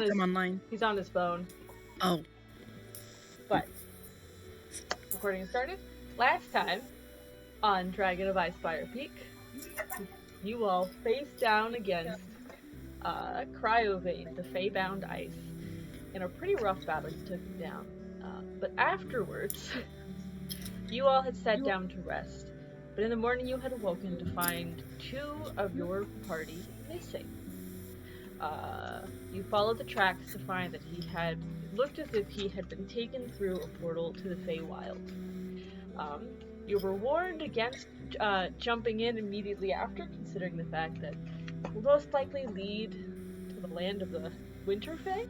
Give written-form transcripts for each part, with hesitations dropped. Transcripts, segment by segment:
come online? He's on his phone. Oh. But recording started. Last time on Dragon of Icespire Peak, you all face down against Cryovane, the Fey-bound ice, in a pretty rough battle. You took him down. But afterwards, you all had sat down to rest. But in the morning, you had awoken to find two of your party missing. You followed the tracks to find that he had looked as if he had been taken through a portal to the Feywild. You were warned against jumping in immediately after, considering the fact that it will most likely lead to the land of the Winter Fae,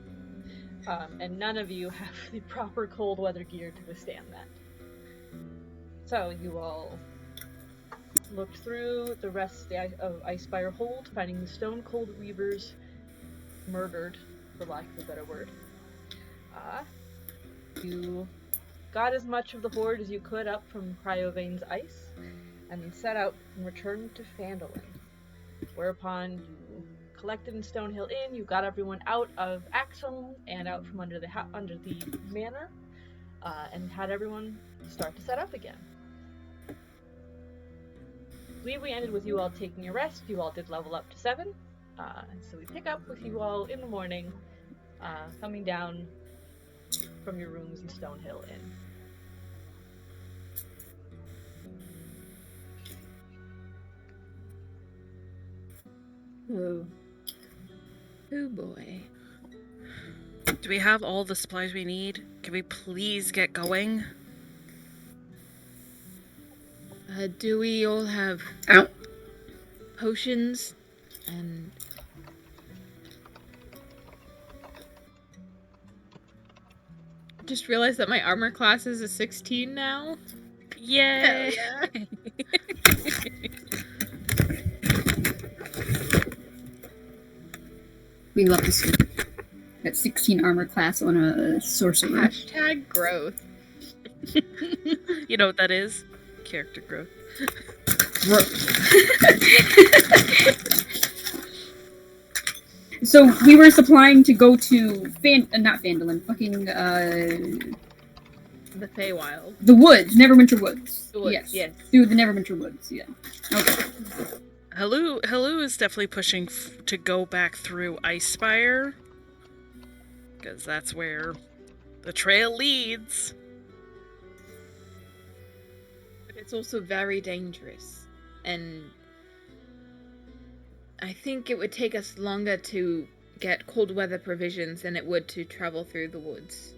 and none of you have the proper cold weather gear to withstand that. So you all looked through the rest of Icespire Hold, finding the Stone Cold Reavers murdered, for lack of a better word. You got as much of the horde as you could up from Cryovane's ice, and then set out and returned to Phandalin. Whereupon you collected in Stonehill Inn, you got everyone out of Axholm and out from under the manor, and had everyone start to set up again. I believe we ended with you all taking a rest. You all did level up to 7. So we pick up with you all in the morning, coming down from your rooms in Stonehill Inn. Oh boy. Do we have all the supplies we need? Can we please get going? Do we all have potions and just realized that my armor class is a 16 now? Yay! Yeah. We love to see that 16 armor class on a sorcerer. Hashtag growth. You know what that is? Character growth. So we were supplying to go to not Phandalin, fucking The Feywild. the woods, Neverwinter Woods. The woods, yes. Through the Neverwinter Woods, yeah. Okay. Hello is definitely pushing to go back through Icespire, because that's where the trail leads. But it's also very dangerous, and I think it would take us longer to get cold weather provisions than it would to travel through the woods.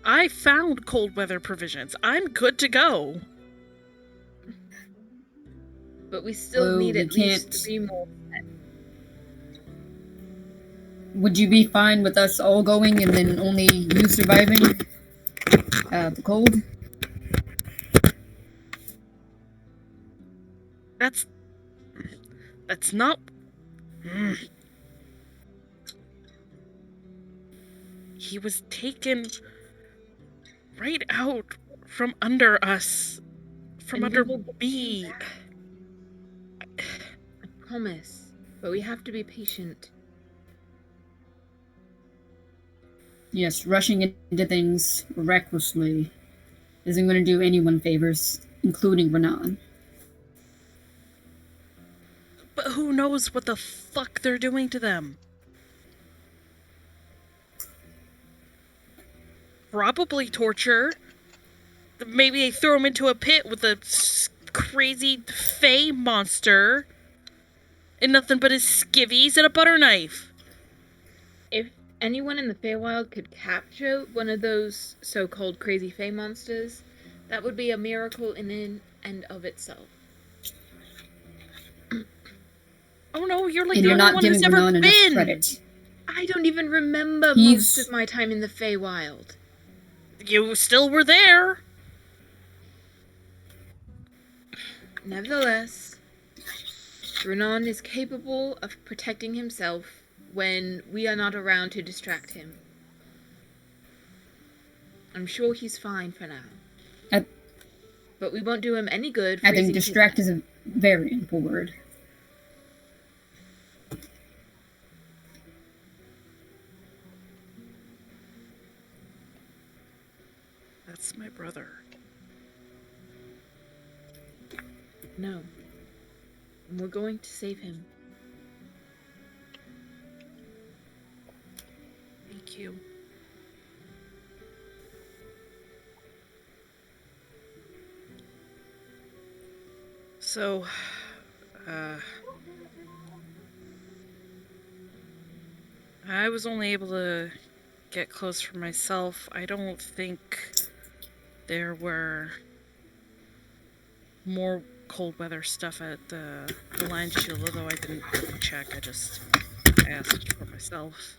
I found cold weather provisions. I'm good to go. But we still need at least 3 more. Would you be fine with us all going and then only you surviving the cold? That's not... He was taken right out from under us. From under B. I promise. But we have to be patient. Yes, rushing into things recklessly isn't going to do anyone favors, including Renan. But who knows what the fuck they're doing to them? Probably torture. Maybe they throw him into a pit with a crazy fey monster and nothing but his skivvies and a butter knife. If anyone in the Feywild could capture one of those so-called crazy fey monsters, that would be a miracle in and of itself. Oh no, you're like And the you're only not one giving who's ever Renan enough been. credit. I don't even remember He's- most of my time in the Feywild. You still were there. Nevertheless, Renan is capable of protecting himself when we are not around to distract him. I'm sure he's fine for now. But we won't do him any good. I think distract is a very ample word. It's my brother. No. And we're going to save him. Thank you. So, I was only able to get close for myself. I don't think there were more cold weather stuff at the Line Shield, although I didn't check. I just asked for myself.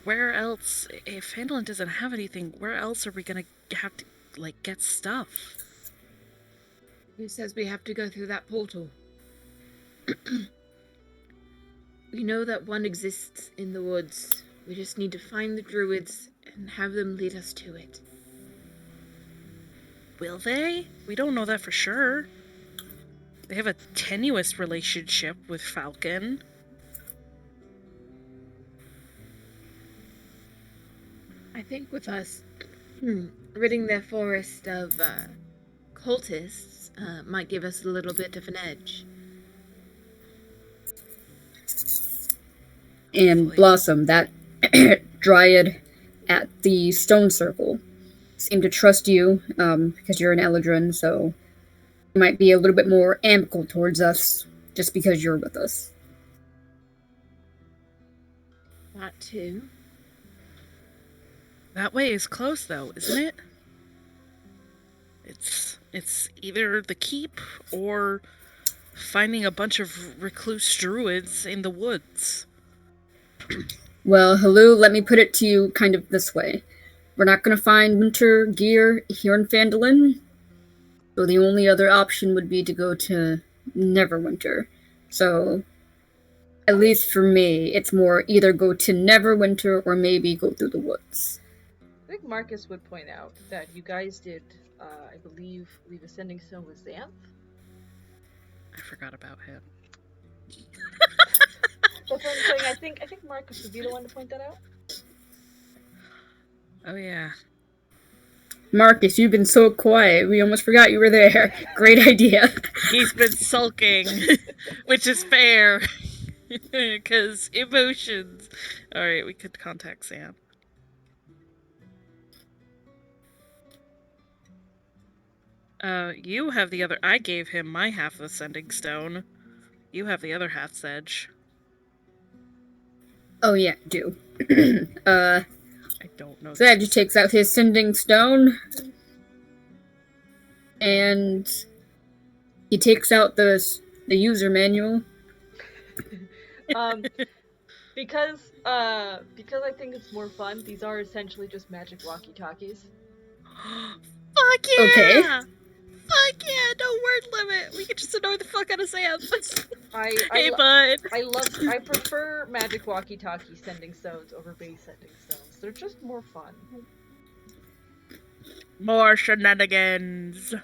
Where else, if Handlin doesn't have anything, where else are we gonna have to, like, get stuff? Who says we have to go through that portal? We know that one exists in the woods. We just need to find the druids and have them lead us to it. Will they? We don't know that for sure. They have a tenuous relationship with Falcon. I think with us ridding their forest of cultists might give us a little bit of an edge. And Blossom, that dryad at the stone circle, seemed to trust you because you're an Eladrin, so you might be a little bit more amicable towards us just because you're with us. That too. That way is close, though, isn't it? It's either the keep or finding a bunch of recluse druids in the woods. Well, Halu, let me put it to you kind of this way. We're not going to find winter gear here in Phandalin, so the only other option would be to go to Neverwinter. So, at least for me, it's more either go to Neverwinter or maybe go through the woods. I think Marcus would point out that you guys did, I believe the Sending Stone with Xanth. I forgot about him. That's what I'm saying. I think Marcus would be the one to point that out. Oh, yeah. Marcus, you've been so quiet. We almost forgot you were there. Great idea. He's been sulking, which is fair. Because emotions. Alright, we could contact Sam. You have the other. I gave him my half of the Sending Stone. You have the other half, Sedge. Oh yeah, do. I don't know. Sedge takes out his Sending Stone. And he takes out the user manual. Because I think it's more fun, these are essentially just magic walkie-talkies. Fuck yeah! Okay. Fuck yeah! No word limit. We could just annoy the fuck out of Sam. Hey, bud. I prefer magic walkie-talkie Sending Stones over base Sending Stones. They're just more fun. More shenanigans.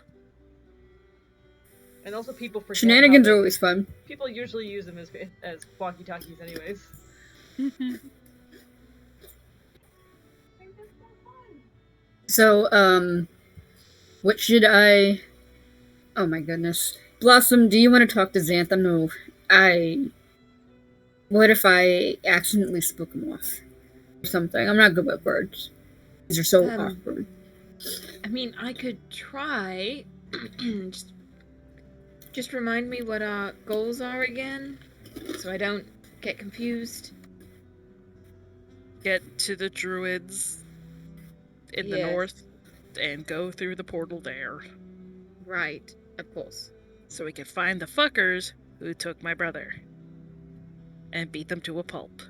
And also people forget Shenanigans are always fun. People usually use them as walkie-talkies anyways. So, what should I... Oh my goodness. Blossom, do you want to talk to Xantha? No, What if I accidentally spoke him off? Or something. I'm not good with words. These are so awkward. I mean, I could try. Just remind me what our goals are again, so I don't get confused. Get to the druids in the north and go through the portal there. Right, of course. So we can find the fuckers who took my brother and beat them to a pulp.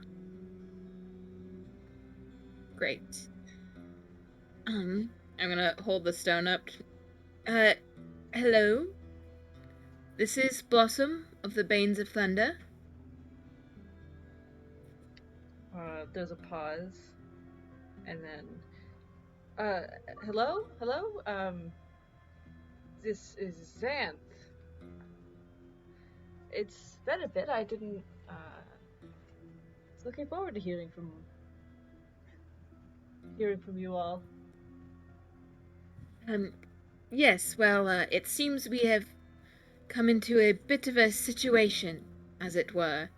Great. I'm gonna hold the stone up. Hello? This is Blossom of the Banes of Thunder. There's a pause. And then... hello? This is Xanth. It's been a bit. I didn't, was looking forward to hearing from hearing from you all. Yes, well, it seems we have come into a bit of a situation, as it were.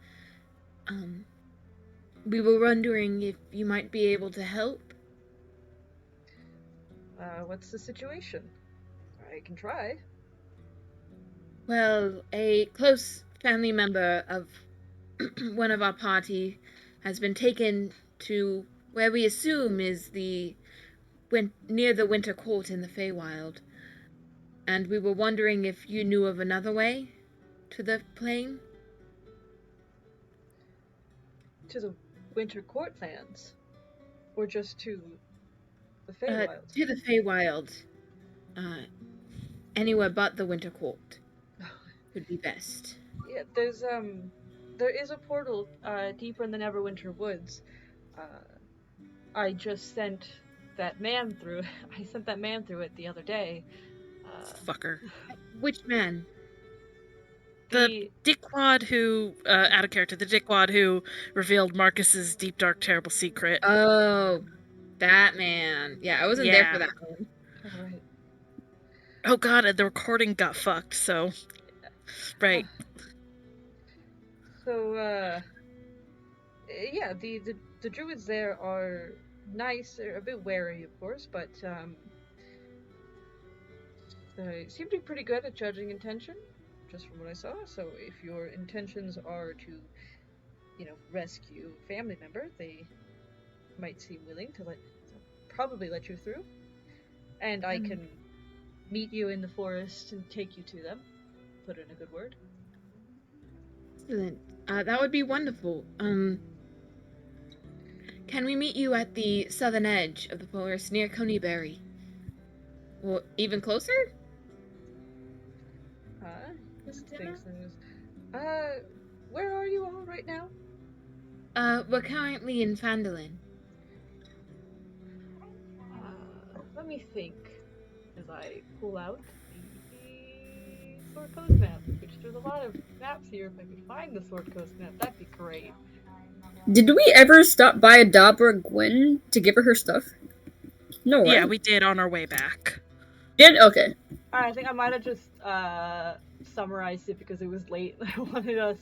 We were wondering if you might be able to help. What's the situation? I can try. Well, a close family member of one of our party has been taken to where we assume is near the Winter Court in the Feywild. And we were wondering if you knew of another way to the plane? To the Winter Court lands? Or just to the Feywild? To the Feywild. Anywhere but the Winter Court would be best. Yeah, there is a portal deeper in the Neverwinter Woods. I just sent that man through. I sent that man through it the other day. Fucker. Which man? The dickwad who, out of character, the dickwad who revealed Marcus's deep, dark, terrible secret. Oh, that man. Yeah, I wasn't there for that one. Alright. Oh god, and the recording got fucked, so... Right. So, yeah, the druids there are nice. They're a bit wary, of course, but, they seem to be pretty good at judging intention, just from what I saw. So if your intentions are to, rescue a family member, they might seem willing to probably let you through. And I can meet you in the forest and take you to them. Put in a good word. Excellent. That would be wonderful. Can we meet you at the southern edge of the forest near Coneyberry? Or even closer? Where are you all right now? We're currently in Fandolin. Let me think as I pull out the Sword Coast map, which there's a lot of maps here. If I could find the Sword Coast map, that'd be great. Did we ever stop by Adabra Gwyn to give her stuff? No, right? Yeah, we did on our way back. Did? Okay. I think I might have just summarized it because it was late. I wanted us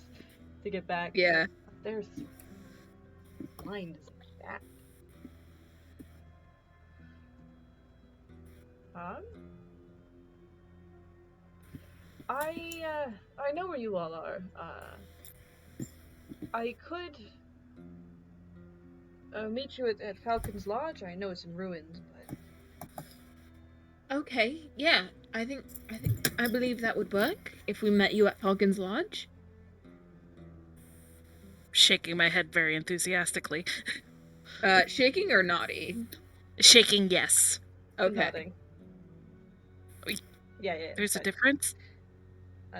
to get back. Yeah. There's blind as that. I know where you all are. I could meet you at Falcon's Lodge. I know it's in ruins, but Okay, yeah. I believe that would work if we met you at Falcon's Lodge. Shaking my head very enthusiastically. Shaking or nodding? Shaking, yes. Okay. nothing. Oi. Yeah. There's a but, difference?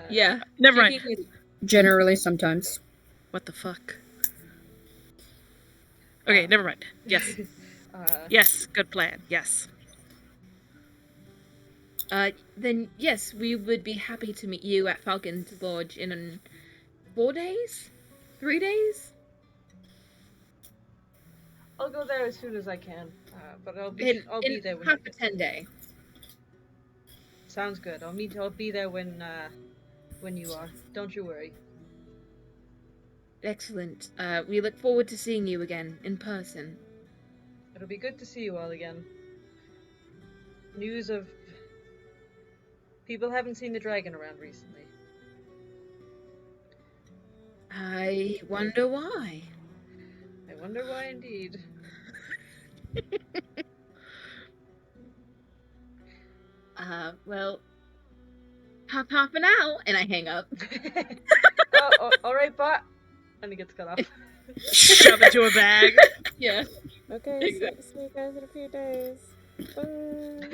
Yeah. Never mind. Shaking is- Generally, sometimes. What the fuck? Okay, never mind. Yes. uh, Yes, good plan. Yes. Then yes, we would be happy to meet you at Falcon's Lodge in 4 days? 3 days? I'll go there as soon as I can. But I'll be there when half a 10 day. Sounds good. I'll be there when you are. Don't you worry. Excellent. We look forward to seeing you again in person. It'll be good to see you all again. News of people haven't seen the dragon around recently. I wonder why. I wonder why indeed. Well, hop hopping out, and I hang up. Alright, bot. And he gets cut off. Shove it to a bag. Yeah. Okay, Exactly. see you guys in a few days. Bye.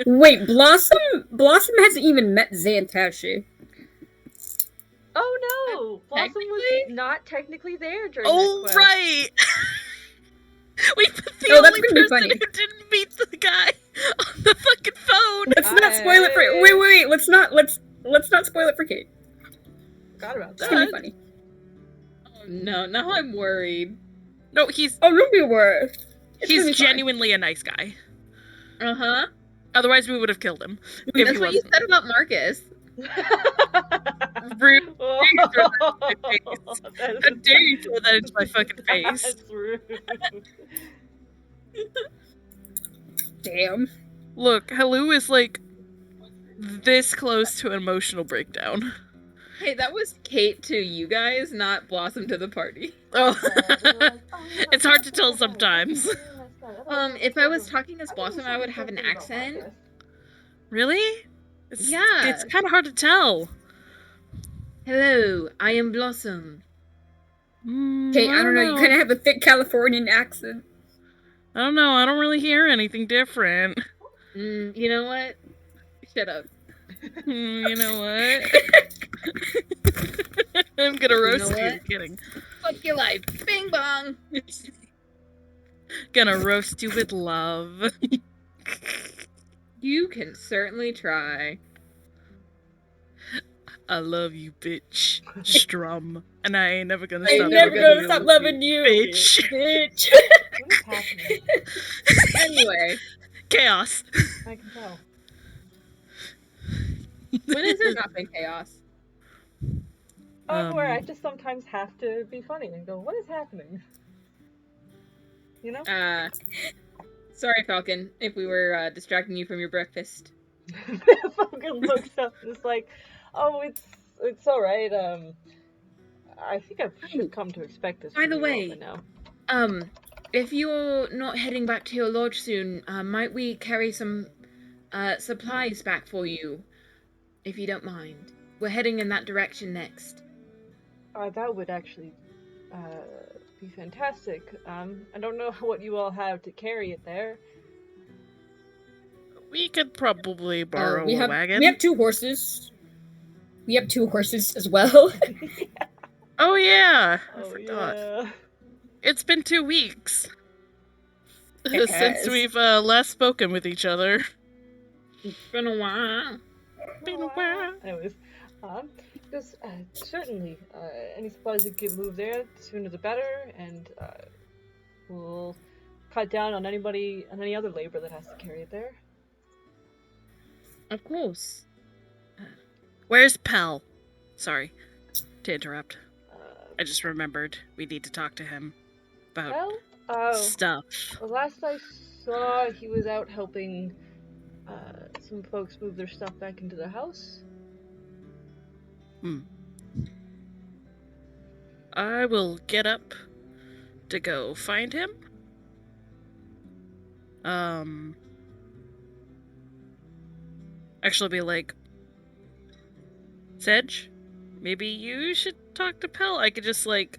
Wait, Blossom hasn't even met Xanth, has she? Oh no! Blossom was Technically? not technically there during Oh, that quest. right! We put the Oh, that's only gonna be person funny. who didn't meet the guy on the fucking phone! Let's not spoil it for. Wait. Let's not spoil it for Kate. Forgot about It's that. gonna be funny. Oh no, now I'm worried. No, he's Oh, no, we were. It's gonna be he's fine. genuinely a nice guy. Uh-huh. Otherwise, we would have killed him if That's he what you wasn't. said about Marcus. Rude. Oh, How dare you throw that into my fucking face? That's rude. Damn. Look, Halu is like this close to an emotional breakdown. Hey, that was Kate to you guys, not Blossom to the party. Oh, it's hard to tell sometimes. If I was talking as Blossom, I would have an accent. Really? Yeah. It's kind of hard to tell. Hello, I am Blossom. Okay, I don't know. You kind of have a thick Californian accent. I don't know. I don't really hear anything different. You know what? Shut up. You know what? I'm gonna roast you. what? I'm kidding. Fuck your life. Bing bong. Gonna roast you with love. You can certainly try. I love you, bitch. Strum. And I ain't never gonna I'm stop never loving gonna you, stop loving you, bitch. bitch. What is happening? Anyway, Chaos. I can tell. when has there not been chaos? Where I just sometimes have to be funny and go, what is happening? You know? Sorry, Falcon, if we were distracting you from your breakfast. Falcon looks up and is like, oh, it's alright, I think I've come to expect this By from the you way, all by now. If you're not heading back to your lodge soon, might we carry some supplies back for you, if you don't mind? We're heading in that direction next. That would actually be fantastic. I don't know what you all have to carry it there. We could probably borrow we a have wagon. we have 2 horses. We have 2 horses as well. Oh yeah, I Oh, forgot. yeah. It's been 2 weeks It since has. we've last spoken with each other. It's been a while. Been a while. Anyways, just certainly, any supplies that get moved there, the sooner the better, and we'll cut down on any other labor that has to carry it there. Of course. Where's Pell? Sorry to interrupt. Uh, I just remembered we need to talk to him about well, oh, stuff. the last I saw, he was out helping some folks move their stuff back into the house. I will get up to go find him. Actually, I'll be like, Sedge, maybe you should talk to Pell. I could just like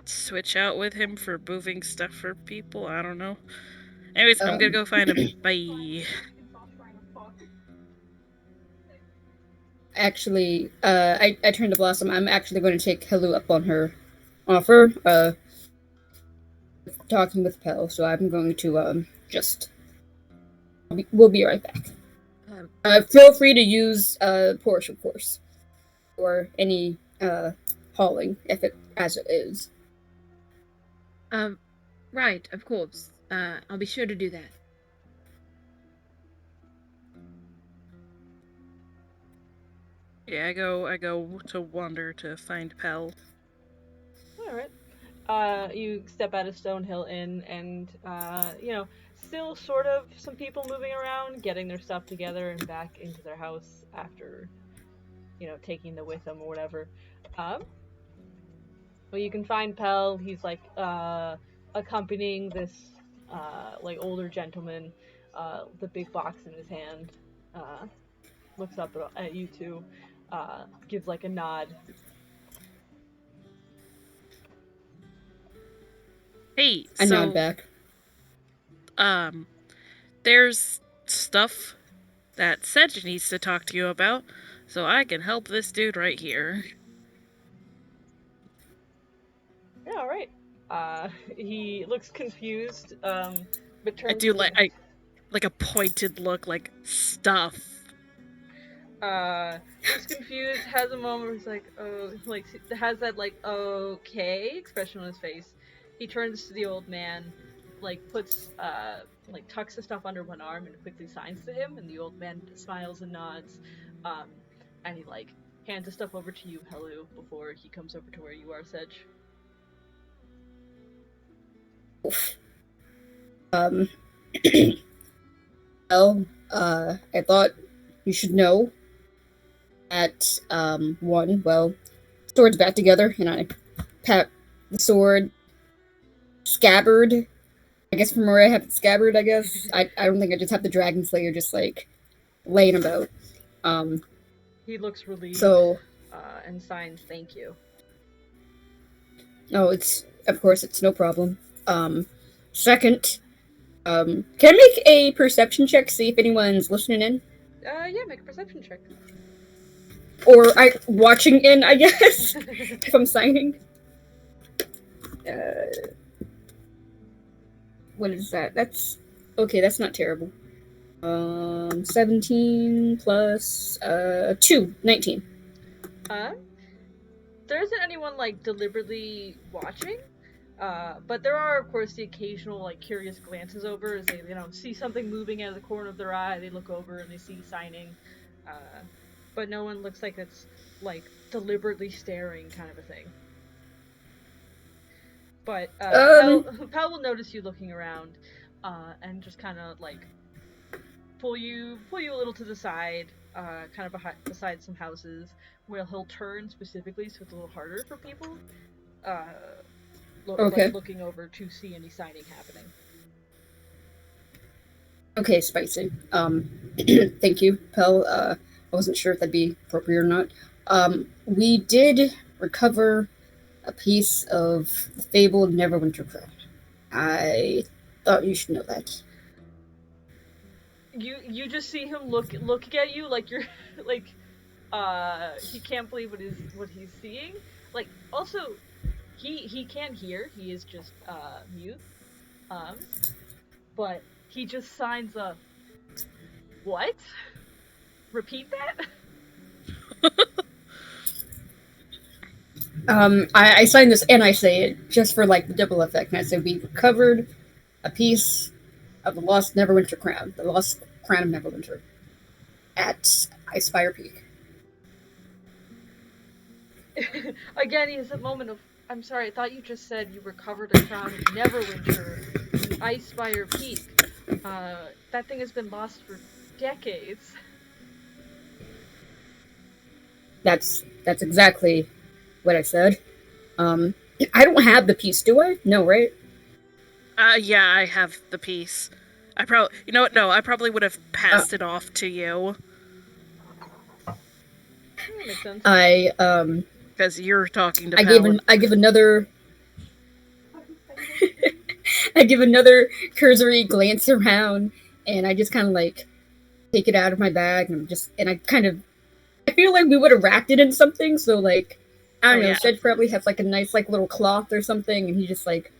switch out with him for moving stuff for people. I don't know. Anyways, I'm gonna go find him. Bye. Actually, I turned to Blossom. I'm actually going to take Helu up on her offer. Talking with Pell, so I'm going to we'll be right back. Feel free to use Porsche, of course, or any hauling if it as it is. Right, of course. I'll be sure to do that. Yeah, I go to wander to find Pell. Alright. You step out of Stonehill Inn and, still sort of some people moving around, getting their stuff together and back into their house after, taking the with them or whatever. Well, you can find Pell. He's, accompanying this, older gentleman, the big box in his hand, looks up at you two, gives, a nod. Hey, I nod back. There's stuff that Sedge needs to talk to you about, so I can help this dude right here. Yeah, alright. He looks confused, but turns I do to like a pointed look, like stuff. looks confused, has a moment where he's like, oh, has that, okay expression on his face, He turns to the old man, like puts like tucks the stuff under one arm and quickly signs to him, and the old man smiles and nods, um, and he like hands the stuff over to you, Helu, before he comes over to where you are, Sedge. Um, well, I thought you should know that, well, sword's back together, and I pat the sword scabbard. I guess from where I have it scabbard, I guess. I don't think I just have the Dragon Slayer just, like, laying about. He looks relieved, So, and signs thank you. no, of course, it's no problem. Second, can I make a perception check, see if anyone's listening in? Yeah, make a perception check. Or watching in, I guess, if I'm signing. What is that? That's not terrible. 17 plus 2, 19. There isn't anyone like deliberately watching, but there are, of course, the occasional like curious glances over as they see something moving out of the corner of their eye. They look over and they see signing, but no one looks like it's like deliberately staring kind of a thing. But Pal will notice you looking around, and just kind of like pull you a little to the side, kind of beside some houses, where he'll turn specifically so it's a little harder for people. Okay. Like, looking over to see any signing happening. Okay, spicy. Thank you, Pel. I wasn't sure if that'd be appropriate or not. We did recover a piece of the fabled Neverwinter Crown. I thought you should know that. You just see him look at you like you're like he can't believe what he's seeing. Like, also he can't hear, he is just mute. But he just signs a what? Repeat that? I sign this and I say it just for like the double effect, and I say we recovered a piece of the lost Neverwinter crown, the lost crown of Neverwinter, at Icespire Peak. Again, he has a moment of, I'm sorry, I thought you just said you recovered a crown of Neverwinter, the Icespire Peak. That thing has been lost for decades. That's exactly what I said. I don't have the piece, do I? No, right? Yeah, I have the piece. I probably, you know what? No, I probably would have passed it off to you. That makes sense. Because you're talking to I give another. I give another cursory glance around, and I just kind of like take it out of my bag, and I feel like we would have wrapped it in something, so like, I don't know, Shed probably has like a nice like little cloth or something, and he just like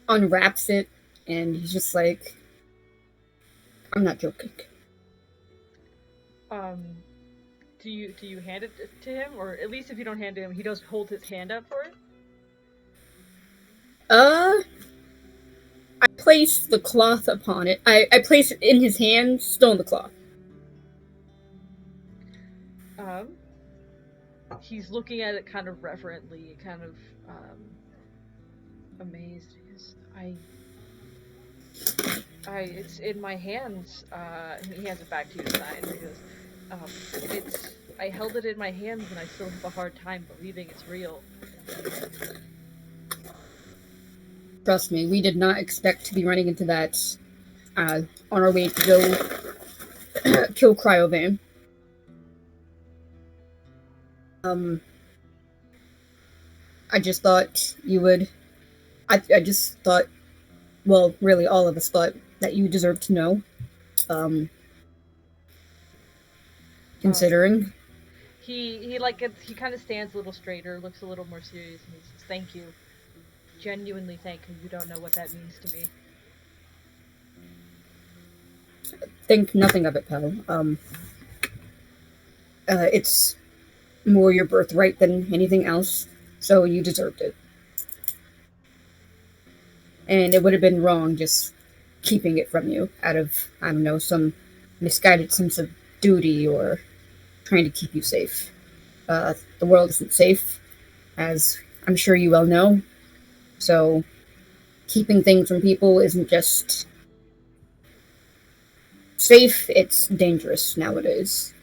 unwraps it, and he's just like, I'm not joking. Do you hand it to him, or at least if you don't hand it to him, he does hold his hand up for it? I place the cloth upon it. I place it in his hand, still in the cloth. He's looking at it kind of reverently, kind of amazed. It's in my hands. He hands it back to you to sign. He goes, I held it in my hands and I still have a hard time believing it's real. Trust me, we did not expect to be running into that on our way to go kill Cryovan. I just thought you would. I just thought, well, really, all of us thought that you deserved to know. Considering. He kind of stands a little straighter, looks a little more serious, and he says, "Thank you, genuinely thank you. You don't know what that means to me." Think nothing of it, pal. It's more your birthright than anything else, so you deserved it. and it would have been wrong just keeping it from you out of, I don't know, some misguided sense of duty or trying to keep you safe. The world isn't safe, as I'm sure you well know, so keeping things from people isn't just safe, it's dangerous nowadays.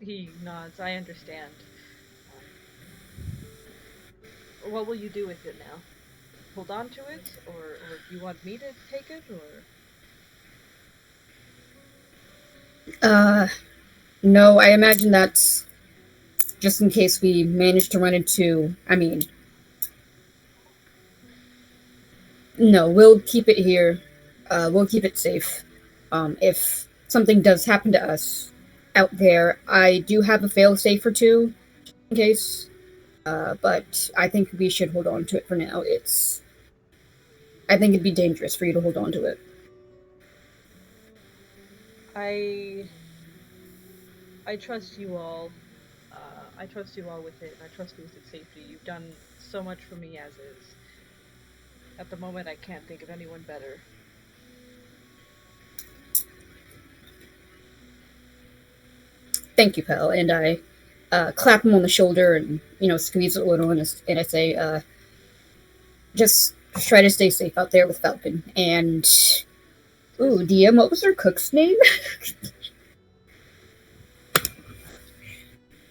He nods. I understand. What will you do with it now? Hold on to it, or do you want me to take it, or? No, I imagine that's just in case we manage to run into. I mean, no, we'll keep it here. We'll keep it safe. If something does happen to us out there, I do have a fail-safe or two in case. But I think we should hold on to it for now. I think it'd be dangerous for you to hold on to it. I trust you all. I trust you all with it, and I trust you with its safety. You've done so much for me as is. At the moment, I can't think of anyone better. Thank you, pal. And I clap him on the shoulder and, squeeze it a little, and I say, just try to stay safe out there with Falcon. And, ooh, DM, what was her cook's name?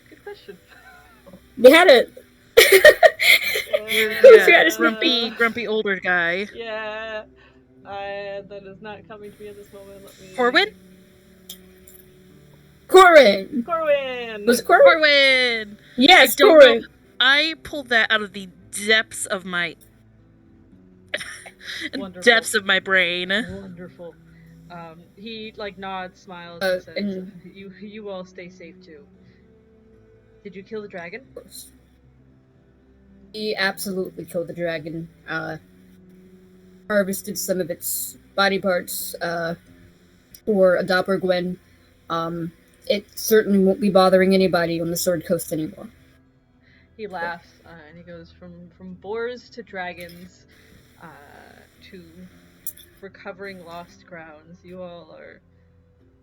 Good question. They had a... Grumpy older guy. Yeah. That is not coming to me at this moment. Let me... Corwin? Corwin! Corwin! Was it Corwin? Corwin! Yes, I don't Corwin! know. I pulled that out of the depths of my... Wonderful. depths of my brain. Wonderful. He, nods, smiles, and says, and- You all stay safe, too. Did you kill the dragon? Of course. He absolutely killed the dragon. Harvested some of its body parts for a Doppelgwen. It certainly won't be bothering anybody on the Sword Coast anymore. He laughs, and he goes from boars to dragons to recovering lost grounds. You all are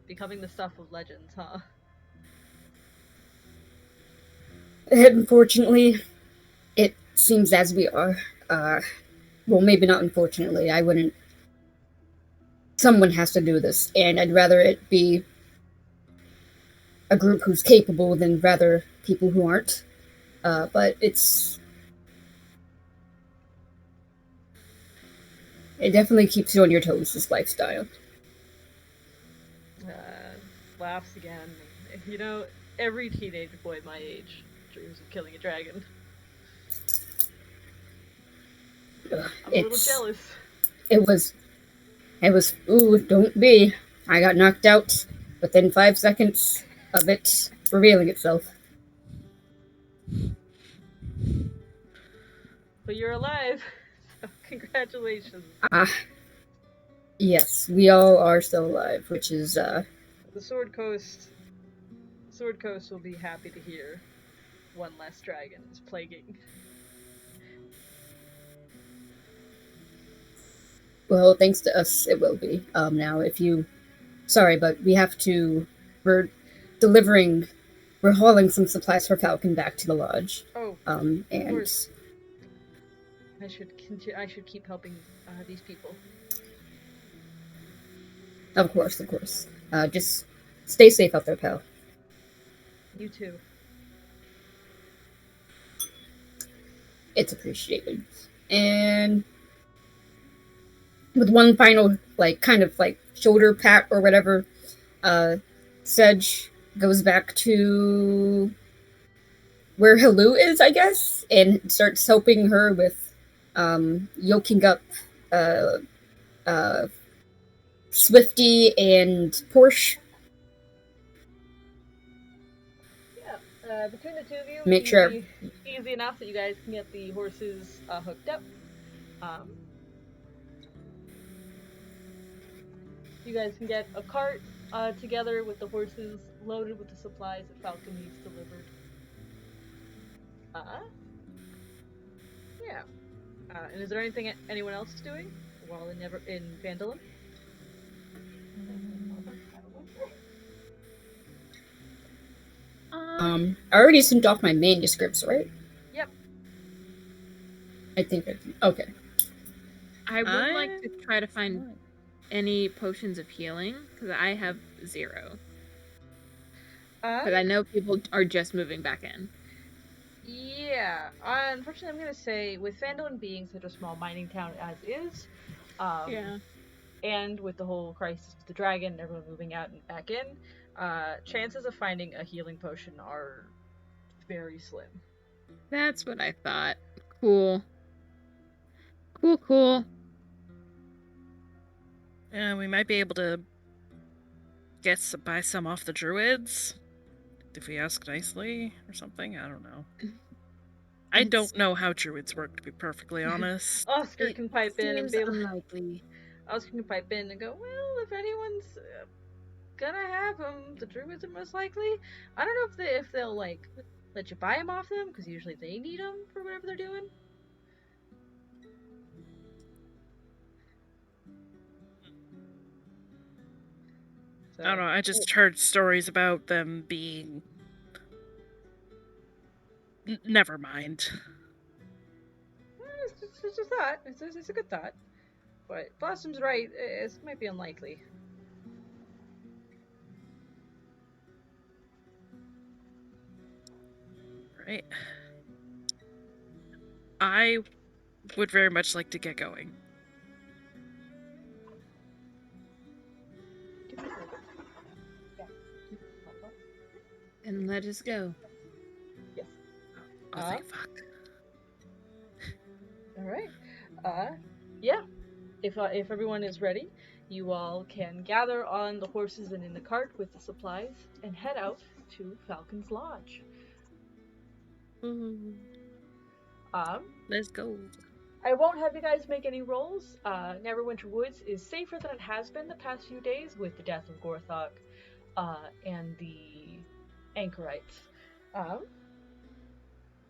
becoming the stuff of legends, huh? Unfortunately, it seems as we are. Well, maybe not unfortunately. I wouldn't... Someone has to do this, and I'd rather it be a group who's capable than rather people who aren't. But it definitely keeps you on your toes, this lifestyle. Laughs again. Every teenage boy my age dreams of killing a dragon. I'm a little jealous. It was, ooh, don't be. I got knocked out within 5 seconds of it revealing itself. But you're alive, so congratulations. Yes, we all are still alive, which is, The Sword Coast will be happy to hear one less dragon is plaguing. Well, thanks to us, it will be. Now, sorry, but we have to... We're hauling some supplies for Falcon back to the lodge. Oh, and... of course. I should keep helping these people. Of course. Just stay safe out there, pal. You too. It's appreciated. And... with one final, shoulder pat or whatever, Sedge goes back to where Halu is, I guess, and starts helping her with yoking up Swifty and Porsche. Yeah, between the two of you, Make sure. Easy enough that you guys can get the horses hooked up. You guys can get a cart together with the horses loaded with the supplies that Falcon needs delivered. Yeah. And is there anything anyone else is doing? while in Vandalin. I already sent off my manuscripts, right? Yep. I think okay. I would like to try to find any potions of healing, because I have 0. Because I know people are just moving back in. Yeah. Unfortunately, I'm going to say, with Vandalin being such a small mining town as is, and with the whole crisis with the dragon and everyone moving out and back in, chances of finding a healing potion are very slim. That's what I thought. Cool. Cool. Yeah, we might be able to buy some off the druids if we ask nicely or something. I don't know. I don't know how druids work, to be perfectly honest. Oscar can pipe in and be unlikely. Oscar can pipe in and go, well, if anyone's gonna have them, the druids are most likely. I don't know if they'll like let you buy them off them, because usually they need them for whatever they're doing. So, I don't know. I just heard stories about them being. Never mind. It's just a thought. It's a good thought. But Blossom's right. It might be unlikely. Right. I would very much like to get going. And let us go. Yes. Oh, thank fuck. Alright. Yeah. If everyone is ready, you all can gather on the horses and in the cart with the supplies and head out to Falcon's Lodge. Let's go. I won't have you guys make any rolls. Neverwinter Woods is safer than it has been the past few days with the death of Gorthok and the Anchorites.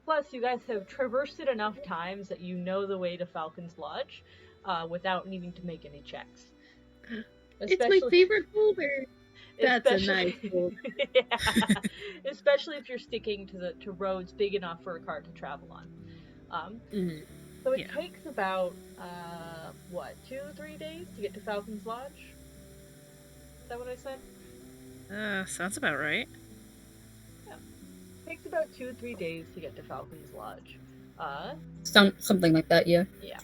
Plus, you guys have traversed it enough times that you know the way to Falcon's Lodge without needing to make any checks. It's my favorite folder. That's a nice folder. Yeah, especially if you're sticking to roads big enough for a cart to travel on. So it takes about 2-3 days to get to Falcon's Lodge. Is that what I said? Sounds about right. Yeah, it takes about 2-3 days to get to Falcon's Lodge. Something like that, yeah. Yeah.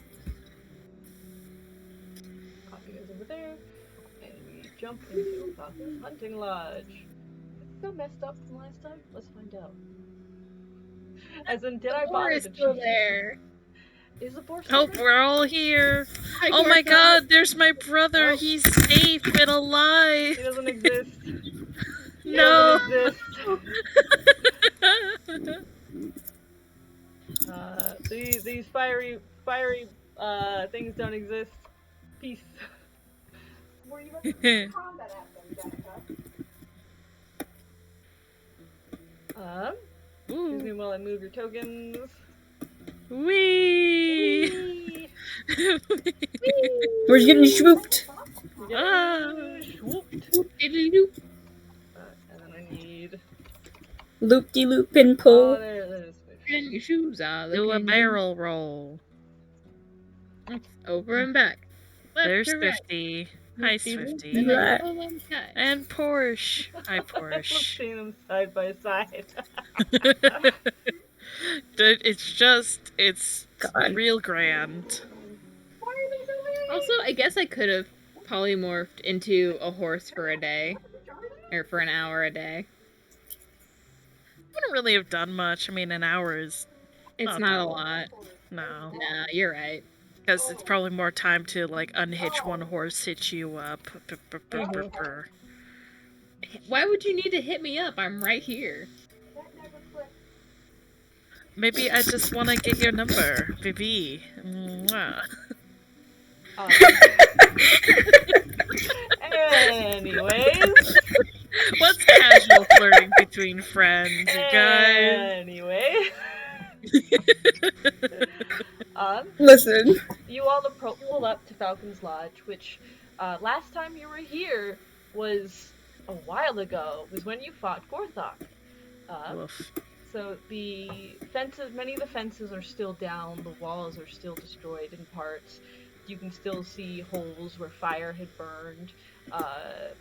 Coffee goes over there, and we jump into Falcon's Hunting Lodge. Is it still messed up from last time? Let's find out. As in, did I bother to still change? there? Is the boar still Oh, there? we're all here. Hi, Oh my Gorthok. god, there's my brother. Oh. He's safe and alive. He doesn't exist. He No. doesn't exist. These fiery things don't exist. Peace. Were you ready to combat at them, Danica? Excuse me while I move your tokens. Wee. Whee! We're getting swooped. Swooped. Diddly-doop. And then I need. Loop-de-loop and Oh, pull. there it is. And your shoes are Do a looking barrel roll. over and back. Left There's to right. 50. Hi, Swifty. And Right. then pull and cut. And Porsche. Hi, Let's Porsche. see them side by side. It's God. real grand. Why are they so weird? Also, I guess I could have polymorphed into a horse for a day. Or for an hour a day. Wouldn't really have done much. I mean, an hour is It's Not not that a long. lot. no. Nah, you're right. Because it's probably more time to, like, unhitch one horse, hitch you up. Why would you need to hit me up? I'm right here. Maybe I just want to get your number, baby. Mwah. Anyways. What's casual flirting between friends, you guys? Anyway. Listen. You you all pull up to Falcon's Lodge, which last time you were here was a while ago. Was when you fought Gorthok. Woof. So the fences, many of the fences are still down. The walls are still destroyed in parts. You can still see holes where fire had burned,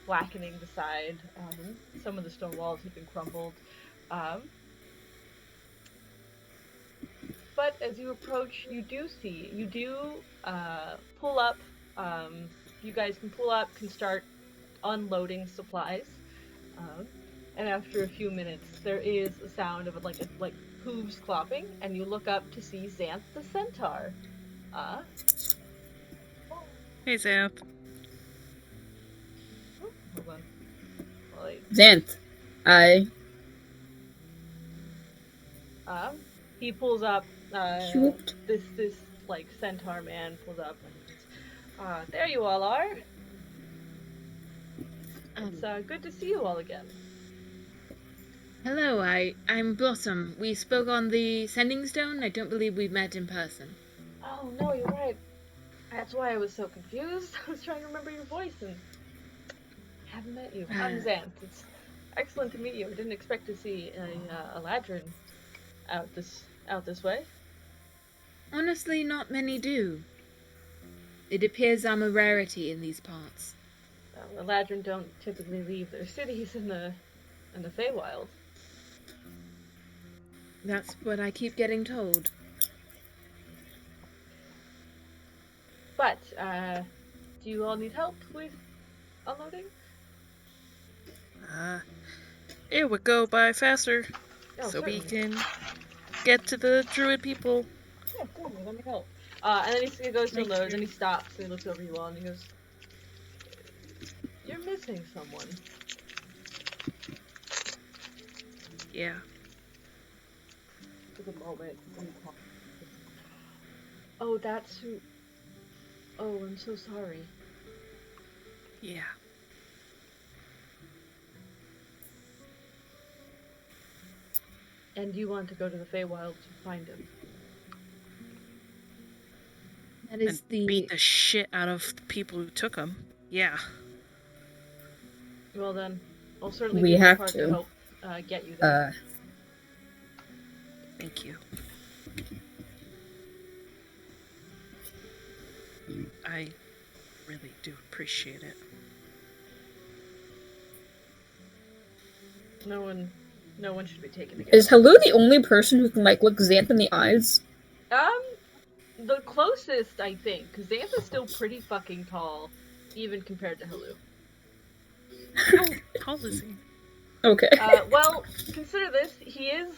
blackening the side. Some of the stone walls have been crumbled. But as you approach, you do pull up. You guys can pull up, can start unloading supplies. And after a few minutes, there is a sound of like hooves clopping, and you look up to see Xanth the Centaur. Hey, Xanth. Hold on. Well, Xanth, he pulls up. Shoot. This like centaur man pulls up. There you all are. It's good to see you all again. Hello, I'm Blossom. We spoke on the sending stone. I don't believe we've met in person. Oh no, you're right. That's why I was so confused. I was trying to remember your voice and I haven't met you. I'm Xanth. It's excellent to meet you. I didn't expect to see a Ladrin out this way. Honestly, not many do. It appears I'm a rarity in these parts. The Ladrin don't typically leave their cities in the Feywild. That's what I keep getting told. But, do you all need help with unloading? It would go by faster, Oh, so we certainly. can get to the druid people. Yeah, certainly, let me help. And then he goes to Thank unload, you. then he stops, and he looks over you all, and he goes, "You're missing someone." Yeah. For the moment. Oh, that's who... Oh, I'm so sorry. Yeah. And you want to go to the Feywild to find him? That is And beat the shit out of the people who took them. Yeah. Well then, I'll certainly We do my have part to. help get you there. Thank you. I really do appreciate it. No one should be taken again. Is Halu the only person who can, like, look Xanth in the eyes? The closest, I think, because Xanth is still pretty fucking tall, even compared to Halu. How tall is he? Okay. Well, consider this, he is,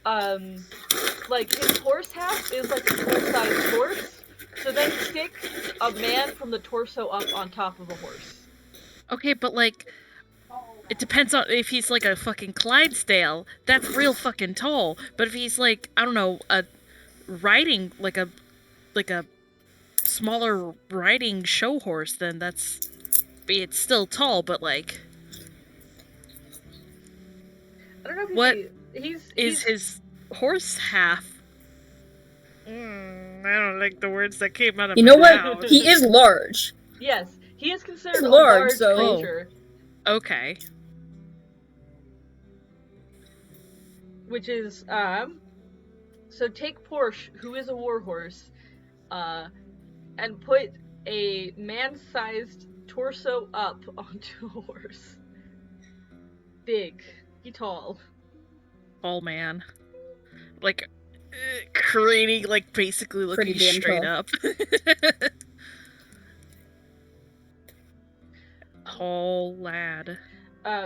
like, his horse half is like a full-size horse, so then stick a man from the torso up on top of a horse. Okay, but like, it depends on if he's like a fucking Clydesdale. That's real fucking tall. But if he's like, I don't know, a riding like a smaller riding show horse, then it's still tall. But like, I don't know if what he's is his horse half? I don't like the words that came out of You my know mouth. what? He is large. Yes, he is considered He's a large, large so- creature, Okay. which is, so take Porsche, who is a warhorse, and put a man-sized torso up onto a horse. Big. He tall. Tall man. Like, craning, like, basically looking Pretty damn straight tall. up. Tall lad.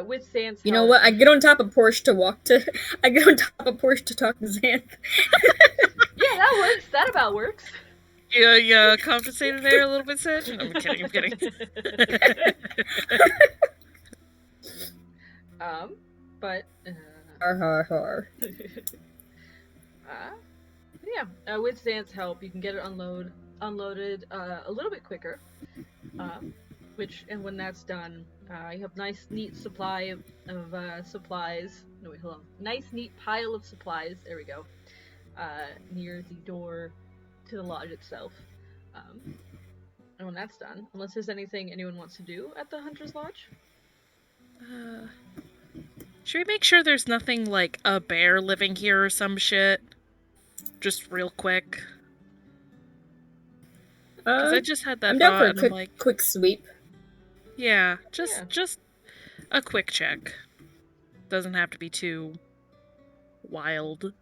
With Sans You know help- what? I get on top of Porsche to walk to. I get on top of Porsche to talk to Xanth. Yeah, that works. That about works. Yeah, compensated there a little bit, Sedge? No, I'm kidding. But, Har har har. yeah, with Zan's help, you can get it unloaded a little bit quicker. And when that's done, you have nice, neat supply of supplies. No, wait, hold on. Nice, neat pile of supplies. There we go. Near the door to the lodge itself. And when that's done, unless there's anything anyone wants to do at the Hunter's Lodge. Should we make sure there's nothing like a bear living here or some shit? Just real quick. Because I just had that I'm down thought, for a and I'm quick, like, quick sweep. yeah, just a quick check. Doesn't have to be too wild.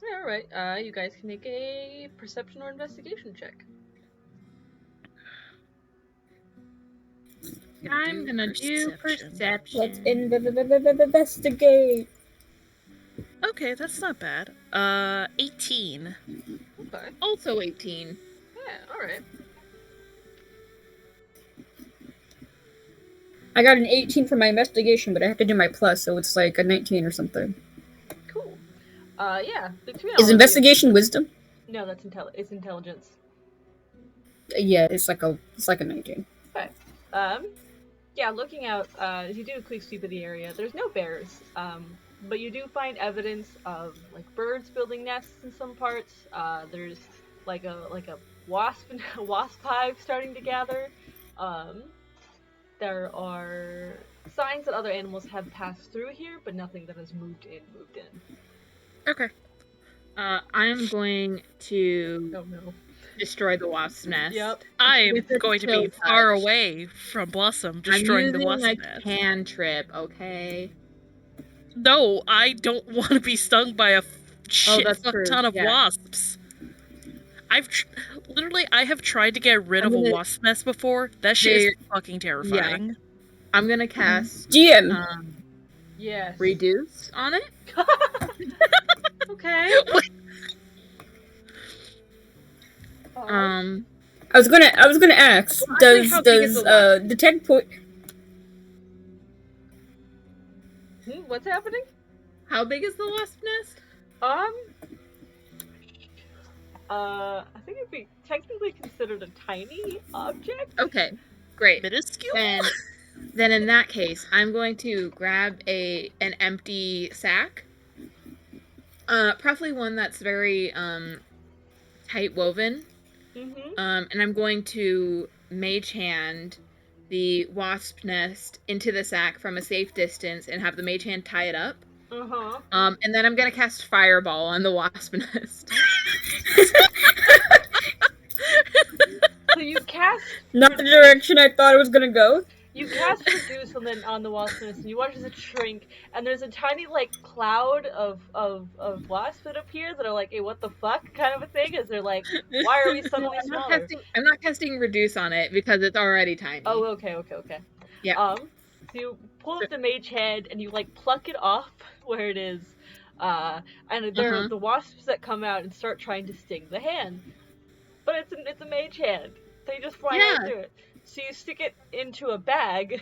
Yeah, alright. You guys can make a perception or investigation check. I'm gonna do perception. Let's investigate. Okay, that's not bad. 18. Okay. Also 18. Yeah, alright. I got an 18 for my investigation, but I have to do my plus, so it's like a 19 or something. Cool. Yeah. Between all Is of you- investigation wisdom? No, that's it's intelligence. Yeah, it's like a 19. Yeah, looking out, as you do a quick sweep of the area, there's no bears, but you do find evidence of, like, birds building nests in some parts. There's, like a wasp hive starting to gather. There are signs that other animals have passed through here, but nothing that has moved in. Okay. I'm going to Oh no. destroy the wasp's nest. Yep. I'm With a going to chill be far touch. away from Blossom, I'm destroying the using wasp my nest. cantrip, okay? No, I don't want to be stung by a shit that's fuck true, ton of yeah. wasps. I have tried to get rid of a wasp nest before. That shit is fucking terrifying. I'm gonna cast GM. Yes. reduce on it. Okay. Um, I was gonna ask. actually, how big is Does the detect point? What's happening? how big is the wasp nest? I think it'd be technically considered a tiny object. Okay, great. Minuscule? Then in that case, I'm going to grab an empty sack. Preferably one that's very tight woven. Mm-hmm. And I'm going to mage hand the wasp nest into the sack from a safe distance and have the mage hand tie it up. Uh-huh. And then I'm gonna cast Fireball on the wasp nest. So you cast Not the direction I thought it was gonna go. reduce on the wasp nest, and you watch as it shrink, and there's a tiny like cloud of wasps that appear that are like, hey, what the fuck kind of a thing? Is they're like, why are we suddenly smaller? I'm not casting Reduce on it because it's already tiny. Oh, okay. Yeah. So you pull up the mage head and you like pluck it off where it is, and there are the wasps that come out and start trying to sting the hand, but it's a mage hand. They just fly right through it. So you stick it into a bag,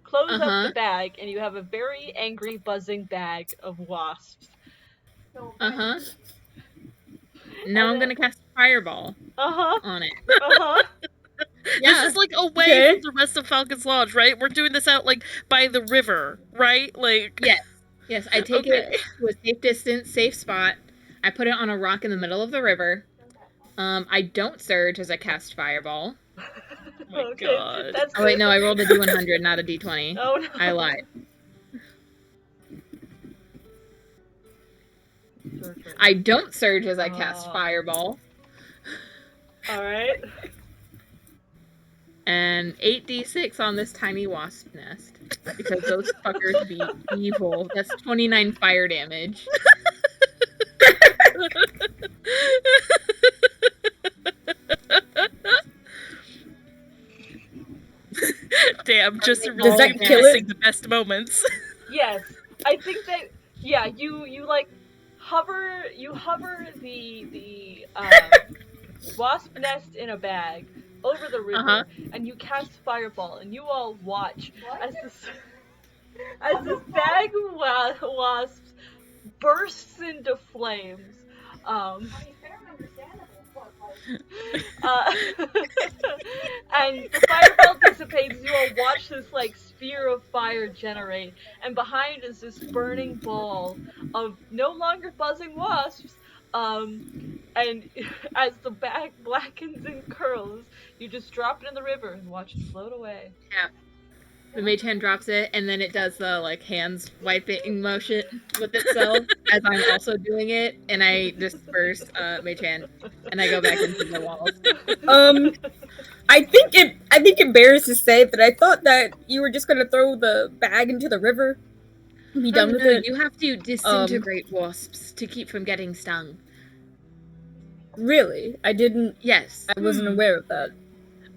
close up the bag, and you have a very angry, buzzing bag of wasps. Now I'm gonna cast Fireball on it. This is like away from the rest of Falcon's Lodge, right? We're doing this out like by the river, right? Like Yes. I take it to a safe distance, safe spot. I put it on a rock in the middle of the river. I don't surge as I cast Fireball. Oh my god. That's Oh wait, no, I rolled a D100, not a D20. Oh no. I lied. I don't surge as I cast Fireball. Alright. And 8d6 on this tiny wasp nest. Because those fuckers be evil. That's 29 fire damage. Damn, just Does that kill it? the best moments. Yes. I think that you like hover the wasp nest in a bag over the river and you cast Fireball and you all watch as this bag of wasps bursts into flames. And the fireball dissipates. You all watch this like sphere of fire generate, and behind is this burning ball of no longer buzzing wasps, And as the bag blackens and curls, you just drop it in the river and watch it float away. The mage hand drops it, and then it does the like hands wiping motion with itself as I'm also doing it, and I disperse mage hand, and I go back into the walls. I think it bears to say that I thought that you were just gonna throw the bag into the river. And be done with it. You have to disintegrate wasps to keep from getting stung. Really? I didn't. Yes. I wasn't aware of that.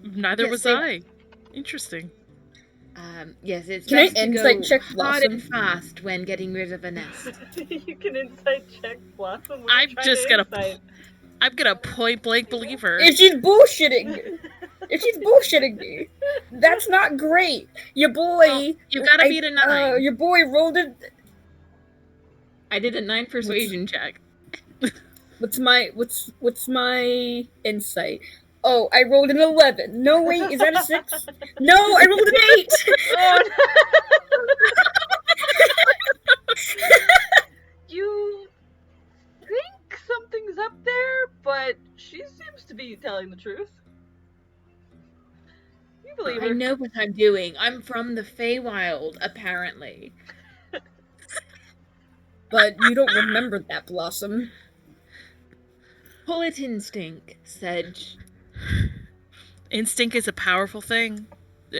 Neither Yes, was they- I. Interesting. Yes, it's Can I best to insight go check hard Blossom? and fast when getting rid of a nest. You can insight check Blossom. What are you I'm trying just to gonna- insight? I'm gonna point blank believe her. If she's bullshitting, me, that's not great. Your boy, You gotta beat a 9. your boy rolled it. I did a 9 persuasion check. What's my insight? Oh, I rolled an 11. No, wait, is that a 6? No, I rolled an 8. You think something's up there, but she seems to be telling the truth. You believe I her. know what I'm doing. I'm from the Feywild, apparently. But you don't remember that, Blossom. Pull it instinct, Sedge. Instinct is a powerful thing.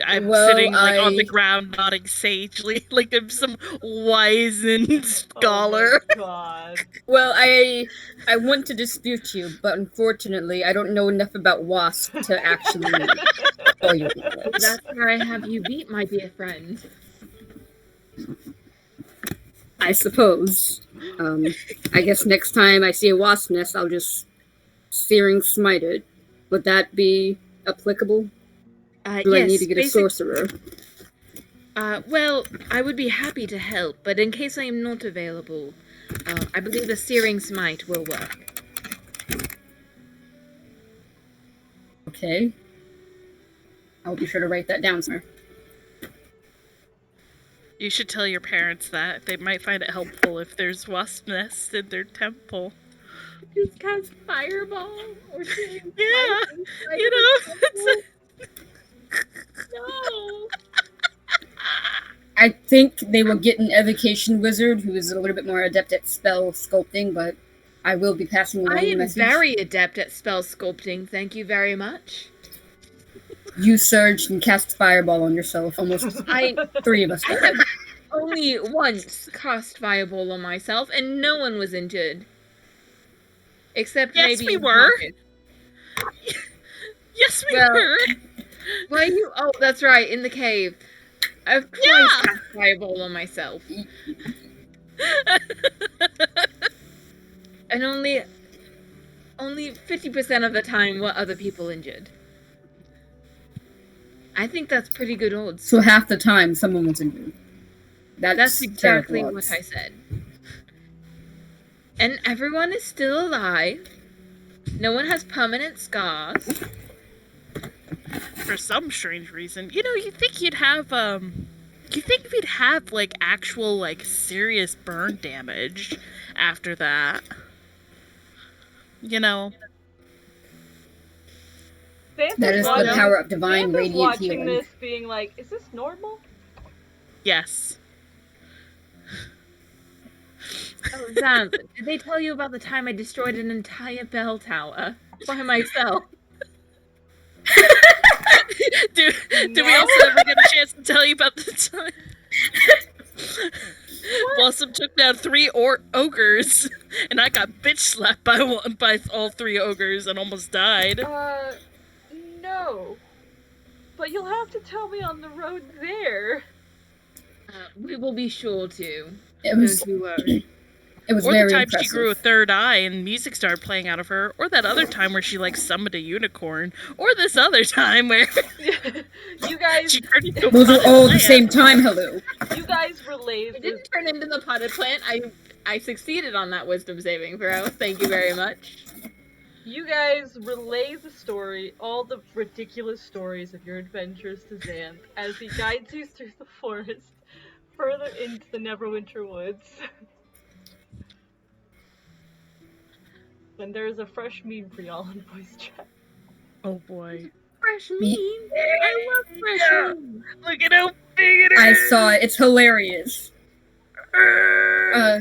I'm Well, sitting like on the I- ground, nodding sagely, like I'm some wizened scholar. Oh my god. Well, I want to dispute you, but unfortunately, I don't know enough about wasp to actually call you that. That's where I have you beat, my dear friend. I suppose. I guess next time I see a wasp nest, I'll just searing smite it. Would that be applicable? Do Yes, I need to get a sorcerer? Well, I would be happy to help, but in case I am not available, I believe the Searing Smite will work. Okay. I'll be sure to write that down, sir. You should tell your parents that. They might find it helpful if there's wasp nests in their temple. Just cast Fireball or Searing Yeah, Smite. you know, it's No. I think they will get an evocation wizard who is a little bit more adept at spell sculpting, but I will be passing along I the am message. very adept at spell sculpting, thank you very much. You surged and cast fireball on yourself. Almost I 3 of us I did. have only once cast Fireball on myself, and no one was injured. Except Yes, maybe we were. Marcus. yes, we Well, were. Why you? Oh, that's right, in the cave. I've twice Yeah. cast Fireball on myself, and only 50% of the time were other people injured. I think that's pretty good odds. So half the time, someone was injured. That's exactly terrible what odds. I said. And everyone is still alive. No one has permanent scars. For some strange reason, you know, you think you'd have we'd have like actual like serious burn damage after that. You know. Xantha's That is the watching- power of divine Xantha's radiant watching healing. this, being like, "Is this normal?" Yes. Oh, Zan, did they tell you about the time I destroyed an entire bell tower by myself? do we No. also ever get a chance to tell you about the time Blossom took down 3 ogres, and I got bitch slapped by all 3 ogres and almost died. No. But you'll have to tell me on the road there. We will be sure to. It was Don't you worry. it was Or very the time impressive. she grew a 3rd eye and music started playing out of her, or that other time where she like summoned a unicorn, or this other time where You guys, she turned into a Those are potted all at the plant. same time. Hello. you guys relay I this. didn't turn into the potted plant. I succeeded on that wisdom saving throw. Thank you very much. You guys relay the story, all the ridiculous stories of your adventures to Xanth as he guides you through the forest, further into the Neverwinter woods. And there is a fresh meme for y'all in voice chat. Oh boy. Fresh meat. I love fresh Yeah. meat. Look at how big it is. I saw it. It's hilarious. I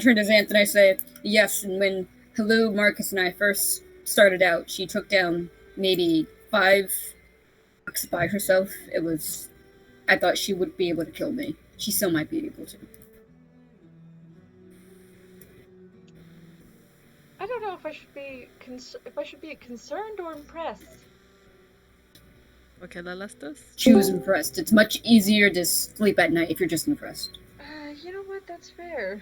turned to Xanth and I say, yes, and when Hello, Marcus and I first started out, she took down maybe 5 orcs by herself. I thought she would be able to kill me. She still might be able to. I don't know if I should be concerned or impressed. Okay, let's do. Choose impressed. It's much easier to sleep at night if you're just impressed. You know what? That's fair.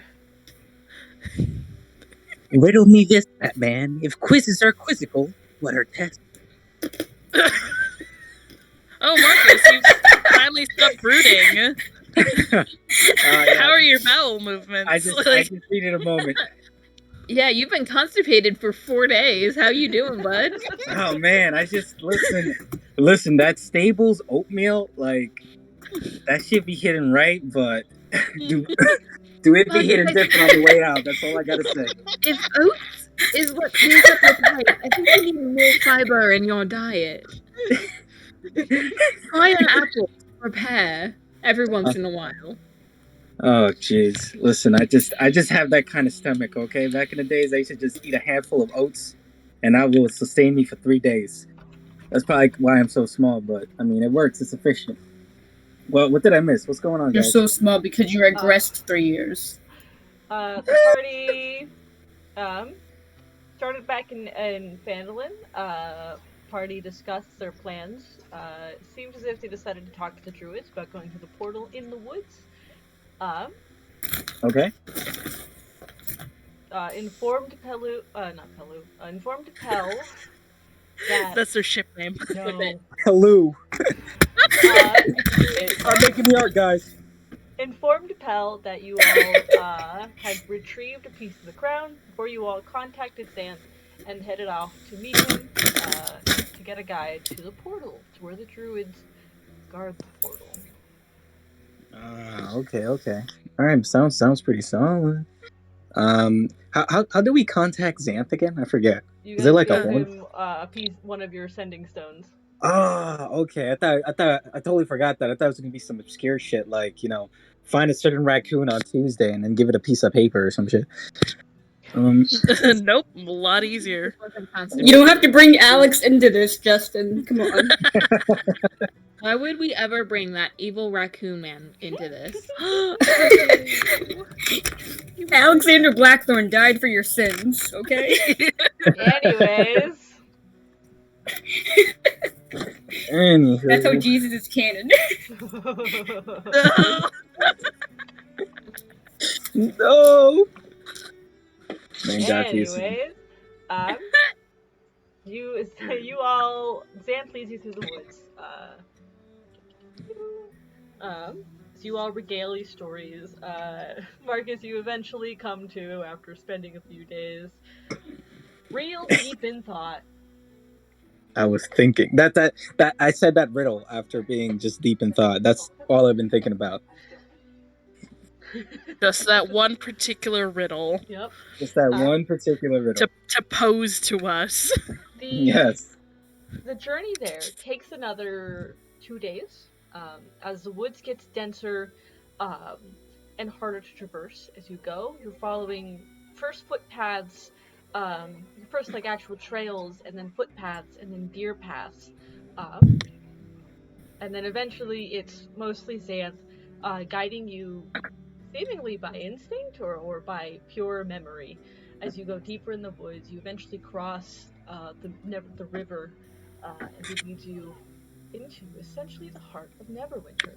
Riddle me this, Batman. If quizzes are quizzical, what are tests? Oh, Marcus, you finally stopped brooding. How are your bowel movements? I just needed a moment. Yeah, you've been constipated for 4 days. How you doing, bud? Oh man, I just listen. That Stables oatmeal, like that should be hitting right, but do it be hitting different on the way out? That's all I gotta say. If oats is what cleans up your pipe, I think you need more fiber in your diet. Try an apple or a pear every once in a while. Oh jeez, listen, I just have that kind of stomach. Okay, back in the days, I used to just eat a handful of oats, and that will sustain me for 3 days. That's probably why I'm so small, but I mean, it works. It's efficient. Well, what did I miss? What's going on, You're guys? so small because you regressed 3 years. The party started back in Phandalin. Party discussed their plans. It seems as if they decided to talk to the druids about going to the portal in the woods. Okay. Informed Pell that That's their ship name. no. Hello. Uh, Making the art, guys. Informed Pell that you all had retrieved a piece of the crown before you all contacted Xanth and headed off to meet him to get a guide to the portal, to where the druids guard the portal. Okay. All right, sounds pretty solid. How do we contact Xanth again? I forget. You Is it like gave a him one of your sending stones. Okay. I totally forgot that. I thought it was gonna be some obscure shit like, find a certain raccoon on Tuesday and then give it a piece of paper or some shit. Nope, a lot easier. You don't have to bring Alex into this, Justin. Come on. Why would we ever bring that evil raccoon man into this? Alexander Blackthorn died for your sins, okay? Anyways. Anywho. That's how Jesus is canon. No. Man, God, Jesus. Anyways, you all, Xanth leads you through the woods. So you all regale these stories. Marcus, you eventually come to after spending a few days, real deep in thought. I was thinking that I said that riddle after being just deep in thought. That's all I've been thinking about. Just that one particular riddle. Yep. Just that one particular riddle. To pose to us. Yes. The journey there takes another 2 days. As the woods gets denser and harder to traverse as you go, you're following first footpaths, first like actual trails, and then footpaths, and then deer paths, and then eventually it's mostly Xanth guiding you, seemingly by instinct or by pure memory. As you go deeper in the woods, you eventually cross the river, and it leads you into essentially the heart of Neverwinter.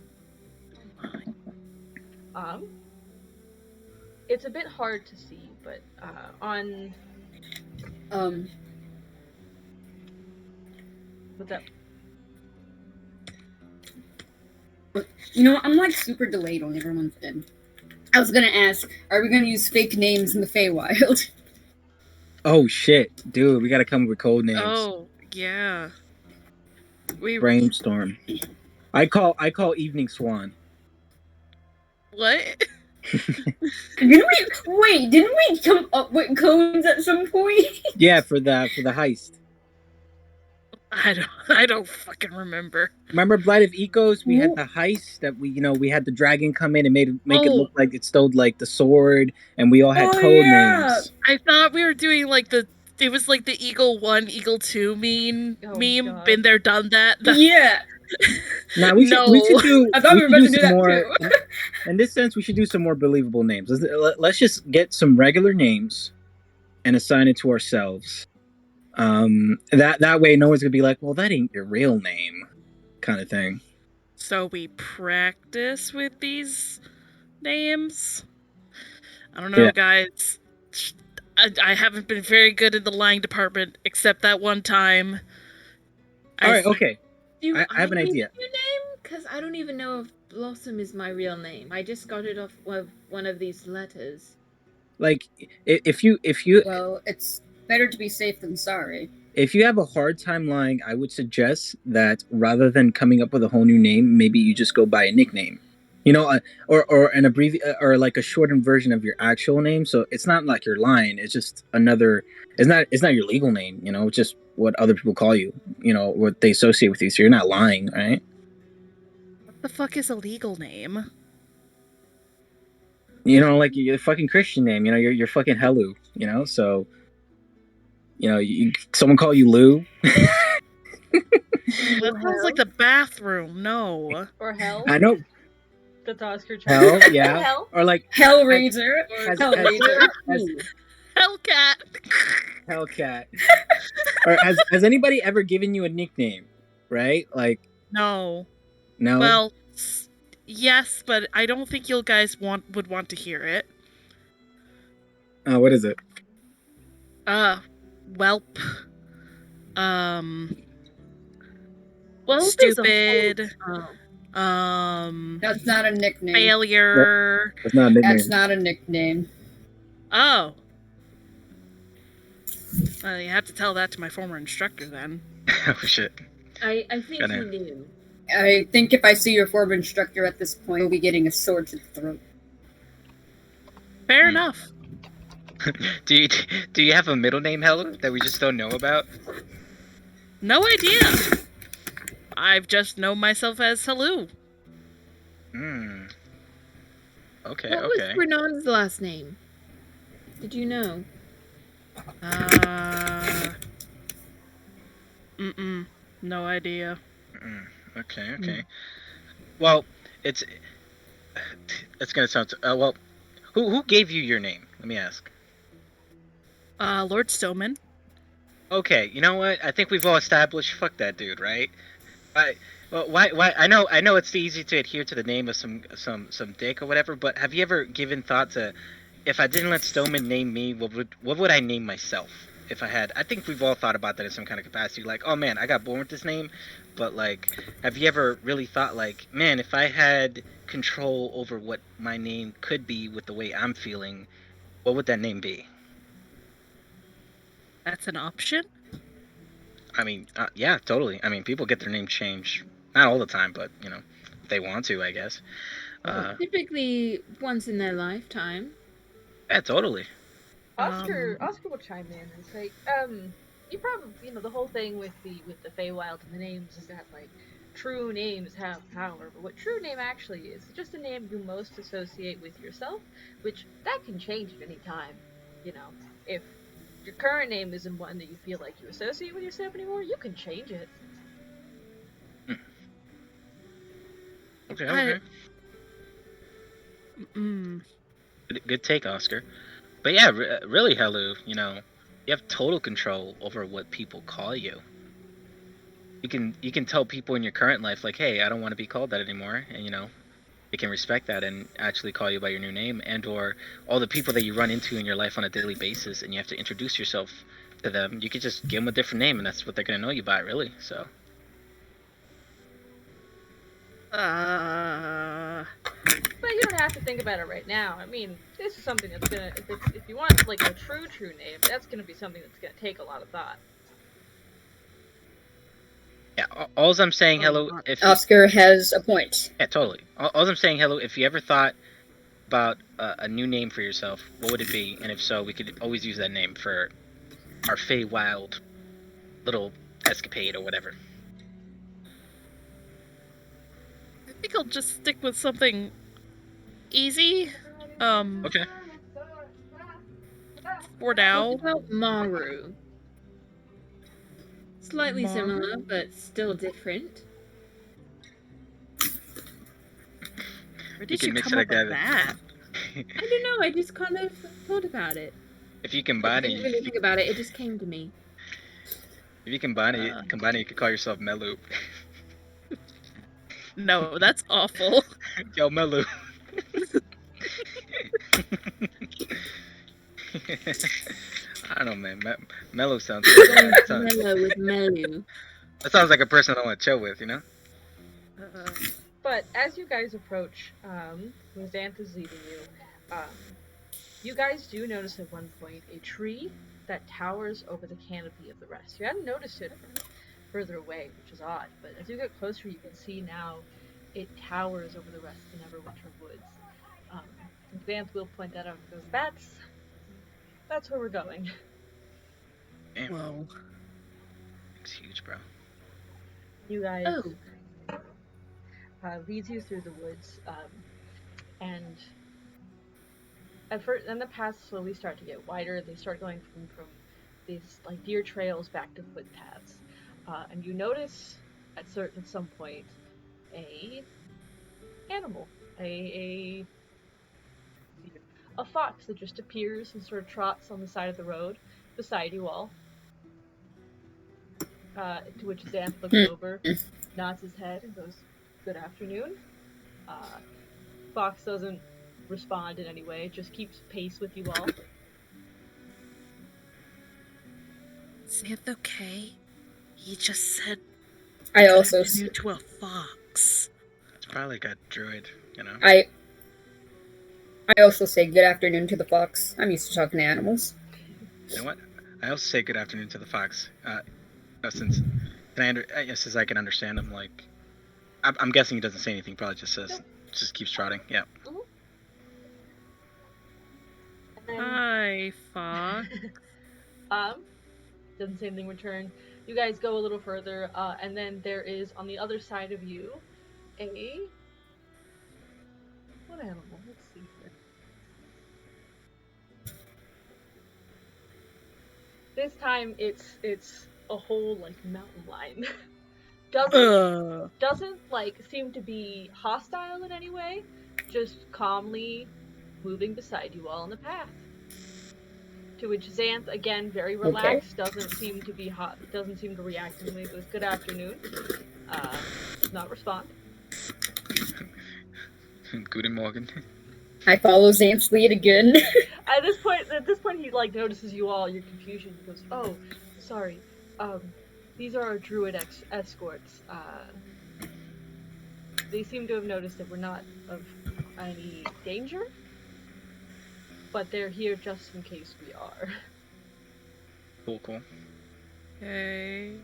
It's a bit hard to see, but on what's up? I'm like super delayed on everyone's end. I was gonna ask, are we gonna use fake names in the Feywild? Oh shit, dude, we gotta come up with code names. Oh, yeah. Brainstorm. I call Evening Swan. What? Didn't we come up with codes at some point? Yeah, for the heist. I don't fucking remember. Remember Blight of Ecos? We had the heist that we had the dragon come in and make it Oh. look like it stole like the sword, and we all had Oh, code yeah. names. I thought we were doing like it was like the Eagle 1, Eagle 2 meme. God. Been there, done that. Yeah. Now we No. should do. I thought we were about to do some that more. too. In this sense, we should do some more believable names. Let's just get some regular names and assign it to ourselves. That way, no one's gonna be like, "Well, that ain't your real name," kind of thing. So we practice with these names? I don't know, Yeah. guys. I haven't been very good in the lying department, except that one time. All right, okay. Do I have an need idea. Your name? Because I don't even know if Blossom is my real name. I just got it off of one of these letters. Like, if you Well, it's better to be safe than sorry. if you have a hard time lying, I would suggest that rather than coming up with a whole new name, maybe you just go by a nickname. Or an or like a shortened version of your actual name. So it's not like you're lying. It's just another. It's not your legal name. It's just what other people call you. What they associate with you. So you're not lying, right? What the fuck is a legal name? Like your fucking Christian name. You're fucking Helu. So. Someone call you Lou. That sounds like the bathroom. No. Or hell. I know. That's Oscar. Hell, yeah. Hell. Or like Hellraiser. as- Hellraiser. Hellcat. Hellcat. Or has anybody ever given you a nickname? Right? Like No. no. Well, yes, but I don't think you guys would want to hear it. What is it? Whelp. Well, Stupid. Oh. That's not a nickname. Failure. That's not a nickname. That's not a nickname. Oh. Well, you have to tell that to my former instructor then. Oh shit. I think Got he it. knew. I think if I see your former instructor at this point, we'll be getting a sword to the throat. Fair enough. Do you have a middle name, Helen, that we just don't know about? No idea. I've just known myself as Hello. Hmm. Okay, What okay. was Renan's last name? Did you know? No idea. Okay, okay. Well, it's gonna sound. Well, who gave you your name? Let me ask. Lord Stoneman. Okay, you know what? I think we've all established. Fuck that dude, right? Why? I know it's easy to adhere to the name of some dick or whatever. But have you ever given thought to, if I didn't let Stoneman name me, what would I name myself? If I had, I think we've all thought about that in some kind of capacity. Like, oh man, I got born with this name, but like, have you ever really thought like, man, if I had control over what my name could be with the way I'm feeling, what would that name be? That's an option? I mean, yeah, totally. I mean, people get their name changed, not all the time, but if they want to, I guess. Typically once in their lifetime. Yeah, totally. Oscar will chime in and say, you probably, the whole thing with the Feywild and the names is that like true names have power, but what true name actually is just a name you most associate with yourself, which that can change at any time. If your current name isn't one that you feel like you associate with yourself anymore, you can change it. Okay. Good take, Oscar. But yeah, really, Helu, you have total control over what people call you. You can tell people in your current life, like, hey, I don't want to be called that anymore, and they can respect that and actually call you by your new name, and or all the people that you run into in your life on a daily basis, and you have to introduce yourself to them. You could just give them a different name, and that's what they're gonna know you by, really. So. But you don't have to think about it right now. I mean, this is something that's gonna, if you want like a true name, that's gonna be something that's gonna take a lot of thought. Yeah, all I'm saying, Helu, if Oscar has a point. yeah, totally. All I'm saying, Helu, if you ever thought about a new name for yourself, what would it be? And if so, we could always use that name for our Feywild little escapade or whatever. I think I'll just stick with something easy. Okay. For What now. about Maru? Slightly Maru? similar, but still different. Where You did can you mix come it up with together. that? I don't know, I just kind of thought about it. If you I combine didn't really it, think about it, it just came to me. if you combine it, you could call yourself Melu. No, that's awful. Yo, Melu. I don't know, man. Mellow sounds like that sounds, Mellow with Melu. that sounds like a person I want to chill with, you know? But as you guys approach, when Xanth is leading you, you guys do notice at one point a tree that towers over the canopy of the rest. You hadn't noticed it from further away, which is odd, but as you get closer, you can see now it towers over the rest of the Neverwinter woods. And Xanth will point that out and goes, that's where we're going. Damn, Whoa. it's huge, bro. You guys Oh, leads you through the woods, and at first, then the paths slowly start to get wider. They start going from these like deer trails back to footpaths, and you notice at some point a animal, a fox that just appears and sort of trots on the side of the road beside you all. To which Xanth looks over, nods his head, and goes, "Good afternoon." Fox doesn't respond in any way, just keeps pace with you all. Is it okay? He just said I also afternoon to a fox. It's probably like a druid, you know? I also say good afternoon to the fox. I'm used to talking to animals. You know what? I also say good afternoon to the fox. Since I can understand him, like, I'm guessing he doesn't say anything. Probably just says, just keeps trotting. Yeah. And then, Hi, fox. doesn't say anything in return. You guys go a little further, and then there is on the other side of you what animal? Let's see here. This time it's a whole like mountain lion. Doesn't like seem to be hostile in any way, just calmly moving beside you all on the path. To which Xanth, again very relaxed, doesn't seem to be hot, doesn't seem to react in any way. Goes, "Good afternoon." Does not respond. Guten Morgen. I follow Xanth's lead again. At this point, he like notices you all, your confusion. He goes, "Oh, sorry. These are our druid escorts. They seem to have noticed that we're not of any danger, but they're here just in case we are." Cool. Okay.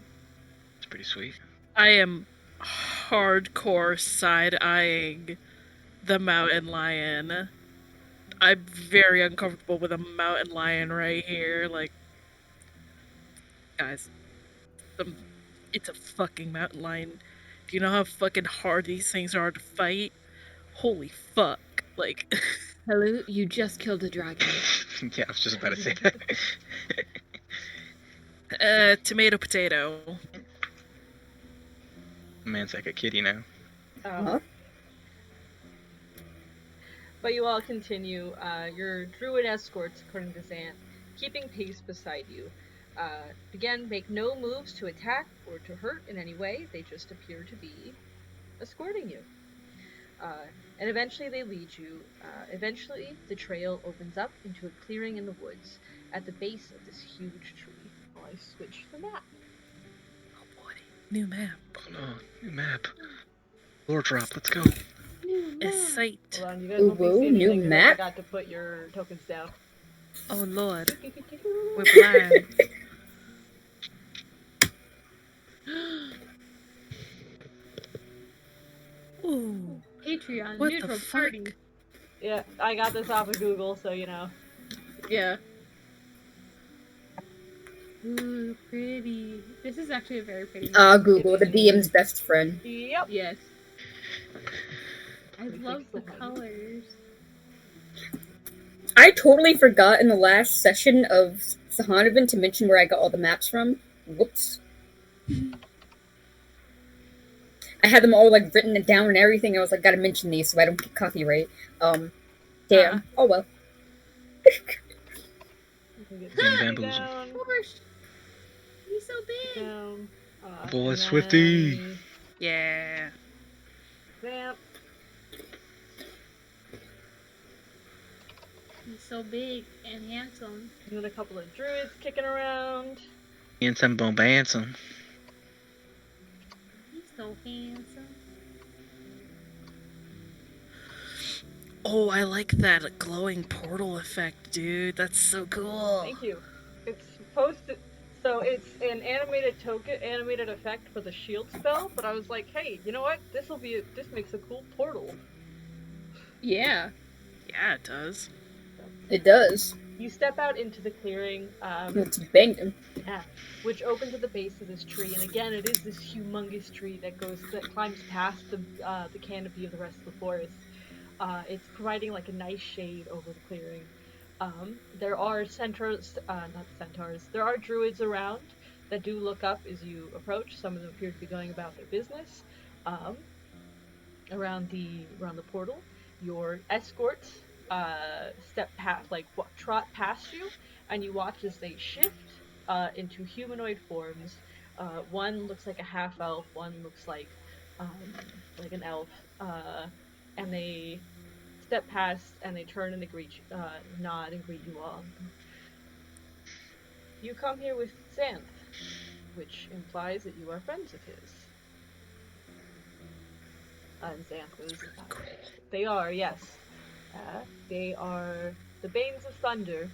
It's pretty sweet. I am hardcore side-eyeing the mountain lion. I'm very uncomfortable with a mountain lion right here. Like, guys, it's a fucking mountain lion. Do you know how fucking hard these things are to fight? Holy fuck. Like, hello, you just killed a dragon. Yeah, I was just about to say that. tomato potato. Man's like a kitty now. Huh? But you all continue. Your druid escorts, according to Xanth, keeping pace beside you. Again, make no moves to attack or to hurt in any way. They just appear to be escorting you. And eventually they lead you. Eventually, the trail opens up into a clearing in the woods at the base of this huge tree. I switch the map. Oh boy. New map. Oh no, new map. Lore drop, let's go. A sight. Hold on, you guys won't be seeing new anything 'cause I map? forgot to put your tokens down. Oh lord. We're blind. Ooh. Patreon, What the neutral fuck? party. Yeah, I got this off of Google, so you know. Yeah. Ooh, pretty. This is actually a very pretty map. Google, the DM's best friend. Yep. Yes. I We love fixed the the lighting. colors. I totally forgot in the last session of Sahanovan to mention where I got all the maps from. Whoops. I had them all like written down and everything. I was like, gotta mention these so I don't get copyright. Damn. Oh well. We can get Been Swifty bamboozled. down. Gosh. He's so big. Down. Boy, and Swifty. then Yeah. Vamp. He's so big and handsome. And then a couple of druids kicking around. Handsome Bombanson. He's so handsome. Oh, I like that glowing portal effect, dude. That's so cool. Thank you. It's supposed to. So it's an animated effect for the shield spell. But I was like, hey, you know what? This makes a cool portal. Yeah. Yeah, it does. It does. You step out into the clearing. It's banging. Yeah, which opens at the base of this tree, and again, it is this humongous tree that climbs past the canopy of the rest of the forest. It's providing like a nice shade over the clearing. There are not centaurs. There are druids around that do look up as you approach. Some of them appear to be going about their business. Around the portal, your escorts trot past you, and you watch as they shift into humanoid forms. One looks like a half elf, one looks like an elf, and they step past and they turn and they nod and greet you all. You come here with Xanth, which implies that you are friends of his. And Xanth goes, they are, yes. They are the Banes of Thunder.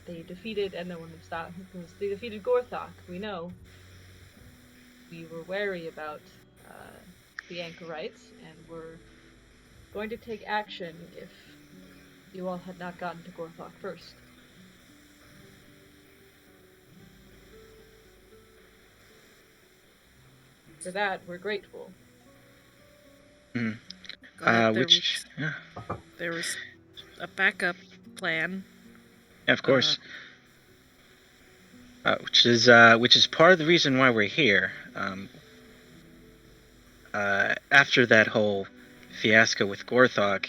They defeated, and no one would stop. They defeated Gorthok, we know. We were wary about the Anchorites, and were going to take action if you all had not gotten to Gorthok first. For that, we're grateful. Glad there was a backup plan. Yeah, of course. Which is part of the reason why we're here. After that whole fiasco with Gorthok,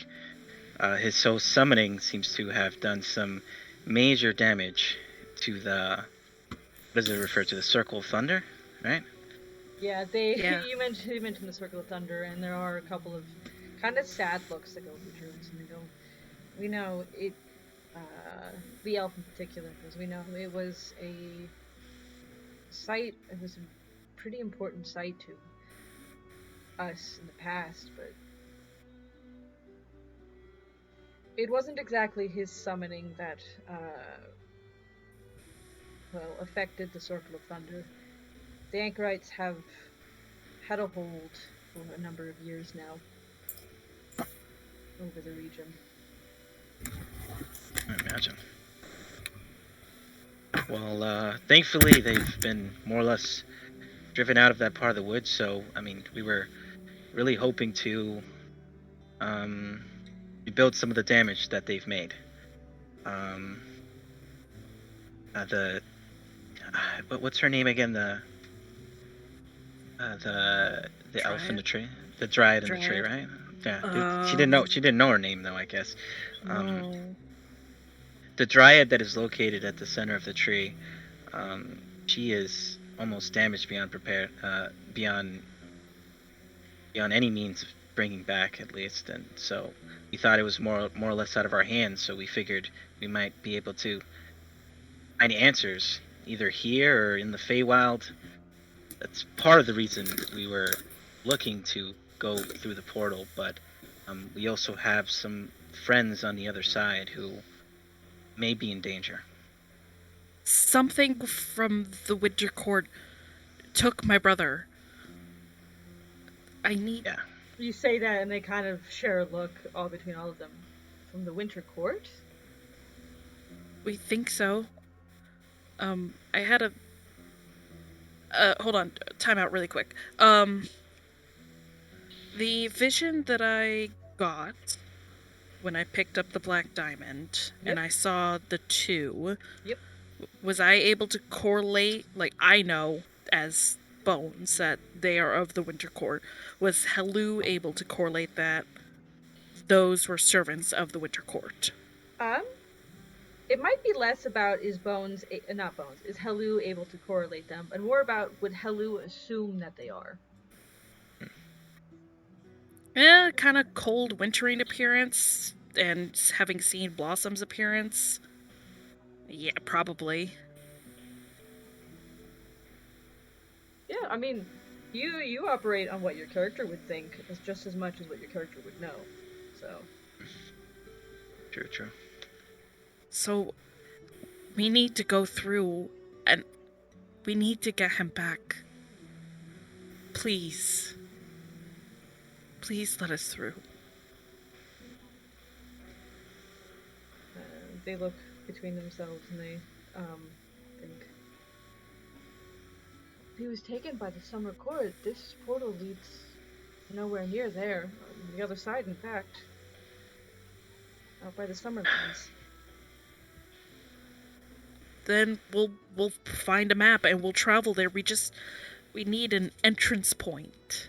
his soul summoning seems to have done some major damage to the, what does it refer to, the Circle of Thunder, right? Yeah, Yeah. you mentioned the Circle of Thunder, and there are a couple of kind of sad looks that go through druids, and they go, we know it, the elf in particular, because we know it was a pretty important site to us in the past, but it wasn't exactly his summoning that, affected the Circle of Thunder. The Anchorites have had a hold for a number of years now over the region. I imagine. Well, thankfully they've been more or less driven out of that part of the woods, so, I mean, we were really hoping to rebuild some of the damage that they've made. What's her name again? The elf in the tree, the dryad in the tree, right? Yeah, she didn't know her name though, I guess. No. The dryad that is located at the center of the tree, she is almost damaged beyond any means of bringing back, at least, and so we thought it was more or less out of our hands. So we figured we might be able to find answers either here or in the Feywild. That's part of the reason we were looking to go through the portal, but we also have some friends on the other side who may be in danger. Something from the Winter Court took my brother. I need You say that, and they kind of share a look all between all of them. From the Winter Court? We think so. I had a. Hold on. Time out really quick. The vision that I got when I picked up the Black Diamond and Yep. I saw the two. Yep. Was I able to correlate? Like, I know as Bones that they are of the Winter Court. Was Helu able to correlate that those were servants of the Winter Court? It might be less about is not Bones, is Helu able to correlate them, and more about would Helu assume that they are. Yeah, kind of cold wintering appearance and having seen Blossom's appearance. Yeah, probably. Yeah, I mean, you operate on what your character would think as just as much as what your character would know. So True. So we need to go through and we need to get him back. Please. Please let us through. they look between themselves and they think. If he was taken by the Summer Court, this portal leads nowhere near there. On the other side, in fact. Out by the Summerlands. Then we'll find a map and we'll travel there. We need an entrance point.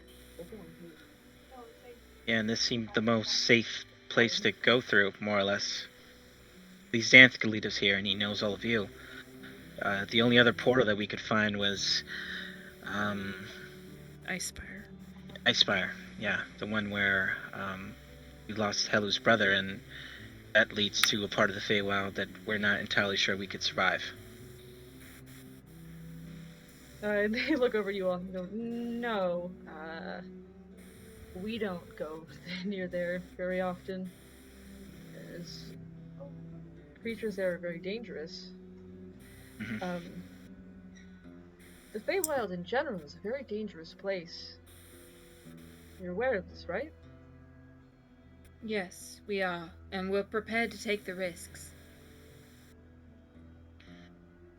Yeah, and this seemed the most safe place to go through, more or less. At least Xanth could lead us here, and he knows all of you. The only other portal that we could find was, Icespire. Icespire. Yeah, the one where we lost Helu's brother, and that leads to a part of the Feywild that we're not entirely sure we could survive. They look over you all and go, no, we don't go near there very often. As creatures there are very dangerous. Mm-hmm. The Feywild in general is a very dangerous place. You're aware of this, right? Yes, we are, and we're prepared to take the risks.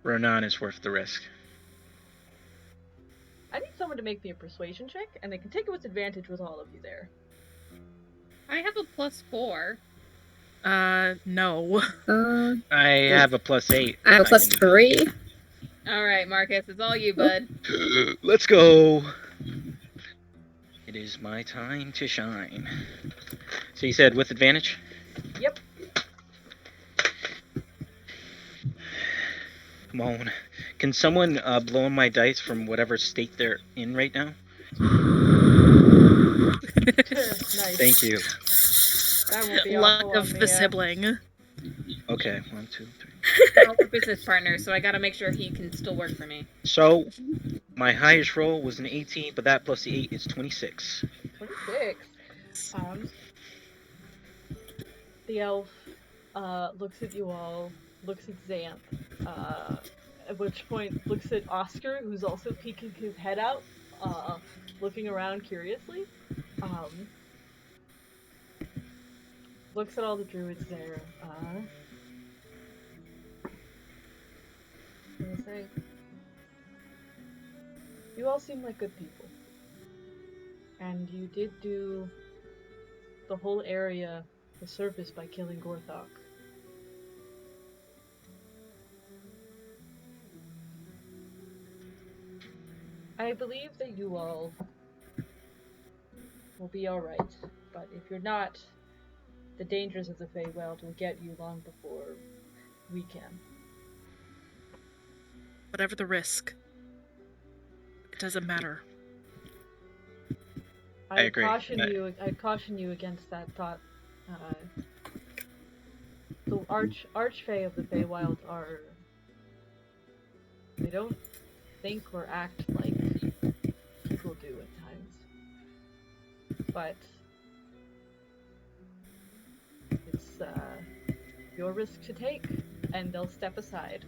Ronan is worth the risk. I need someone to make me a persuasion check, and they can take it with advantage with all of you there. I have a +4. No. I have a +8. I have a plus can- 3. Alright, Marcus, it's all you, bud. Let's go. It is my time to shine. So you said with advantage? Yep. Come on. Can someone blow on my dice from whatever state they're in right now? Nice. Thank you. That won't be Luck awful of on the me, sibling. Okay, 1, 2, 3. I'm a business partner, so I gotta make sure he can still work for me. So, my highest roll was an 18, but that plus the 8 is 26. 26. The elf looks at you all, looks at Xanth, at which point looks at Oscar, who's also peeking his head out, looking around curiously. Looks at all the druids there. What do I say? You all seem like good people. And you did do the whole area a service by killing Gorthok. I believe that you all will be alright, but if you're not, the dangers of the Feywild will get you long before we can. Whatever the risk. It doesn't matter. I agree. I caution you against that thought. The archfey of the Feywild are. They don't think or act like people do at times. But it's your risk to take, and they'll step aside.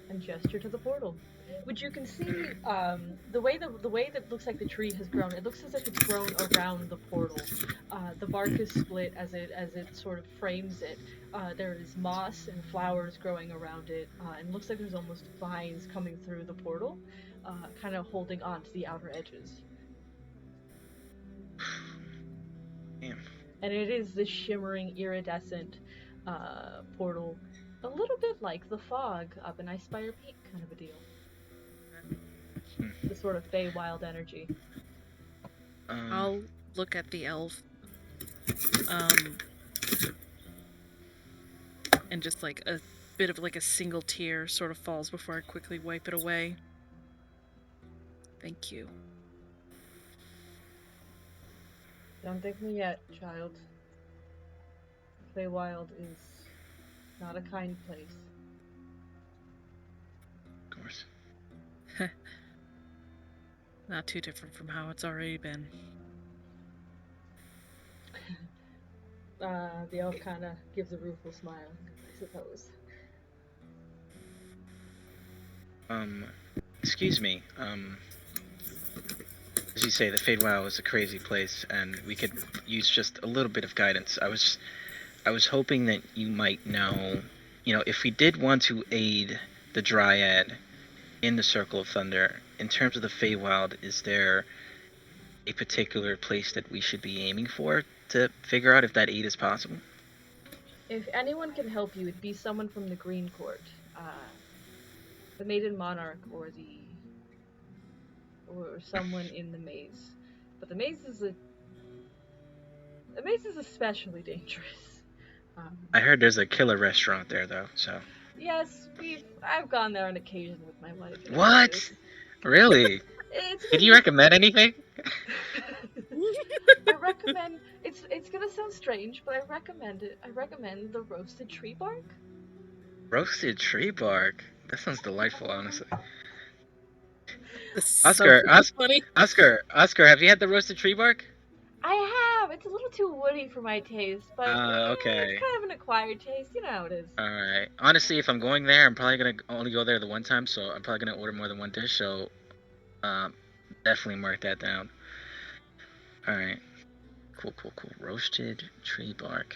and gesture to the portal, which you can see the way that looks like the tree has grown. It looks as if it's grown around the portal. The bark is split as it sort of frames it. There is moss and flowers growing around it, and it looks like there's almost vines coming through the portal, kind of holding on to the outer edges. Damn. And it is this shimmering, iridescent portal, a little bit like the fog up in Icespire Peak, kind of a deal. The sort of Feywild energy. I'll look at the elf. And just like a bit of like a single tear sort of falls before I quickly wipe it away. Thank you. Don't thank me yet, child. Feywild is not a kind place. Of course. Not too different from how it's already been. The elf kind of gives a rueful smile, I suppose. Excuse me. As you say, the Feywild is a crazy place, and we could use just a little bit of guidance. I was hoping that you might know, if we did want to aid the Dryad in the Circle of Thunder, in terms of the Feywild, is there a particular place that we should be aiming for to figure out if that aid is possible? If anyone can help you, it'd be someone from the Green Court. The Maiden Monarch or someone in the maze. But the maze is especially dangerous. I heard there's a killer restaurant there, though, so... Yes, I've gone there on occasion with my wife. What? Really? Did you recommend anything? I recommend, it's gonna sound strange, but I recommend it. I recommend the roasted tree bark. Roasted tree bark? That sounds delightful, honestly. Oscar, Oscar, have you had the roasted tree bark? I have. It's a little too woody for my taste, but okay. it's kind of an acquired taste. You know how it is. Alright. Honestly, if I'm going there, I'm probably gonna only go there the one time, so I'm probably gonna order more than one dish, so definitely mark that down. Alright. Cool. Roasted tree bark.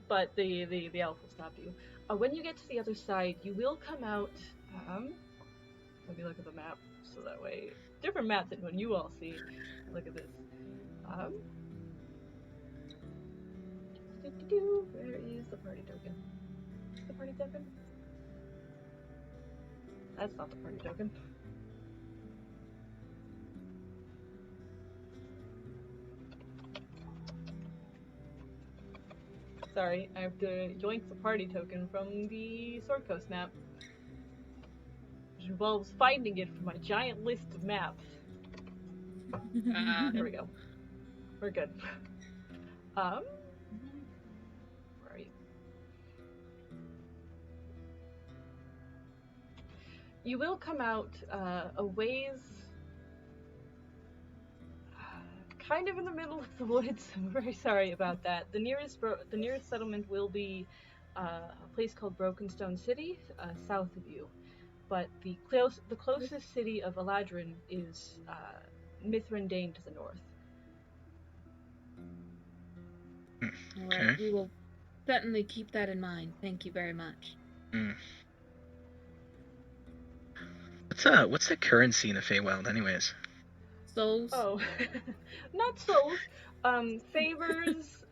But the elf will stop you. When you get to the other side, you will come out. Let me look at the map so that way different map than when you all see. Look at this. Where is the party token? The party token? That's not the party token. Sorry, I have to yoink the party token from the Sword Coast map, which involves finding it from my giant list of maps. There we go. We're good. Where are you? You will come out a ways, kind of in the middle of the woods. I'm very sorry about that. The nearest settlement will be a place called Brokenstone City, south of you. But the closest city of Eladrin is Mithrandain to the north. Alright, we will certainly keep that in mind. Thank you very much. What's the currency in the Feywild, anyways? Souls? Oh, not souls. Favors,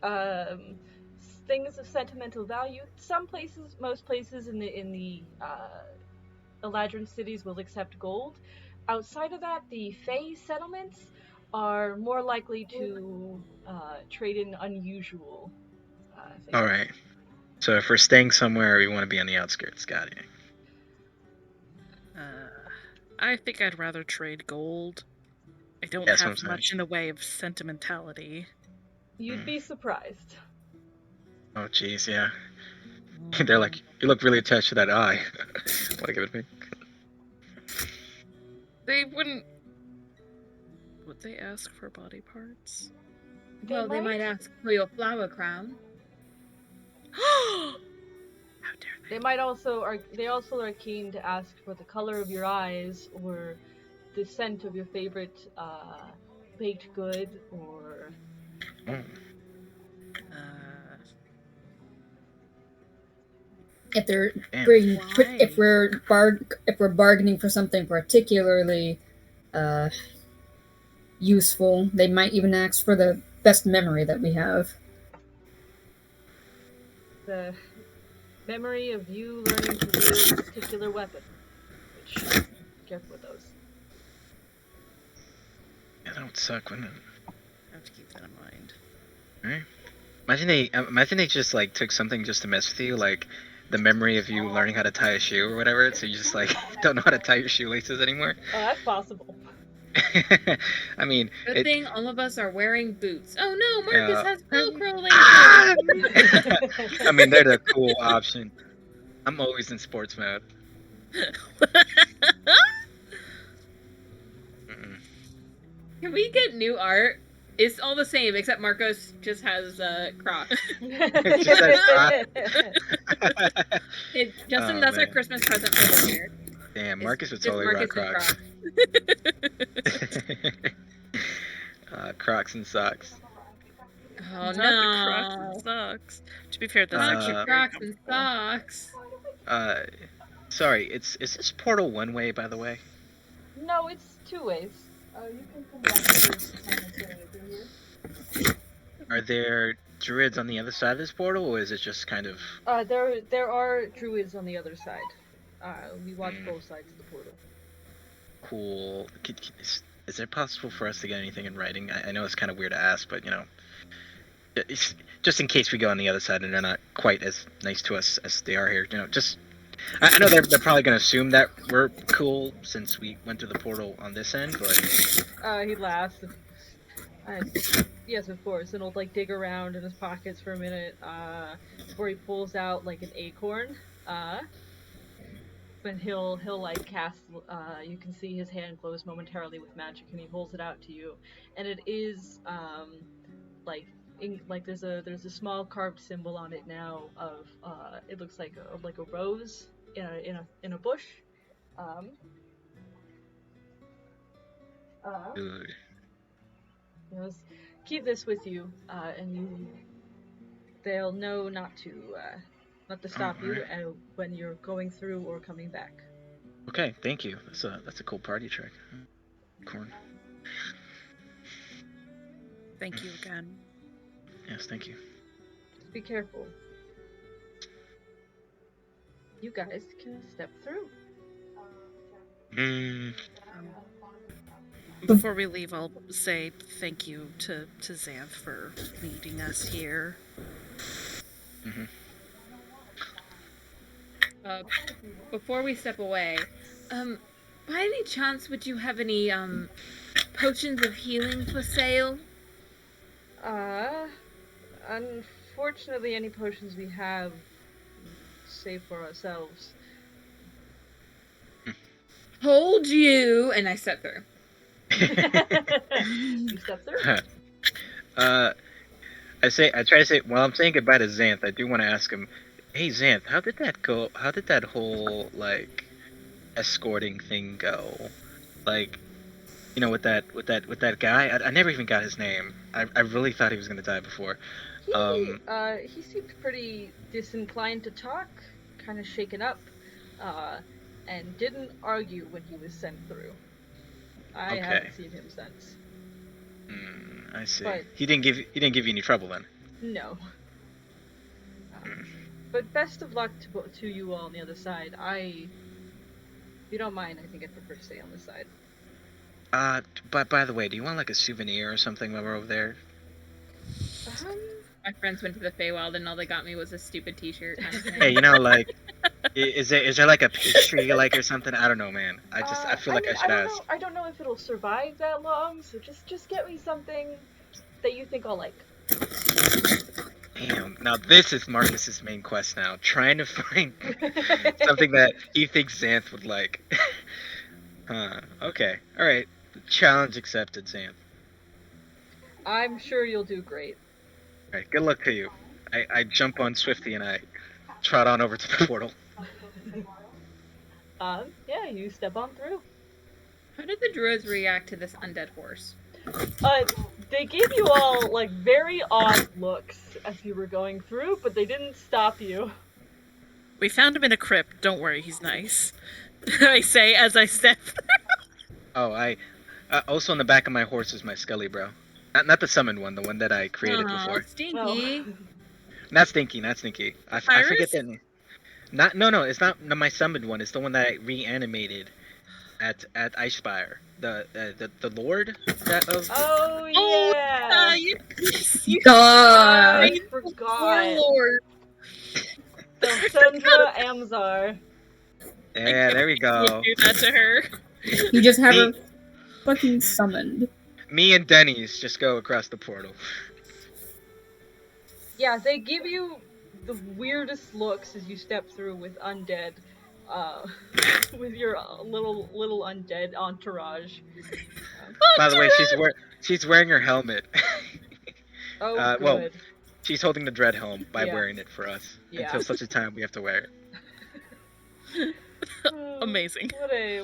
things of sentimental value. Most places in the Eladrin cities will accept gold. Outside of that, the Fey settlements are more likely to trade in unusual things. Alright. So if we're staying somewhere, we want to be on the outskirts. Got it. I think I'd rather trade gold. I don't have much in the way of sentimentality. You'd be surprised. Oh, jeez, yeah. They're like, you look really attached to that eye. Want to give it to me? They wouldn't... Would they ask for body parts? Well, they might ask for your flower crown. How dare they? They also are keen to ask for the color of your eyes or the scent of your favorite baked good or Mm. If they're Damn. if we're bargaining for something particularly useful, they might even ask for the best memory that we have. the memory of you learning to wield a particular weapon. Which, careful with those. Yeah, that would suck, wouldn't it? I have to keep that in mind. Right? Imagine they just like took something just to mess with you, like the memory of you learning how to tie a shoe or whatever, so you just like don't know how to tie your shoelaces anymore. Oh, that's possible. I mean, Good thing all of us are wearing boots. Oh no, Marcus has Velcro Ah! laces. I mean, they're the cool option. I'm always in sports mode. Mm-mm. Can we get new art? It's all the same, except Marcos just has Crocs. It just says Justin, Oh, that's our man. Christmas present for this year. Damn, It's Marcus would just totally rock Marcus Crocs. Crocs and socks. Oh Not the Crocs no. and socks. To be fair, that's Not actually the very Crocs and comfortable. socks. Sorry, is this portal one way, by the way? No, it's two ways. You can come back to here. Are there druids on the other side of this portal, or is it just kind of... There are druids on the other side. We watch both sides of the portal. cool? Is it possible for us to get anything in writing? I know it's kind of weird to ask, but, you know, just in case we go on the other side and they're not quite as nice to us as they are here, you know, just... I know they're probably going to assume that we're cool since we went through the portal on this end, but... He laughs. Yes, of course. And he'll like dig around in his pockets for a minute, before he pulls out like an acorn. But he'll like cast. You can see his hand glows momentarily with magic, and he holds it out to you. And it is there's a small carved symbol on it now of it looks like a rose in a bush. Dude. You know, keep this with you, and they'll know not to stop you when you're going through or coming back. Okay, thank you. That's a cool party trick. Corn. Thank you again. Yes, thank you. Just be careful. You guys can step through. Before we leave, I'll say thank you to Xanth for leading us here. Mm-hmm. Before we step away, by any chance would you have any potions of healing for sale? Unfortunately, any potions we have save for ourselves. Told you, and I step through. You step through. I try to say, while I'm saying goodbye to Xanth, I do want to ask him, hey Xanth, how did that go? How did that whole, like, escorting thing go? Like, you know, with that guy? I never even got his name. I really thought he was gonna die before. He seemed pretty disinclined to talk, kind of shaken up, and didn't argue when he was sent through. I haven't seen him since. I see. But he didn't give you any trouble then. No. But best of luck to you all on the other side. If you don't mind, I think I'd prefer to stay on this side. But by the way, do you want like a souvenir or something while we're over there? My friends went to the Feywild and all they got me was a stupid T-shirt. Kind of thing. Hey, you know, like, is there like a pastry you like or something? I don't know, man. I feel like I should ask. I don't know if it'll survive that long, so just get me something that you think I'll like. Damn. Now this is Marcus's main quest now, trying to find something that he thinks Xanth would like. Okay. All right. Challenge accepted, Xanth. I'm sure you'll do great. All right. Good luck to you. I jump on Swifty and I trot on over to the portal. Yeah, you step on through. How did the druids react to this undead horse? They gave you all like very odd looks as you were going through, but they didn't stop you. We found him in a crypt. Don't worry, he's nice. I say as I step. Oh, I also on the back of my horse is my Skelly, bro. Not the summoned one, the one that I created before. Stinky. Not Stinky, not Stinky. I Iris? forget that name. No, it's not my summoned one. It's the one that I reanimated at Icespire. The Lord that of. Oh yeah. You Duh. I forgot. warlord. Sandra Amzar. Yeah, there we go. Do that to her. You just have Me- her fucking summoned. Me and Denny's just go across the portal. Yeah, they give you the weirdest looks as you step through with undead, with your little undead entourage. By the way, she's wearing her helmet. Oh, good. Well, she's holding the dread helm by Yeah. wearing it for us Yeah. until such a time we have to wear it. Amazing. What a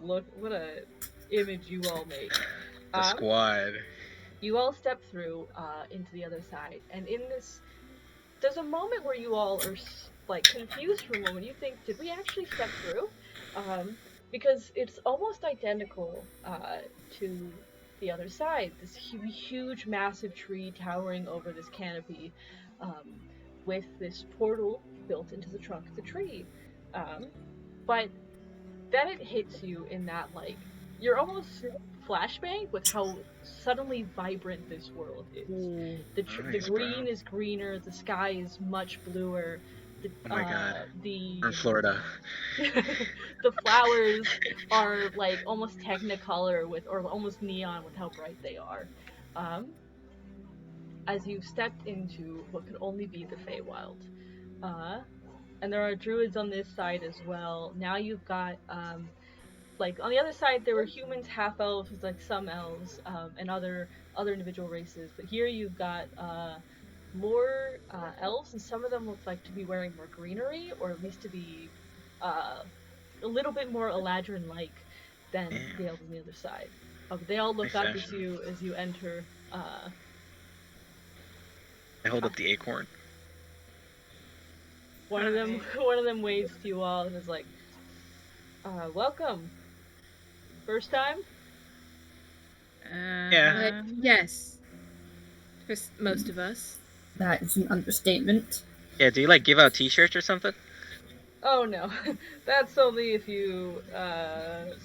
look! What a image you all make. The squad. You all step through into the other side, and in this, there's a moment where you all are like confused for a moment. You think, did we actually step through? Because it's almost identical to the other side. This huge, massive tree towering over this canopy, with this portal built into the trunk of the tree. But then it hits you in that, like, you're almost flashbang with how suddenly vibrant this world is. The Nice, green bro. is greener, the sky is much bluer. Oh my god. The We're in Florida. the flowers are like almost technicolor or almost neon with how bright they are. As you stepped into what could only be the Feywild. And there are druids on this side as well. Now you've got like on the other side there were humans, half elves, like some elves, and other individual races. But here you've got more elves, and some of them look like to be wearing more greenery, or at least to be a little bit more Eladrin-like than the elves on the other side. But they all look Nice up fashion. as you enter. I hold up the acorn. One of them waves to you all and is like, "Welcome. First time?" Yeah. Yes. For most of us. That is an understatement. Yeah, do you like give out t-shirts or something? Oh no, that's only if you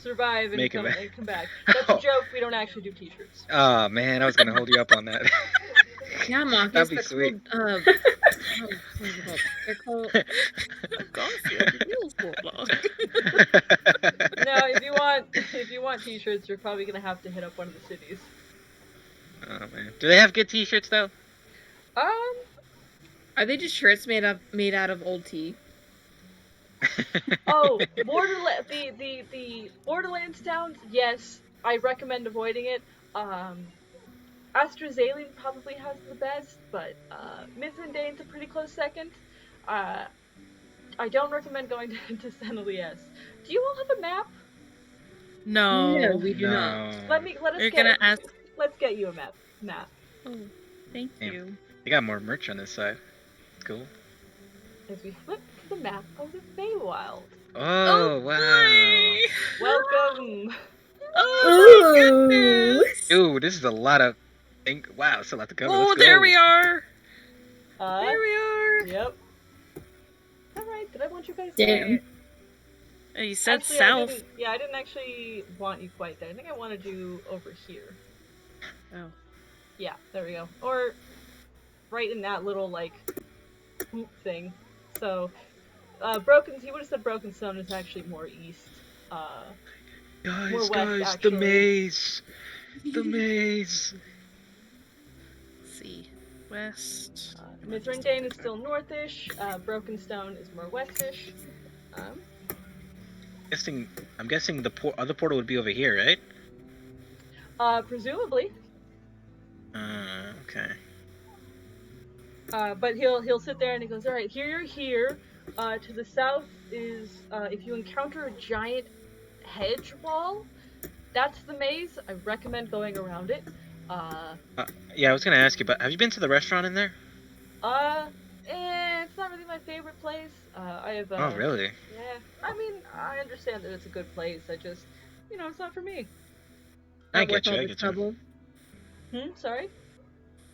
survive and Make it come, back. and come back. That's a joke. We don't actually do T-shirts. Oh man, I was gonna hold you up on that. Yeah, Marcus. That'd be they're sweet. Called, what is it called? They're called. No, if you want T-shirts, you're probably gonna have to hit up one of the cities. Oh man, do they have good t-shirts though? Are they just shirts made out of old tea? Oh, the Borderlands towns. Yes, I recommend avoiding it. AstraZeneca probably has the best, but Mithrindane's a pretty close second. I don't recommend going to San Elias. Do you all have a map? No. No, we do not. Let us You're get. gonna ask. Let's get you a map. Oh, thank Damn. you. They got more merch on this side. Cool. As we flip to the map of the Feywild. Oh, wow. Welcome. Oh my Ooh. goodness. Dude, this is a lot of ink. Wow, it's a lot to cover. Oh, Let's go. there we are. Uh, There we are. Yep. Alright, did I want you guys Damn. Oh, you said Actually, south. I didn't actually want you quite there. I think I wanted you over here. Oh. Yeah, there we go. Or right in that little, like, hoop thing. So, he would have said Broken Stone is actually more east. Guys, More west, the actually. maze. The maze. Let's see. West. Mithrindane's is still northish. Broken Stone is more westish. I'm guessing the other portal would be over here, right? Presumably. Okay. But he'll sit there and he goes, all right, here you're here. To the south is if you encounter a giant hedge wall, that's the maze. I recommend going around it. Yeah, I was gonna ask you, but have you been to the restaurant in there? Uh, it's not really my favorite place. I have Oh, really? yeah. I mean, I understand that it's a good place. I just, it's not for me. I Not worth get you. all I the get you. trouble. Sorry.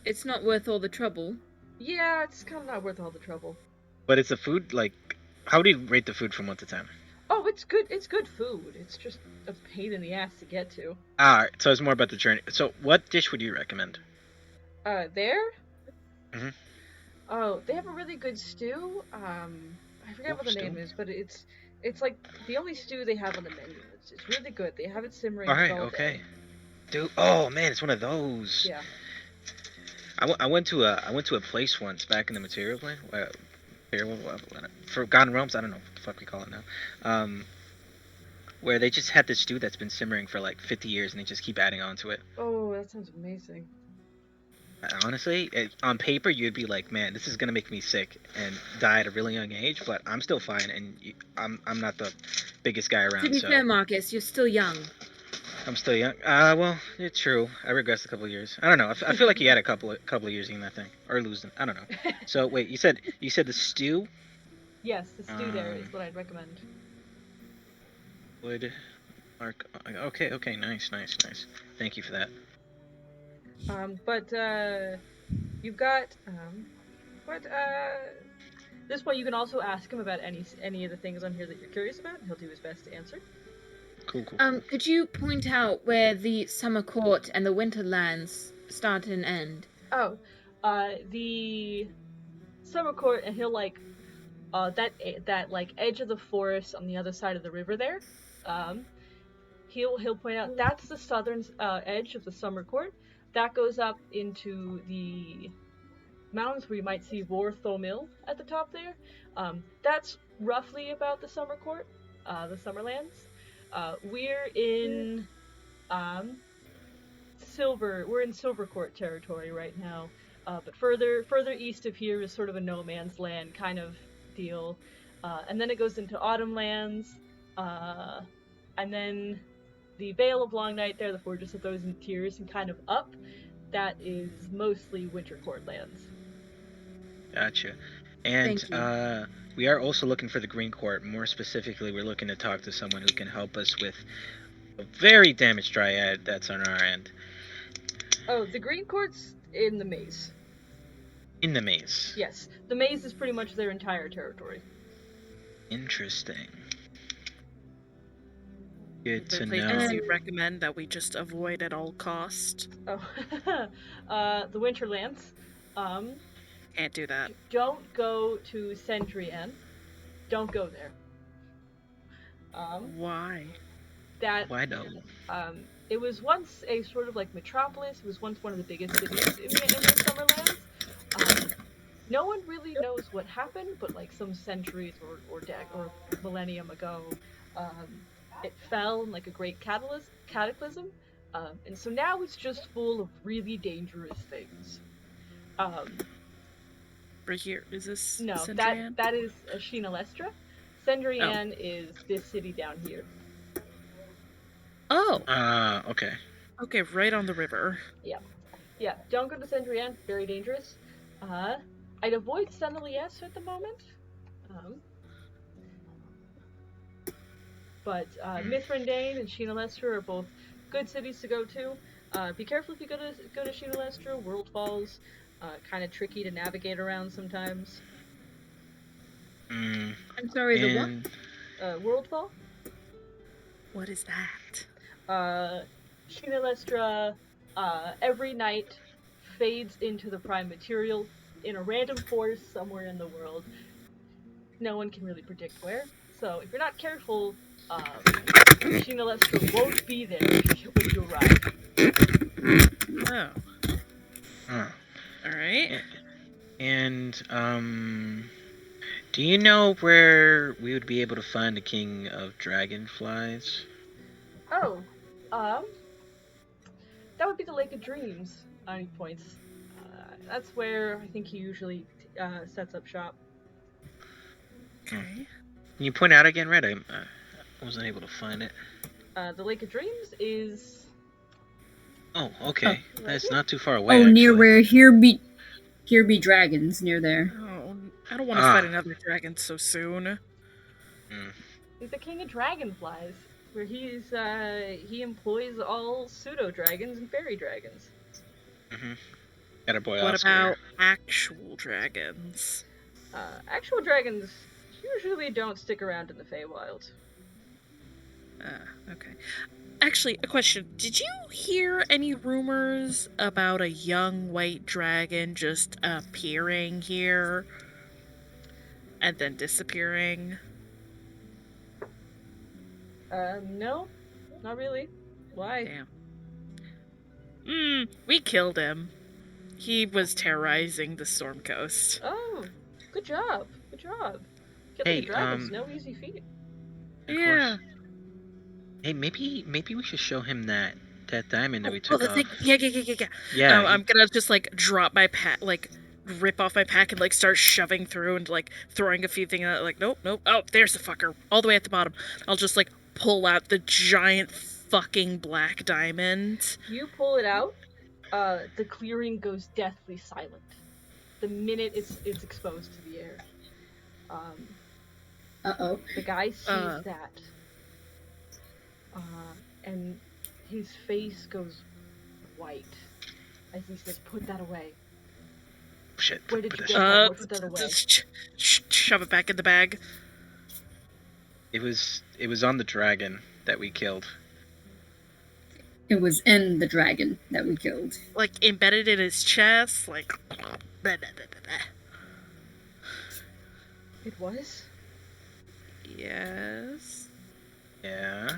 It's not worth all the trouble. Yeah, it's kind of not worth all the trouble. But it's the food. Like, how do you rate the food from 1 to 10? Oh, it's good. It's good food. It's just a pain in the ass to get to. So it's more about the journey. So, what dish would you recommend? There. Mhm. Oh, they have a really good stew. I forget what the name Stew? is, but it's like the only stew they have on the menu. It's really good. They have it simmering All right. all Okay. day. Dude. Oh man, it's one of those. Yeah. I went to a place once back in the material plane. Forgotten Realms. I don't know what the fuck we call it now. Where they just had this stew that's been simmering for like 50 years, and they just keep adding on to it. Oh, that sounds amazing. Honestly, on paper, you'd be like, man, this is gonna make me sick and die at a really young age, but I'm still fine, and I'm not the biggest guy To around, be so fair, Marcus, you're still young. I'm still young. Well, it's true. I regressed a couple of years. I don't know. I feel like you had a couple of years in that thing, or losing. I don't know. So wait, you said the stew Yes, the stew there is what I'd recommend. would mark. Okay, nice. Thank you for that. But you've got but this point you can also ask him about any of the things on here that you're curious about, and he'll do his best to answer. Cool. Could you point out where the Summer Court and the Winterlands start and end? Oh, the summer court, and he'll like that like edge of the forest on the other side of the river there. Um, he'll point out that's the southern edge of the summer court. That goes up into the mountains where you might see Wartho Mill at the top there. That's roughly about the summer court, the Summerlands. We're in we're in Silvercourt territory right now. But further east of here is sort of a no man's land kind of deal. And then it goes into Autumn Lands. And then the Vale of Long Night there, the Fortress of Thousand Tears, and kind of up, that is mostly Wintercourt lands. Gotcha. And Thank you. we are also looking for the Green Court. More specifically, we're looking to talk to someone who can help us with a very damaged dryad that's on our end. Oh, the Green Court's in the maze. In the maze. Yes, the maze is pretty much their entire territory. Interesting. Good The to places know. you recommend that we just avoid at all cost. Oh, the Winterlands. Can't do that. Don't go to Cendrien. Don't go there. Why? Why no? It was once a sort of like metropolis. It was once one of the biggest cities in the Summerlands. No one really knows what happened, but like some centuries or millennium ago, it fell in like a great cataclysm, and so now it's just full of really dangerous things. Right here. Is this No, Cendrien? that is Sheena Lestra. Cendrien is this city down here. Oh, Okay. okay, right on the river. Yeah, don't go to Cendrien. Very dangerous. I'd avoid Senelies at the moment. But Mithrandain and Sheena Lestra are both good cities to go to. Be careful if you go to Sheena Lestra. World Falls, kind of tricky to navigate around sometimes. I'm sorry, the what? And World Fall. What is that? Sheena Lestra every night fades into the prime material in a random force somewhere in the world. No one can really predict where. So if you're not careful, Sheena Lestra won't be there when you arrive. Oh. Alright. And do you know where we would be able to find the King of Dragonflies? Oh, that would be the Lake of Dreams. He points, That's where I think he usually sets up shop. Okay. Can you point out again, Red? I wasn't able to find it. The Lake of Dreams is Oh, okay. right That's here. not too far away. Oh, near actually. where here be dragons, near there. Oh, I don't want to Ah. fight another dragon so soon. He's the king of dragonflies, where he employs all pseudo dragons and fairy dragons. Got a boy What Oscar. about actual dragons? Actual dragons usually don't stick around in the Feywild. Okay. Actually, a question. Did you hear any rumors about a young white dragon just appearing here and then disappearing? No, not really. Why? Damn. We killed him. He was terrorizing the Storm Coast. Oh, good job. Good job. Killing Hey, a dragon's no easy feat. Of Yeah. course. Hey, maybe we should show him that diamond that we Oh, took the off. thing. Yeah. Yeah. I'm gonna just drop my pack, rip off my pack and start shoving through and throwing a few things out. Nope. Oh, there's the fucker, all the way at the bottom. I'll just pull out the giant fucking black diamond. You pull it out. The clearing goes deathly silent. The minute it's exposed to the air. Uh-oh. The guy sees that. And his face goes white as he says, "Put that away." Shit. Where did put you that get shit- that? Put that away. Just shove it back in the bag. It was on the dragon that we killed. It was in the dragon that we killed. Embedded in his chest, blah, blah, blah, blah. It was? Yes. Yeah.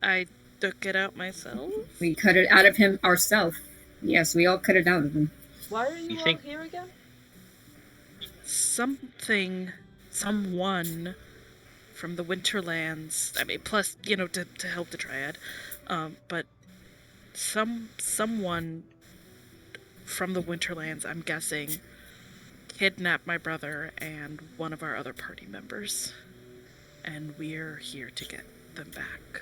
I took it out myself. We cut it out of him ourselves. Yes, we all cut it out of him. Why are you You all think- here again? Someone from the Winterlands. I mean, plus, to help the Triad. But someone from the Winterlands, I'm guessing, kidnapped my brother and one of our other party members. And we're here to get them back.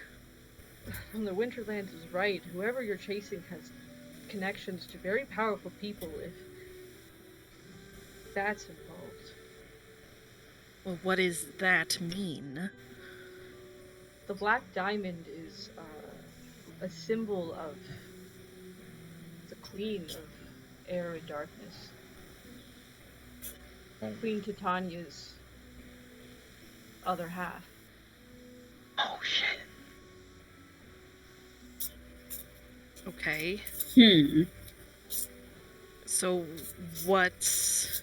From the Winterlands is right. Whoever you're chasing has connections to very powerful people if that's involved. Well, what does that mean? The Black Diamond is a symbol of the Queen of Air and Darkness. Oh. Queen Titania's other half. Oh shit. Okay. So what's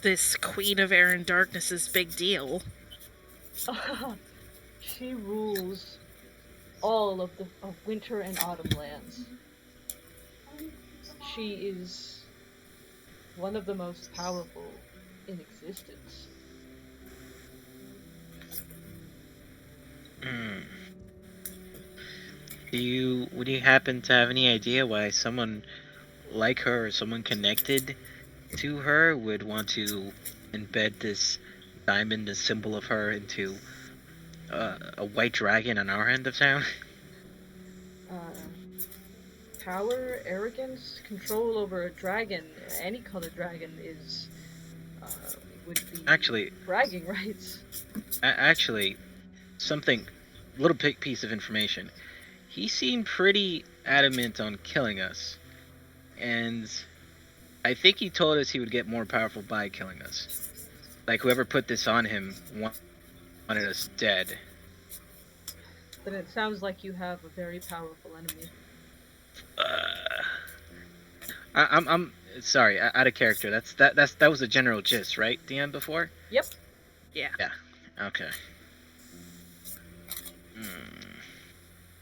this Queen of Air and Darkness's big deal? She rules all of winter and autumn lands. She is one of the most powerful in existence. Would you happen to have any idea why someone like her or someone connected to her would want to embed this diamond, the symbol of her, into a white dragon on our end of town? Power, arrogance, control over a dragon, any colored dragon would be Actually, bragging rights. actually, something, little piece of information. He seemed pretty adamant on killing us, and I think he told us he would get more powerful by killing us. Like whoever put this on him wanted us dead. Then it sounds like you have a very powerful enemy. I'm sorry, out of character. That was the general gist, right, DM, before? Yep. Yeah. Okay.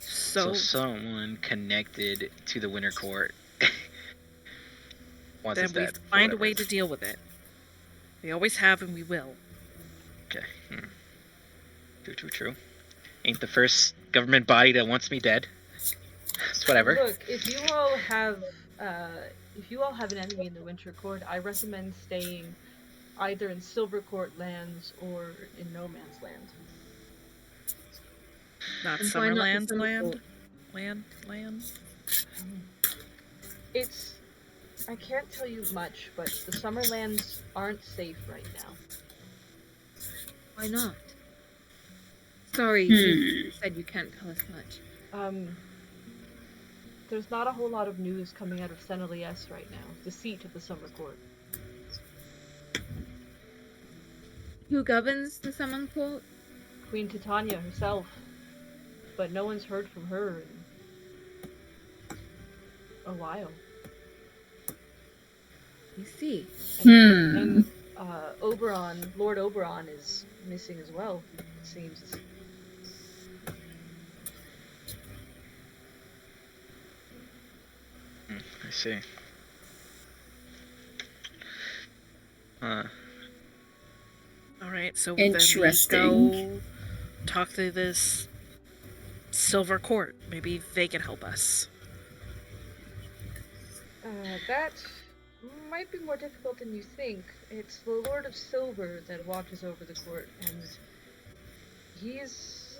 So someone connected to the Winter Court wants then us we dead. find a Whatever. way to deal with it. We always have and we will. Okay. True. Ain't the first government body that wants me dead. It's whatever. Look, if you all have if you all have an enemy in the Winter Court, I recommend staying either in Silver Court lands or in No Man's Land. Not And why not the Summerland's Summer land? Court? Land? It's... I can't tell you much, but the Summerlands aren't safe right now. Why not? Sorry, you said you can't tell us much. There's not a whole lot of news coming out of Senelies right now, the seat of the Summer Court. Who governs the Summer Court? Queen Titania herself, but no one's heard from her in a while. You see. And Oberon, Lord Oberon is missing as well, it seems. I see. Alright, so then we Interesting. go talk to this Silver Court. Maybe they can help us. That might be more difficult than you think. It's the Lord of Silver that watches over the court, and he's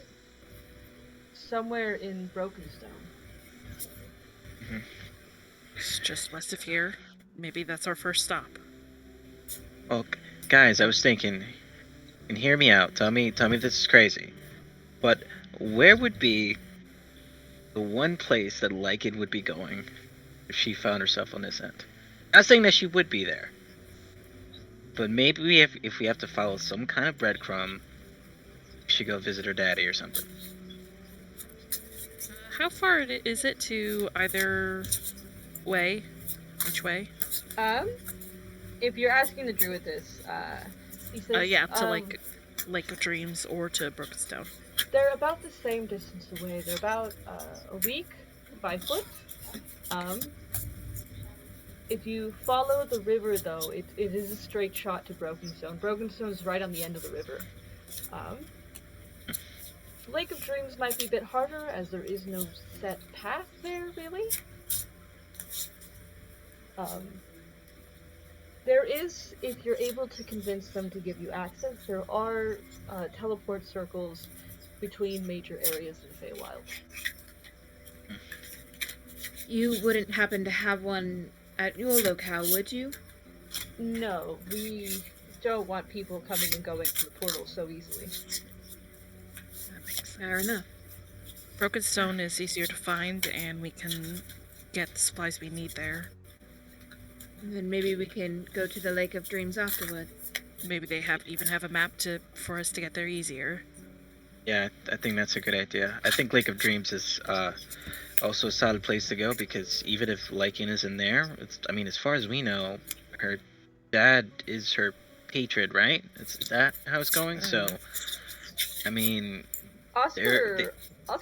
somewhere in Brokenstone. It's just west of here. Maybe that's our first stop. Well, guys, I was thinking, and hear me out. Tell me this is crazy, but where would be the one place that Lycan would be going if she found herself on this end? Not saying that she would be there, but maybe if we have to follow some kind of breadcrumb, we should go visit her daddy or something. How far is it to either way? Which way? If you're asking the druid this, he says, Yeah, to like Lake of Dreams or to Brokenstone. they're about the same distance away. They're about a week by foot. If you follow the river, though, it is a straight shot to Brokenstone. Brokenstone is right on the end of the river. Lake of Dreams might be a bit harder, as there is no set path there, really. There is, if you're able to convince them to give you access, there are teleport circles between major areas in Feywild. You wouldn't happen to have one at your locale, would you? No, we don't want people coming and going through the portal so easily. That makes sense. Fair enough. Brokenstone is easier to find, and we can get the supplies we need there. And then maybe we can go to the Lake of Dreams afterward. Maybe they even have a map for us to get there easier. Yeah, I think that's a good idea. I think Lake of Dreams is also a solid place to go, because even if Lycan isn't there, as far as we know, her dad is her patron, right? Is that how it's going? So, Oscar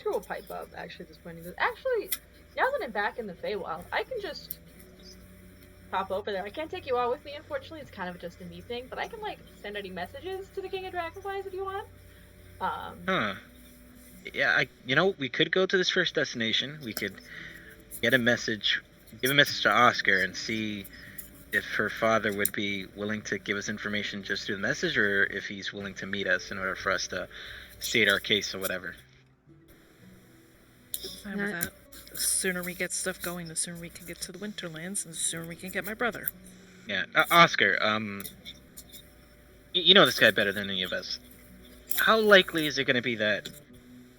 will pipe up, actually, at this point. He goes, actually, now that I'm back in the Feywild, I can just pop over there. I can't take you all with me, unfortunately. It's kind of just a me thing, but I can, send any messages to the King of Dragonflies if you want. Yeah, we could go to this first destination. We could give a message to Oscar and see if her father would be willing to give us information just through the message, or if he's willing to meet us in order for us to state our case or whatever. Fine with that. The sooner we get stuff going, the sooner we can get to the Winterlands, and the sooner we can get my brother. Yeah, Oscar, you know this guy better than any of us. How likely is it going to be that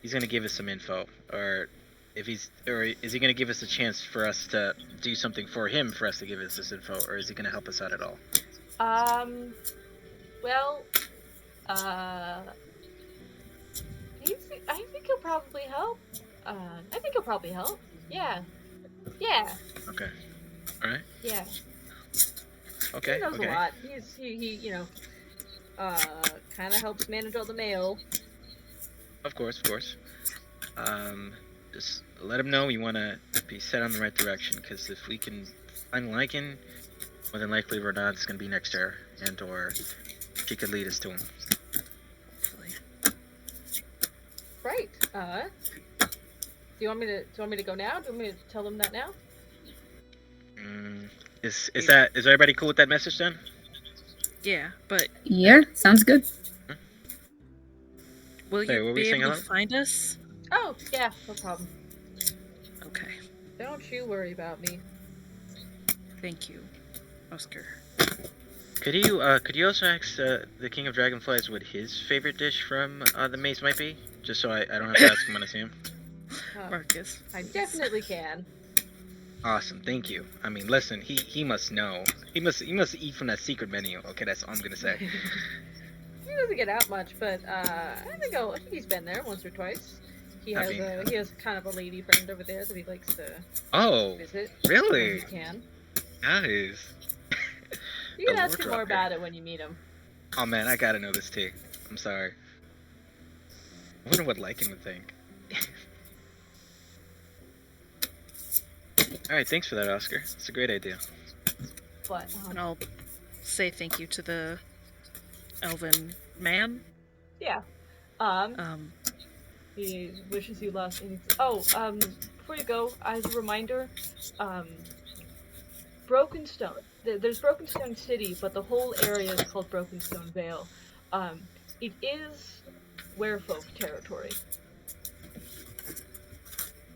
he's going to give us some info, or is he going to give us a chance for us to do something for him for us to give us this info, or is he going to help us out at all? I think he'll probably help. Yeah. Okay. All right. Yeah. Okay. He knows okay. a lot. He kind of helps manage all the mail. Of course. Just let him know we want to be set on the right direction, because if we can find Lycan, more than likely Renard's going to be next to her, or she could lead us to him. Hopefully. Right. Do you want me to go now? Do you want me to tell them that now? Is everybody cool with that message then? Yeah, but Yeah, sounds good. will Sorry, you what were you be saying, able to Ellen? find us? Oh, yeah, no problem. Okay, Don't you worry about me. thank you, Oscar. Could you also ask the King of Dragonflies what his favorite dish from the maze might be? Just so I don't have to ask him when I see him. Marcus. I please. definitely can. Awesome, thank you. I mean, listen, he must know. He must eat from that secret menu. Okay, that's all I'm gonna say. He doesn't get out much, but I think he's been there once or twice. He I has mean- he has kind of a lady friend over there that he likes to Oh, visit when really? he can. Nice. You can The ask him more wardrobe about it when you meet him. Oh man, I gotta know this tea. I'm sorry. I wonder what Lycan would think. Alright, thanks for that, Oscar. It's a great idea. But And I'll say thank you to the elven man. yeah, he wishes you luck. And before you go, as a reminder, Brokenstone. There's Brokenstone City, but the whole area is called Brokenstone Vale. It is werefolk territory.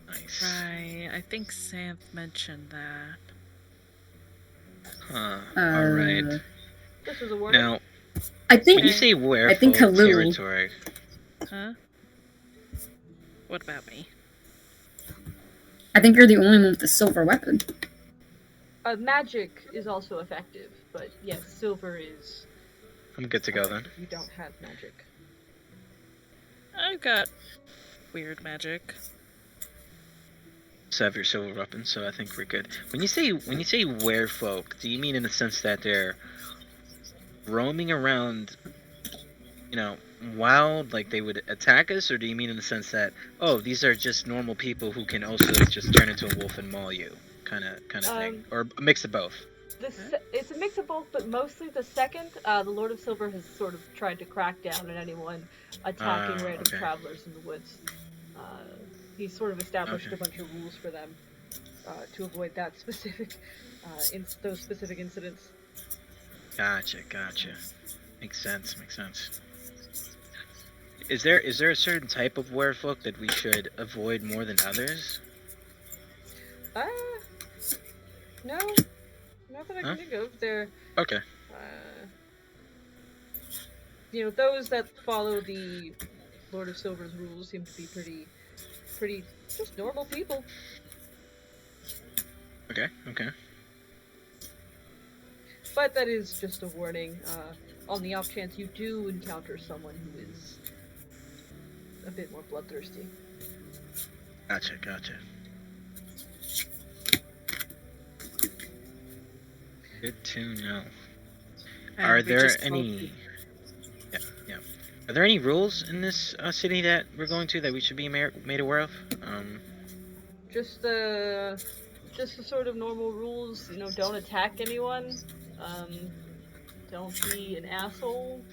Nice. Right, I think Sam mentioned that. Huh. Alright. This was a warning. Now, I when think you say I think werewolf Halil- territory, Huh? What about me? you're the only one with the silver weapon. Magic is also effective, but yes, silver is. I'm good to go then. You don't have magic. I've got weird magic. So have your silver weapon, so I think we're good. When you say werefolk, do you mean in the sense that they're roaming around, wild, like they would attack us, or do you mean in the sense that, oh, these are just normal people who can also just turn into a wolf and maul you, kind of thing, or a mix of both? It's a mix of both, but mostly the second. The Lord of Silver has sort of tried to crack down on anyone attacking random okay. travelers in the woods. He's sort of established Okay. a bunch of rules for them to avoid that specific, those specific incidents. Gotcha. Makes sense. Is there a certain type of werefolk that we should avoid more than others? No, not that I Huh? can think of. They're Okay. those that follow the Lord of Silver's rules seem to be pretty just normal people. Okay. But that is just a warning. On the off chance you do encounter someone who is a bit more bloodthirsty. Gotcha. Good to know. And Are we there just told any? you- Yeah. Are there any rules in this city that we're going to that we should be made aware of? Just the sort of normal rules. Don't attack anyone. Don't be an asshole.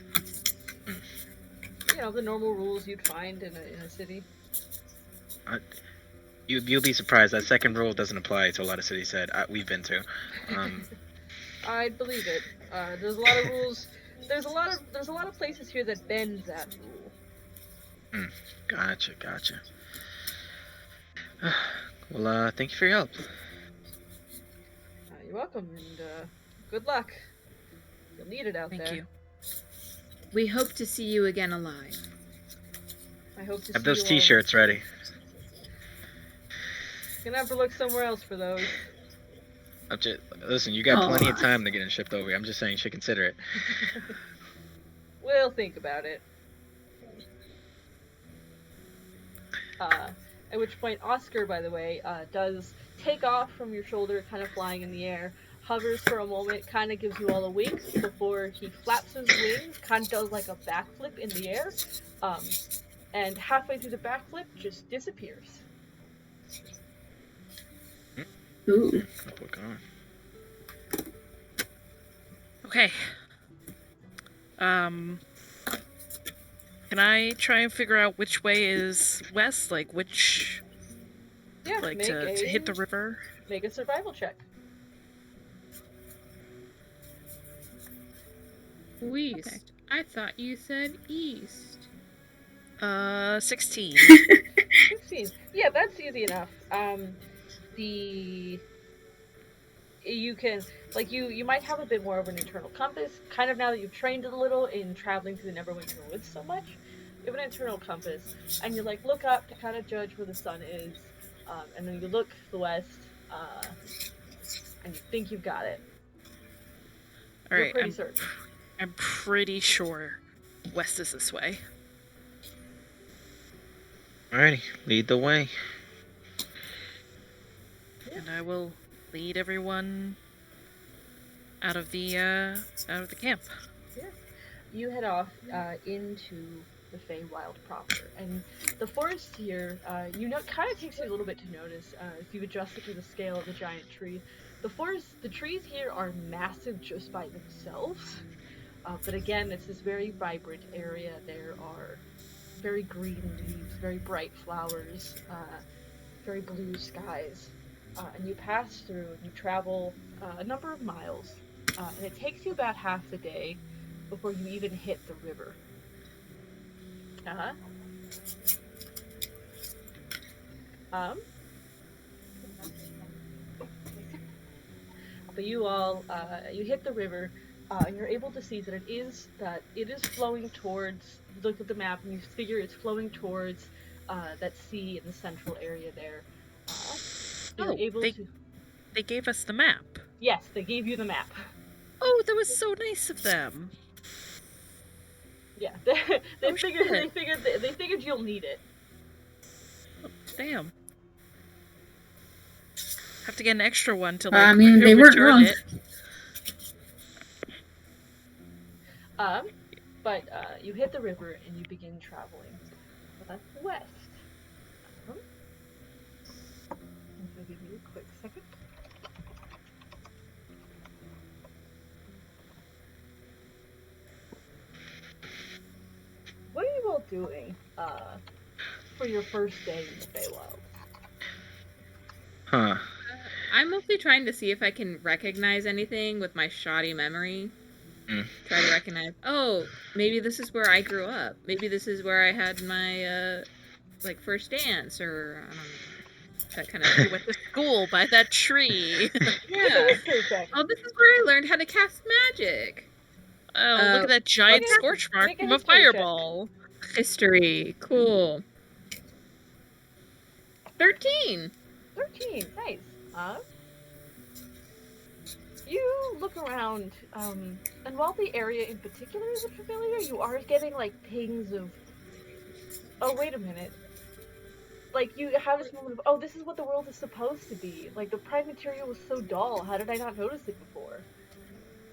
The normal rules you'd find in a city. You'll be surprised. That second rule doesn't apply to a lot of cities that we've been to. I'd believe it. There's a lot of rules. There's a lot of places here that bend that rule. Gotcha. Well, thank you for your help. You're welcome, and good luck. You'll need it out there. Thank you. We hope to see you again alive. I hope to Have see those you all- T-shirts ready. Gonna have to look somewhere else for those. Listen, you got plenty of Aw. time to get it shipped over here. I'm just saying you should consider it. We'll think about it. At which point, Oscar, by the way, does take off from your shoulder, kind of flying in the air, hovers for a moment, kind of gives you all a wink before he flaps his wings, kind of does like a backflip in the air, and halfway through the backflip, just disappears. Ooh. What's going on? Okay. Can I try and figure out which way is west? Like which, Yeah, like make to hit the river? Make a survival check. West. Okay. I thought you said east. 16. 16. Yeah, that's easy enough. The you can like you might have a bit more of an internal compass. Kind of now that you've trained it a little in traveling through the Neverwinter Woods so much, you have an internal compass, and you like look up to kind of judge where the sun is, and then you look to the west, and you think you've got it. All You're right, pretty certain. I'm pretty sure west is this way. Alrighty, lead the way. And I will lead everyone out of the camp. You head off into the Feywild proper, and the forest here, kind of takes you a little bit to notice if you adjust it to the scale of the giant tree. The trees here are massive just by themselves, but again, it's this very vibrant area. There are very green leaves, very bright flowers, very blue skies, and you pass through. And you travel a number of miles, and it takes you about half the day before you even hit the river. Uh-huh. But you hit the river, and you're able to see that it is flowing towards. You look at the map and you figure it's flowing towards that sea in the central area there. You're able to. They gave us the map. Yes, they gave you the map. Oh, that was so nice of them. Yeah, they shit. figured you'll need it. Damn. Have to get an extra one to I mean, they weren't return wrong. it. But you hit the river and you begin traveling west. I'll give you a quick second. What are you all doing for your first day in the Feywild? Huh. I'm mostly trying to see if I can recognize anything with my shoddy memory. Try to recognize, oh, maybe this is where I grew up. Maybe this is where I had my, first dance, or, I don't know, that kind of You went to school by that tree. Yeah. Perfect. Oh, this is where I learned how to cast magic. Oh, look at that giant make a- scorch mark make a from a history check. fireball. History. Cool. 13. 13, nice. You look around, and while the area in particular isn't familiar, you are getting, pings of, oh, wait a minute. You have this moment of, oh, this is what the world is supposed to be. The prime material was so dull, how did I not notice it before?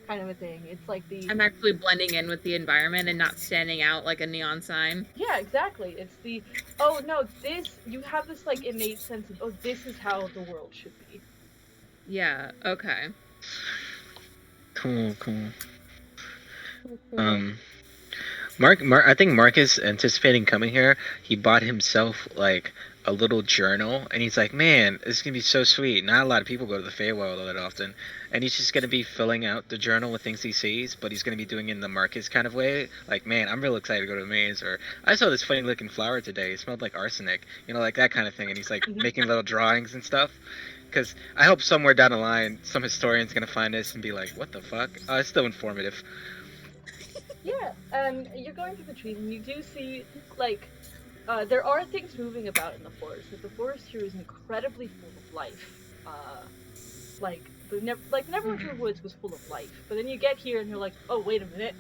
Kind of a thing. It's I'm actually blending in with the environment and not standing out like a neon sign. Yeah, exactly. It's oh, no, you have this, innate sense of, oh, this is how the world should be. Yeah, okay. Cool. Mark, I think Mark is anticipating coming here. He bought himself a little journal, and he's like, man, this is gonna be so sweet. Not a lot of people go to the Feywild all that often, and he's just gonna be filling out the journal with things he sees, but he's gonna be doing it in the Marcus kind of way. Man, I'm real excited to go to the maze, or I saw this funny looking flower today. It smelled like arsenic, that kind of thing. And he's making little drawings and stuff. Because I hope somewhere down the line, some historian's gonna find this and be like, what the fuck? It's still informative. Yeah, you're going through the trees, and you do see, there are things moving about in the forest. The forest here is incredibly full of life. Neverwinter Woods was full of life. But then you get here, and you're like, oh, wait a minute.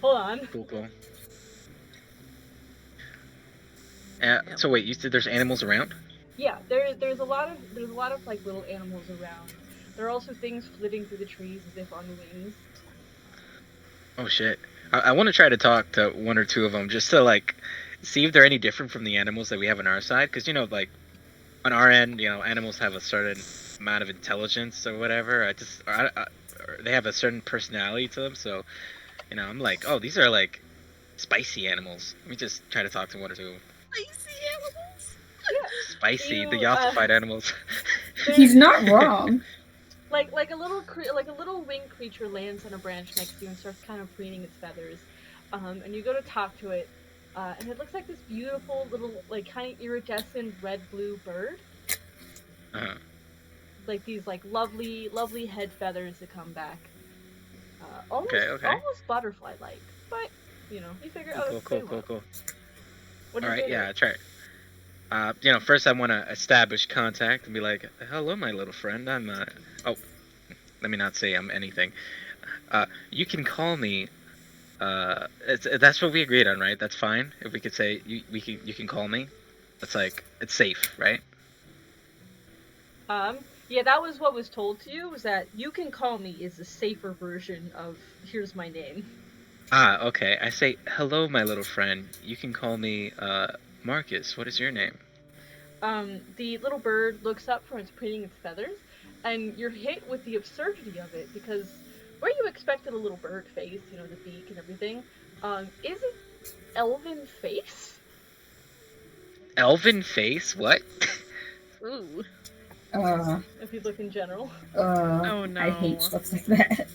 Hold on. Cool. So wait, you said there's animals around? Yeah, there's a lot of little animals around. There are also things flitting through the trees as if on wings. Oh shit. I want to try to talk to one or two of them just to see if they're any different from the animals that we have on our side. Because on our end, animals have a certain amount of intelligence or whatever. Or they have a certain personality to them. So, I'm like, oh, these are spicy animals. Let me just try to talk to one or two of them. Spicy animals? Yeah. Spicy, the ossified animals. He's not wrong. like a little winged creature lands on a branch next to you and starts kind of preening its feathers, and you go to talk to it, and it looks like this beautiful little like kind of iridescent red-blue bird, Uh-huh. like these like lovely head feathers that come back, almost Okay. almost butterfly-like, but you figure Cool. What do All you right, do? yeah, try. First I want to establish contact and be like, "Hello, my little friend. I'm Oh, let me not say I'm anything. You can call me. That's what we agreed on, right? That's fine. If we could say you can call me. That's like it's safe, right? Yeah, that was what was told to you, was that you can call me is a safer version of here's my name. Okay. I say hello, my little friend. You can call me Marcus. What is your name? The little bird looks up from its preening its feathers, and you're hit with the absurdity of it, because where you expected a little bird face, the beak and everything, is it elven face? Elven face? What? Ooh. If you look in general. Oh no. I hate stuff like that.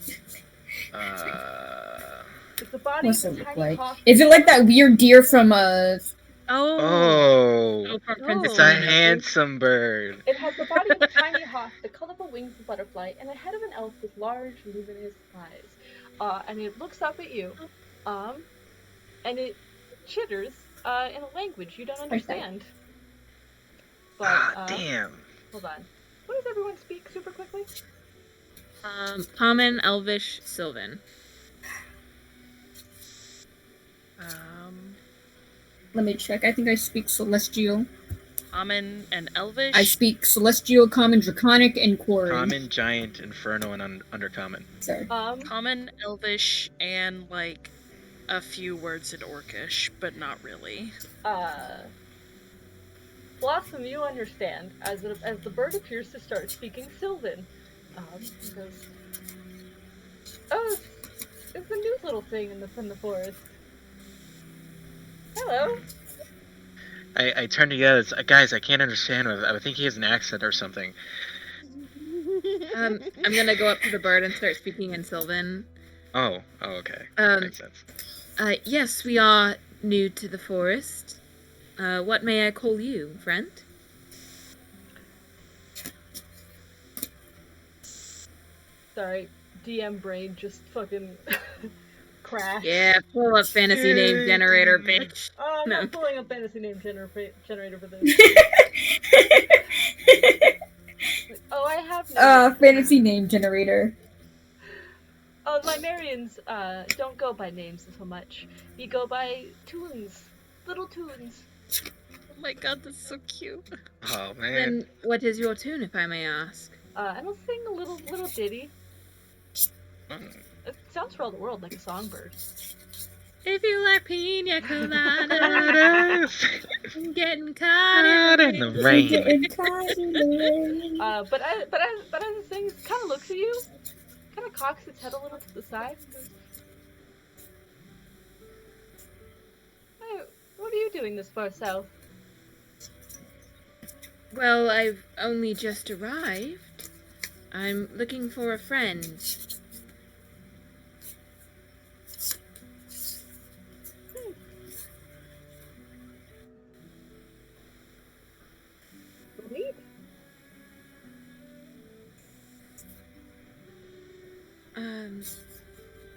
It's the body What's of it a look tiny like? hawk. Is it like that weird deer from Oh. Oh, From No. Princess it's a Diana. handsome bird. It has the body of a tiny hawk, the colorful wings of a butterfly, and the head of an elf with large, luminous eyes. And it looks up at you, and it chitters in a language you don't understand. But, Damn. hold on. What does everyone speak super quickly? Common, Elvish, Sylvan. Let me check. I think I speak Celestial. Common and Elvish. I speak Celestial, Common, Draconic, and Quarry. Common, Giant, Inferno, and Undercommon. Sorry. Common, Elvish, and like a few words in Orcish, but not really. Blossom, you understand, as the bird appears to start speaking Sylvan. He goes, "Oh, it's a new little thing from the forest. Hello." I turned to the others. Guys, I can't understand him. I think he has an accent or something. I'm gonna go up to the bird and start speaking in Sylvan. Oh, okay. Makes sense. Yes, we are new to the forest. What may I call you, friend? Sorry, DM brain just fucking crashed. Yeah, pull up fantasy name generator, bitch. Oh, I'm No. not pulling up fantasy name generator for this. Oh, I have no. Fantasy name generator. Oh, Limerians don't go by names so much. We go by tunes, little tunes. Oh my god, that's so cute. Oh man. Then what is your tune, if I may ask? And I'll sing a little ditty. Mm. It sounds for all the world like a songbird. If you like pina coladas, getting caught in the rain. But as it sings, kind of looks at you, kind of cocks its head a little to the side. And goes, "Hey, what are you doing this far south?" Well, I've only just arrived. I'm looking for a friend. Sweet.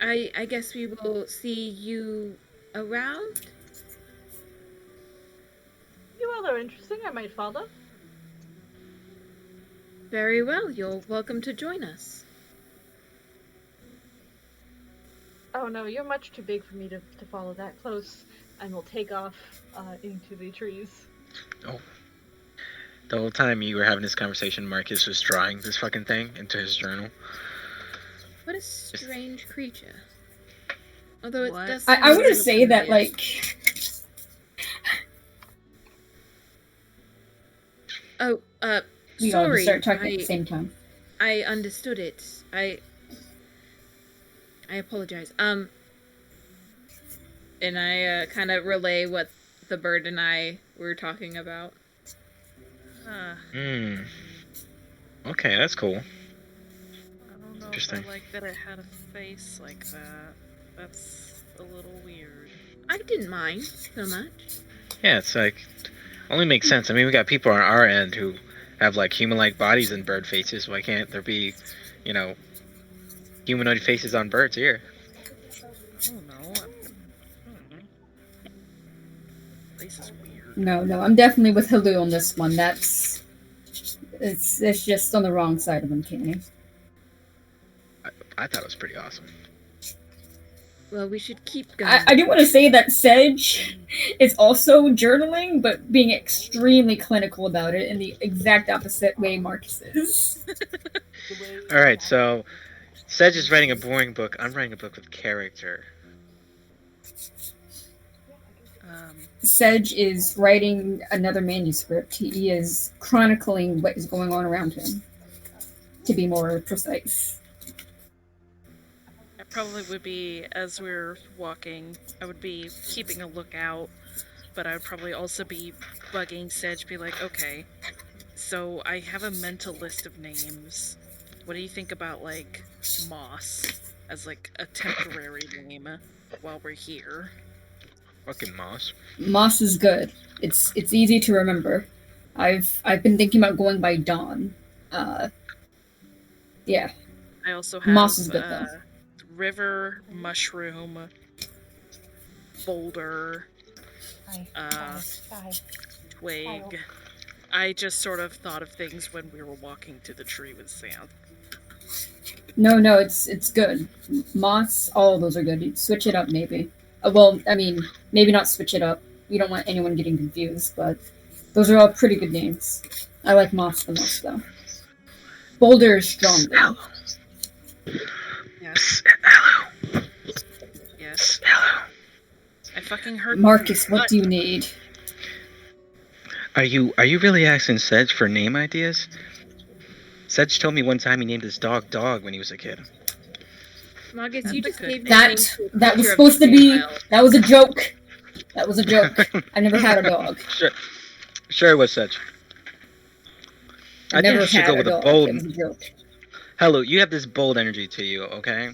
I guess we will see you around? You all are interesting. I might follow. Very well, you're welcome to join us. Oh no, you're much too big for me to follow that close. And we'll take off into the trees. Oh. The whole time you were having this conversation, Marcus was drawing this fucking thing into his journal. What a strange creature. Although it What? does. I want to say that, like... Oh, We all sorry. just start talking at the same time. I understood it. I apologize. And I kind of relay what the bird and I were talking about. Okay, that's cool. Interesting. I like that it had a face like that. That's a little weird. I didn't mind so much. Yeah, it's like only makes sense. I mean, we got people on our end who have like human-like bodies and bird faces. Why can't there be, you know, humanoid faces on birds here? I don't know. Face is weird. No, I'm definitely with Halu on this one. It's just on the wrong side of uncanny. I thought it was pretty awesome. Well, we should keep going. I do want to say that Sedge is also journaling, but being extremely clinical about it in the exact opposite way Marcus is. All right, so Sedge is writing a boring book. I'm writing a book with character. Sedge is writing another manuscript. He is chronicling what is going on around him, to be more precise. I probably would be, as we're walking, I would be keeping a lookout, but I would probably also be bugging Sedge, be like, okay, so I have a mental list of names. What do you think about, like, Moss as, like, a temporary name while we're here? Fucking Moss. Moss is good. It's easy to remember. I've been thinking about going by Dawn. Yeah. I also have Moss is good though. River, Mushroom, Boulder, Twig. I just sort of thought of things when we were walking to the tree with Sam. No, it's good. Moss, all of those are good. You'd switch it up maybe. Well, I mean, maybe not switch it up. We don't want anyone getting confused, but those are all pretty good names. I like Moss the most though. Boulder is strong though. Yes. Yes. I fucking heard Marcus, what do you need? Are you really asking Sedge for name ideas? Sedge told me one time he named his dog Dog when he was a kid. Marcus, you just gave me That was supposed to be. That was a joke. That was a joke. I never had a dog. Sure it was Sedge. I think you should go with a bold. It was a joke. Hello, you have this bold energy to you, okay?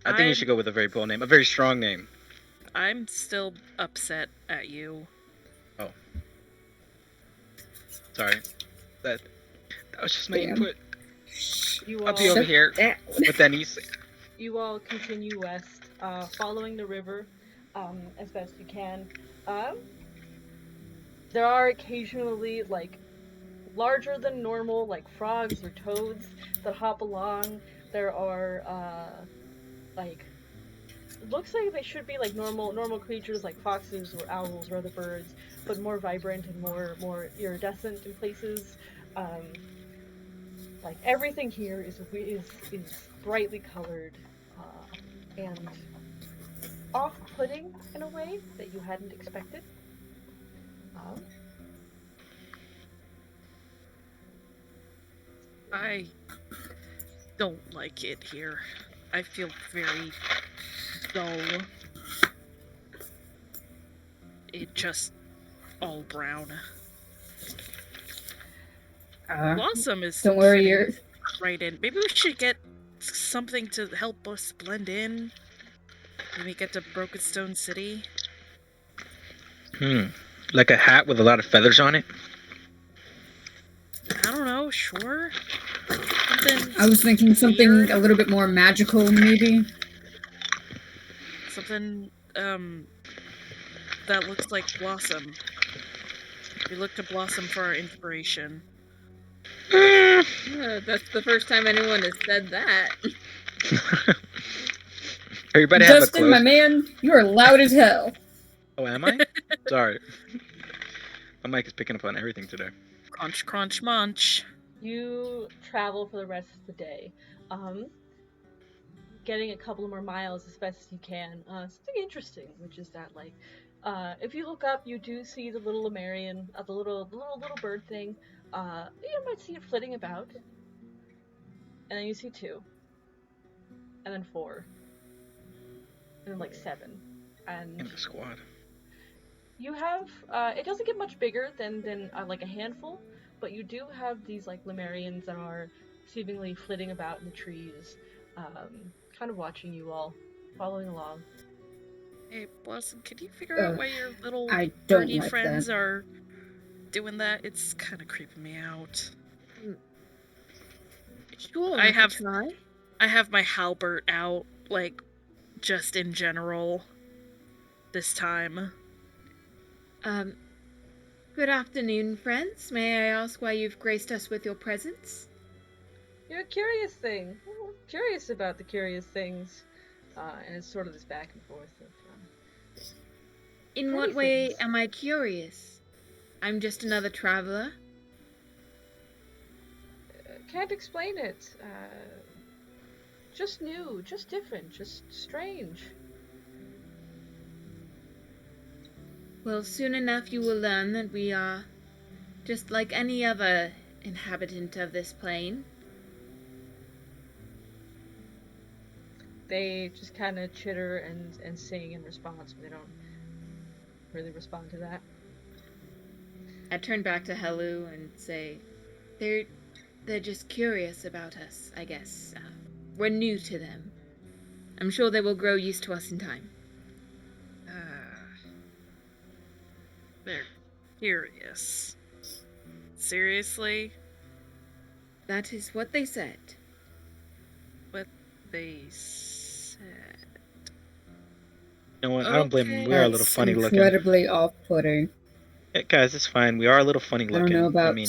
I think you should go with a very bold name, a very strong name. I'm still upset at you. Oh. Sorry. That was just my input. I'll be over here with Denny's. You all continue west, following the river as best you can. There are occasionally, like, larger than normal, like frogs or toads that hop along. There are, like, looks like they should be like normal creatures like foxes or owls or other birds, but more vibrant and more iridescent in places. Like everything here is brightly colored and off-putting in a way that you hadn't expected. I don't like it here. I feel very dull. It just all brown. Blossom is Don't worry, you're right in. Maybe we should get something to help us blend in when we get to Broken Stone City. Like a hat with a lot of feathers on it? I don't know, sure. I was thinking something weird. A little bit more magical, maybe. Something, that looks like Blossom. We look to Blossom for our inspiration. That's the first time anyone has said that. Everybody Justin, my man, you are loud as hell. Oh, am I? Sorry. My mic is picking up on everything today. Crunch, crunch, munch. You travel for the rest of the day, getting a couple more miles as best as you can. Something interesting, which is that, like, if you look up, you do see the little Lemurian, the little bird thing. You might see it flitting about, and then you see 2, and then 4, and then like 7, and in the squad. You have it doesn't get much bigger than like a handful, but you do have these like Lemurians that are seemingly flitting about in the trees, kind of watching you all, following along. Hey, Blossom, can you figure out why your little I don't birdie like friends that. are doing that? It's kind of creeping me out. Sure, I can have- try. I have my halberd out, like, just in general, this time. Good afternoon, friends. May I ask why you've graced us with your presence? You're a curious thing. Well, curious about the curious things. And it's sort of this back and forth of. In Pretty what way things. am I curious? I'm just another traveler. Can't explain it. Just new, just different, just strange. Well, soon enough you will learn that we are just like any other inhabitant of this plane. They just kind of chitter and sing in response, but they don't really respond to that. I turn back to Helu and say, they're just curious about us, I guess. We're new to them. I'm sure they will grow used to us in time. They're curious. Seriously? That is what they said. What they said. You know what? I don't blame them. We are a little That's funny looking. incredibly off-putting. Yeah, guys, it's fine. We are a little funny I don't looking. know about- I mean,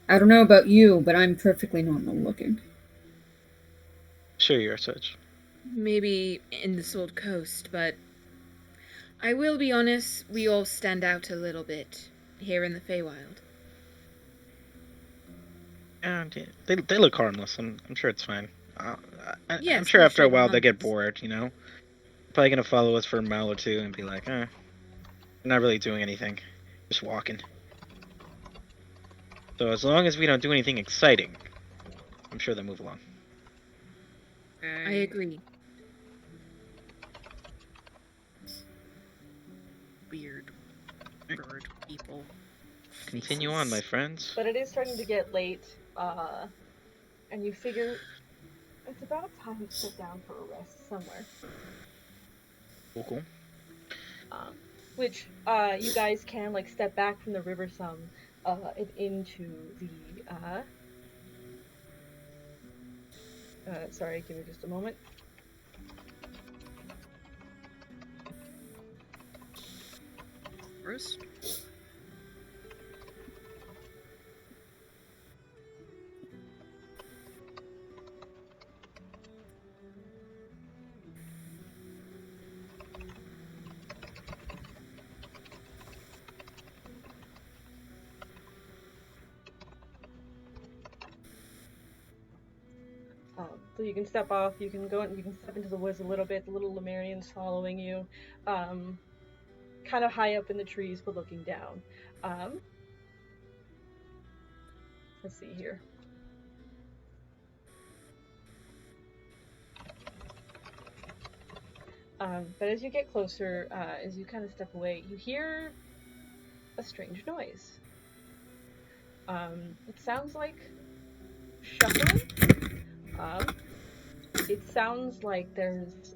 I don't know about you, but I'm perfectly normal looking. sure you're such. Maybe in the Sword Coast, but I will be honest, we all stand out a little bit here in the Feywild. And they look harmless. I'm sure it's fine. I'm Yes, sure I'm after a sure while they get harmless. bored. You know, probably gonna follow us for a mile or two and be like, we're not really doing anything, just walking. So as long as we don't do anything exciting, I'm sure they'll move along. I agree. Weird bird people. Continue on, my friends. But it is starting to get late, and you figure it's about time to sit down for a rest somewhere. Cool. Which you guys can like step back from the river some and into the sorry, give me just a moment. Bruce? So you can step off, you can go and you can step into the woods a little bit, the little Lemurian's following you, kind of high up in the trees but looking down. Let's see here. But as you get closer, as you kind of step away, you hear a strange noise. It sounds like shuffling. It sounds like there's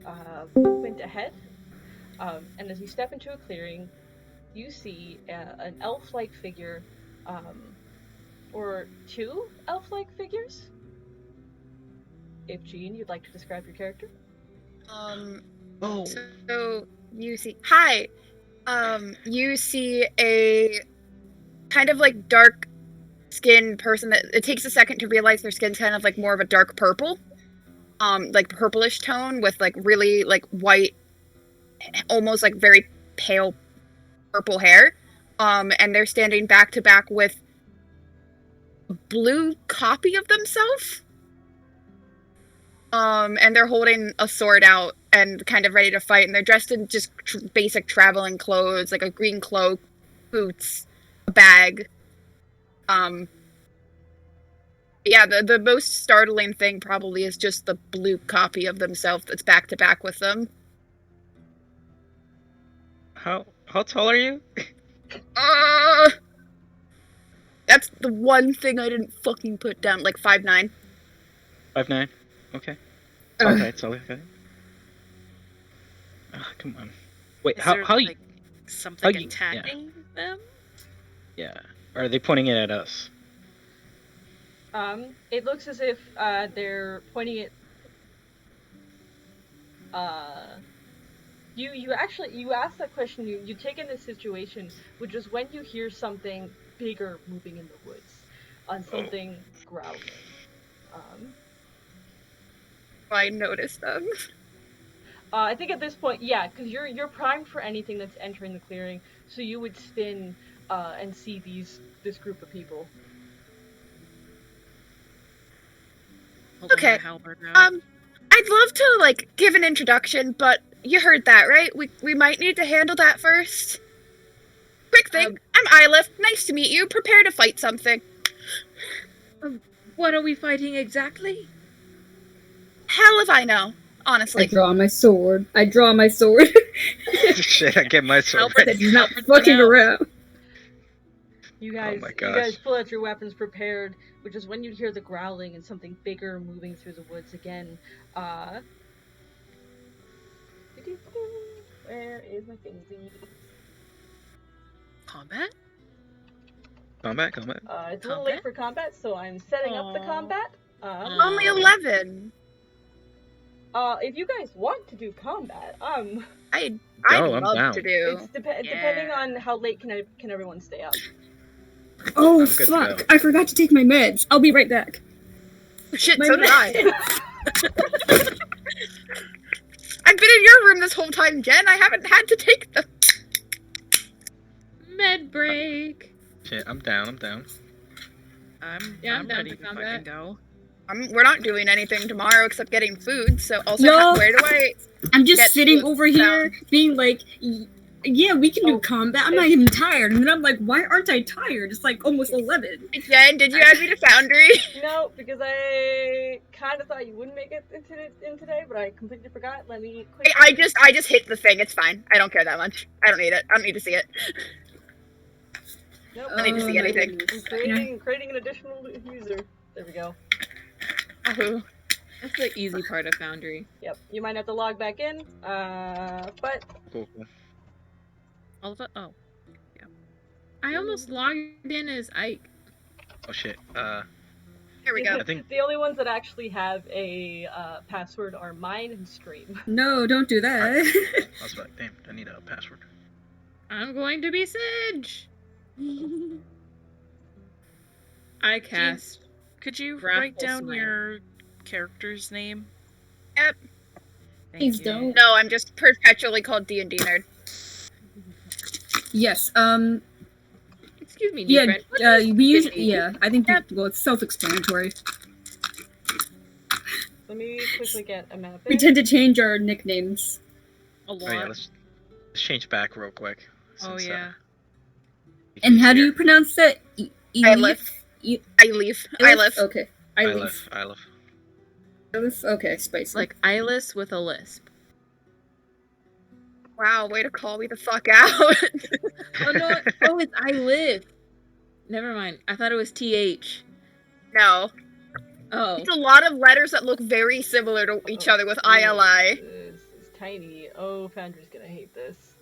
movement ahead. And as you step into a clearing, you see an elf-like figure, or two elf-like figures. If Jean, you'd like to describe your character. Oh, So you see, hi. You see a kind of like dark skinned person that it takes a second to realize their skin's kind of like more of a dark purple, like purplish tone with like really like white, almost like very pale purple hair. And they're standing back to back with a blue copy of themselves. And they're holding a sword out and kind of ready to fight, and they're dressed in just basic traveling clothes, like a green cloak, boots, a bag. Yeah, the most startling thing probably is just the blue copy of themselves that's back to back with them. how tall are you? Uh, that's the one thing I didn't fucking put down, like 5'9". 5'9". Okay. Ugh. Okay, it's all okay. Ah, come on. Wait, Is how there, how you? like, something how you- attacking them? Yeah. Or are they pointing it at us? It looks as if they're pointing it. You asked that question. You take in this situation, which is when you hear something bigger moving in the woods, on something growling. I noticed them. I think at this point, yeah, because you're primed for anything that's entering the clearing, so you would spin and see this group of people. Holding my Okay, halberd out. I'd love to, like, give an introduction, but you heard that, right? We might need to handle that first. Quick thing, I'm Ylif. Nice to meet you. Prepare to fight something. What are we fighting exactly? Hell if I know, I honestly. draw my sword. Shit, I get my sword Halberd- ready. He's not Halberd's fucking out. around. You guys, my you gosh. guys pull out your weapons prepared, which is when you hear the growling and something bigger moving through the woods again. Where is my thingy? Combat? Combat. It's a little late for combat, so I'm setting up the Aw. combat. Only 11. If you guys want to do combat, I'd I'm love down. to do. it's depending on how late can everyone stay up. Oh I'm good to fuck! go. I forgot to take my meds. I'll be right back. Shit, My so did I. I've been in your room this whole time, Jen. I haven't had to take them. Med break. Shit, I'm down. I'm I'm I'm down ready for to fucking combat. go. We're not doing anything tomorrow except getting food. So also, No. where do I? I'm just Get sitting food over here, being like, yeah, we can do Oh, combat. I'm not even tired. And then I'm like, why aren't I tired? It's like almost 11. Jen, did you add me to Foundry? No, because I kind of thought you wouldn't make it in today, but I completely forgot. Let me quickly. I just hit the thing. It's fine. I don't care that much. I don't need it. I don't need to see it. Nope. I need to see my anything. goodness. I'm creating an additional user. There we go. Oh. That's the easy part of Foundry. Yep. You might have to log back in. But Cool. All of it? Oh. I almost logged in as Ike. Oh shit. Here we go. I think- the only ones that actually have a password are mine and Stream. No, don't do that. I was like, damn, I need a password. I'm going to be Sidge. I cast. Could you Grapple write down Smite. your character's name? Yep. Thank Please you. don't. No, I'm just perpetually called D&D nerd. Yes. Excuse me, new Yeah. friend. What is We usually. D&D? Yeah. I think. Well, it's self-explanatory. Let me quickly get a map. We tend to change our nicknames. A lot. Oh yeah, let's change back real quick. Oh, since, yeah. And how do you pronounce that? Ylif. E- Ylif. Ylif. Okay. Ylif. Ylif. Okay. Spicy. Like Eyeless with a lisp. Wow, way to call me the fuck out. Oh no! Oh, it's I live. Never mind. I thought it was TH. No. Oh. It's a lot of letters that look very similar to each other with ILI. This is tiny. Oh, Foundry's gonna hate this.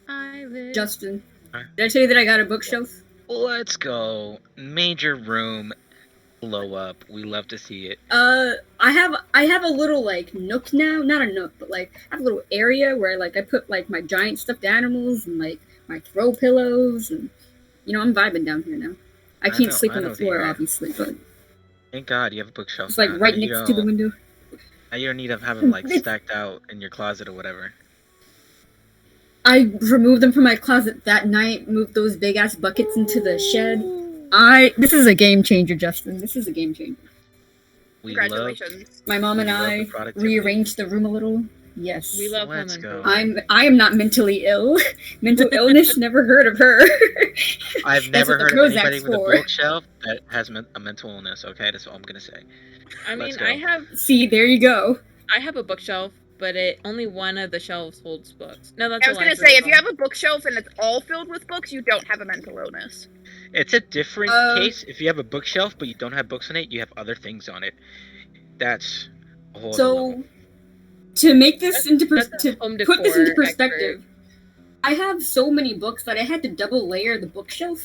I live. Justin. Huh? Did I tell you that I got a bookshelf? Let's go. Major room. Blow up. We love to see it. I have a little like nook now, not a nook, but like I have a little area where like I put like my giant stuffed animals and like my throw pillows, and you know I'm vibing down here now. I can't know- sleep I on know the the floor, area. obviously, but Thank God you have a bookshelf. it's like now. right Now you next to the don't- window. Now you don't need to have them like stacked out in your closet or whatever. I removed them from my closet that night, moved those big ass buckets into the shed. This is a game changer, Justin. This is a game changer. We love. Congratulations. My mom and We love the I productivity. rearranged the room a little. Yes. We love Let's home go. improvement. I am not mentally ill. Mental illness, never heard of her. I've That's never what the heard of Prozac's anybody with a for. bookshelf that has a mental illness. Okay, that's all I'm gonna say. I mean, Let's go. I have See, there you go. I have a bookshelf, but only one of the shelves holds books. No, that's I was gonna say, if you have a bookshelf and it's all filled with books, you don't have a mental illness. It's a different case if you have a bookshelf, but you don't have books on it. You have other things on it. That's a whole other level. To make this into home put this into decor perspective, I have so many books that I had to double layer the bookshelf,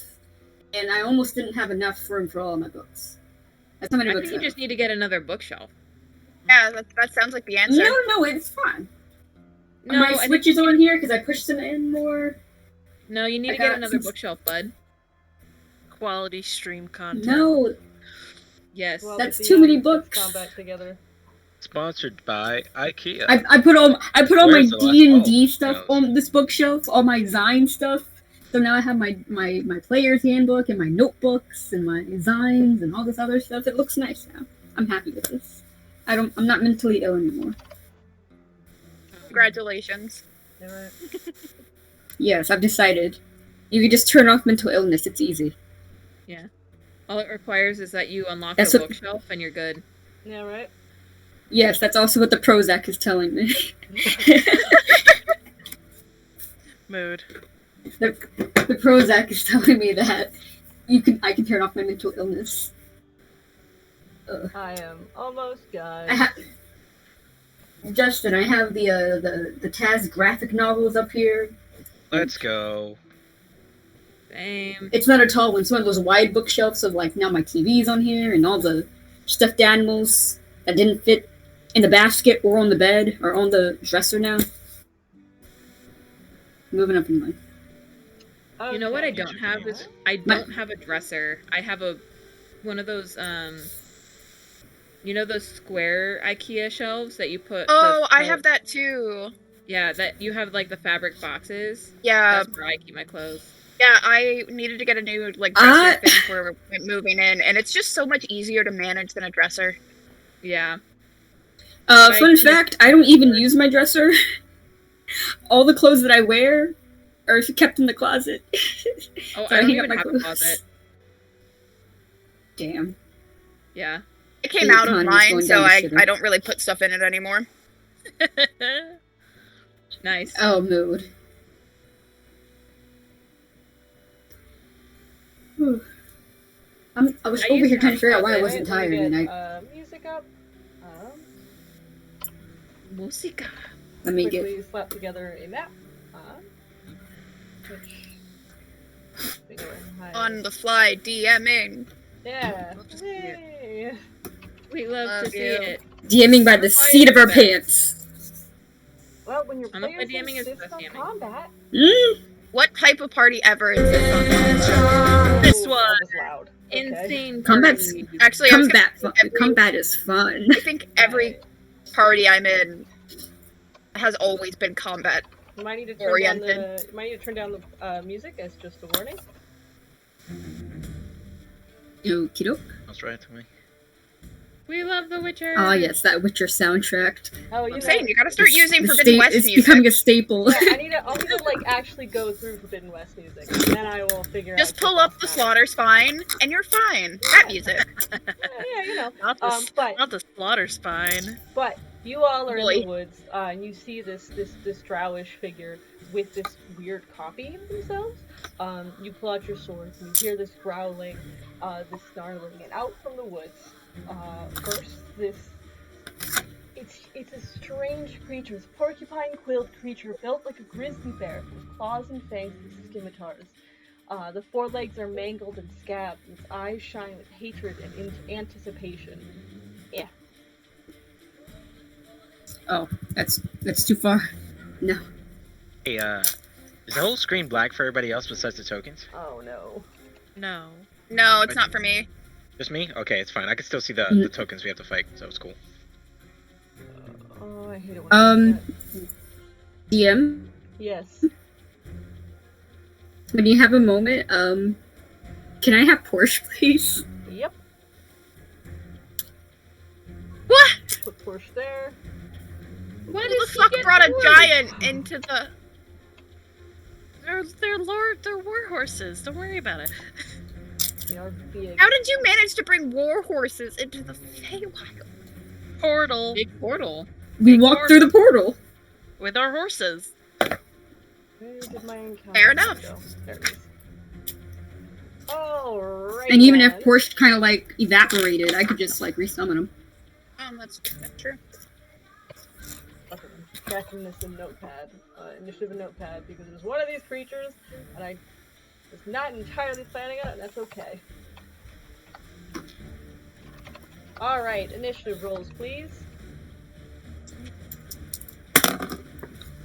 and I almost didn't have enough room for all of my books. That's how many I books think you I have. just need to get another bookshelf. Yeah, that sounds like the answer. No, it's fine. No, My switches on here because I pushed them in more. No, you need to get another bookshelf, bud. Quality stream content. No. Yes. Well, That's too many books. Combat together. Sponsored by IKEA. I put all my Where's the last- D&D stuff no. on this bookshelf, all my Zine stuff. So now I have my player's handbook and my notebooks and my Zines and all this other stuff. It looks nice now. I'm happy with this. I'm not mentally ill anymore. Congratulations. Alright. Yes, I've decided. You can just turn off mental illness. It's easy. Yeah. All it requires is that you unlock That's the what- bookshelf and you're good. Yeah, right? Yes, that's also what the Prozac is telling me. Mood. The Prozac is telling me that I can turn off my mental illness. I am almost done. Justin, I have the Taz graphic novels up here. Let's go. Same. It's not a tall one. It's one of those wide bookshelves of like now my TV's on here and all the stuffed animals that didn't fit in the basket or on the bed or on the dresser now. Moving up in life. You know what I don't have is I don't have a dresser. I have one of those you know those square IKEA shelves that you put. Oh, I have that too. Yeah, that you have like the fabric boxes. Yeah. That's where I keep my clothes. Yeah, I needed to get a new dresser thing for moving in, and it's just so much easier to manage than a dresser. Yeah. Fun fact, I don't even use my dresser. All the clothes that I wear are kept in the closet. Oh, So I don't hang up even my have a clothes. closet. Damn. Yeah. It came The out of economy's mine, going so down the I shitter. don't really put stuff in it anymore. Nice. Oh, mood. Whew. I was over here trying to figure out why I wasn't tired, and I Music up. Musica. let me get. Quickly slap together a map. Which On the fly, DMing. Yeah. Love to see it. Yay. We love to see you. it. DMing by the seat of our pants. Well, when your I'm not players DMing is insist on DMing. combat, What type of party ever insists on that? This that one. was loud. Okay. Insane. Combat's- party. Actually, I was gonna Combat, say combat is fun. I think every party I'm in has always been combat. You might need to turn Oriented. down the music as just a warning. Okie doke. That's right to me. We love The Witcher. Ah, yes, that Witcher soundtrack. Oh, I'm saying you gotta start using Forbidden sta- West it's music. becoming a staple. Yeah, I'll need to like actually go through Forbidden West music, and then I will figure out. Just pull up the Slaughter Spine, and you're fine. That music. Yeah, you know. Not the, But not the slaughter spine. But you all are in Boy. the woods, and you see this drowish figure with this weird copy of themselves. You pull out your swords, and you hear this growling, this snarling, and out from the woods, bursts this. It's a strange creature. It's a porcupine-quilled creature built like a grizzly bear, with claws and fangs and scimitars. The forelegs are mangled and scabbed, and its eyes shine with hatred and anticipation. Yeah. Oh, that's too far. No. Hey, is the whole screen black for everybody else besides the tokens? Oh no. No. No, it's not for me. Just me? Okay, it's fine. I can still see the tokens we have to fight, so it's cool. Oh, I hate it when it does that. DM, Yes. when you have a moment, can I have Porsche, please? Yep. What? Put Porsche there. What Who is the fuck brought a giant into the... They're war horses. Don't worry about it. They are big. How did you manage to bring war horses into the Feywild? Portal. Big portal? We Big walked through the portal. with our horses. Where did my encounter Fair enough. go? There it is. Alright. And even if then. Porsche kind of like evaporated, I could just like resummon him. That's true. Okay, I'm tracking this in Notepad, initiative in Notepad, because it was one of these creatures, and I was not entirely planning on it, and that's okay. Alright, initiative rolls, please.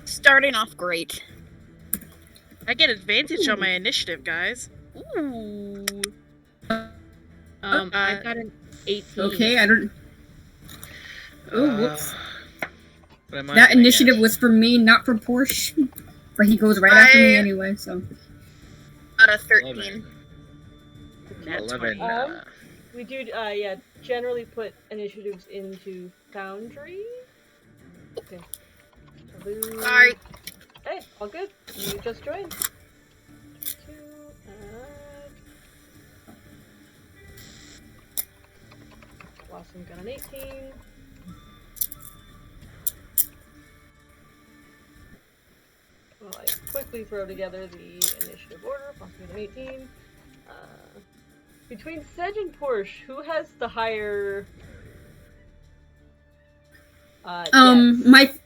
Starting off great. I get advantage on my initiative, guys. Ooh. I got an 18. Okay, I don't. Oh, whoops. What am I That gonna initiative guess? was for me, not for Porsche. But he goes right after me I- anyway, so. Out of 13. 11. We do, yeah, generally put initiatives into Foundry. Okay. Sorry. Hey, all good. You just joined. 2, Blossom got an 18. Well, I quickly throw together the initiative order. Blossom got an 18. Between Sedge and Porsche, who has the higher? Dex?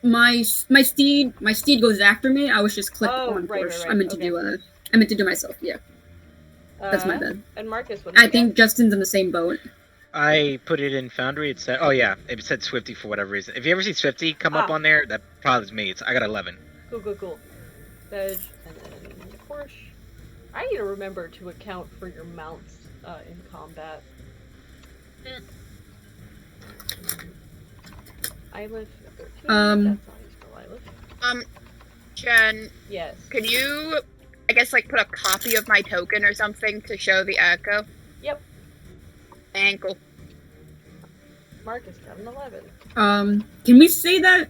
My steed goes after me. I was just clicked Oh, on right, Porsche. right, I meant to okay. do myself. Yeah, that's my bad. And Marcus, what did I you think get? Justin's in the same boat. I put it in Foundry. It said, oh yeah, it said Swifty for whatever reason. If you ever see Swifty come up Ah. on there, that probably is me. I got 11. Cool. Sedge, and then Porsche. I need to remember to account for your mounts in combat. Eilif, 13. That's not useful, Eilif. Jen, Yes. could you, I guess, like, put a copy of my token or something to show the echo? Yep. Ankle. Marcus got an 11. Can we say that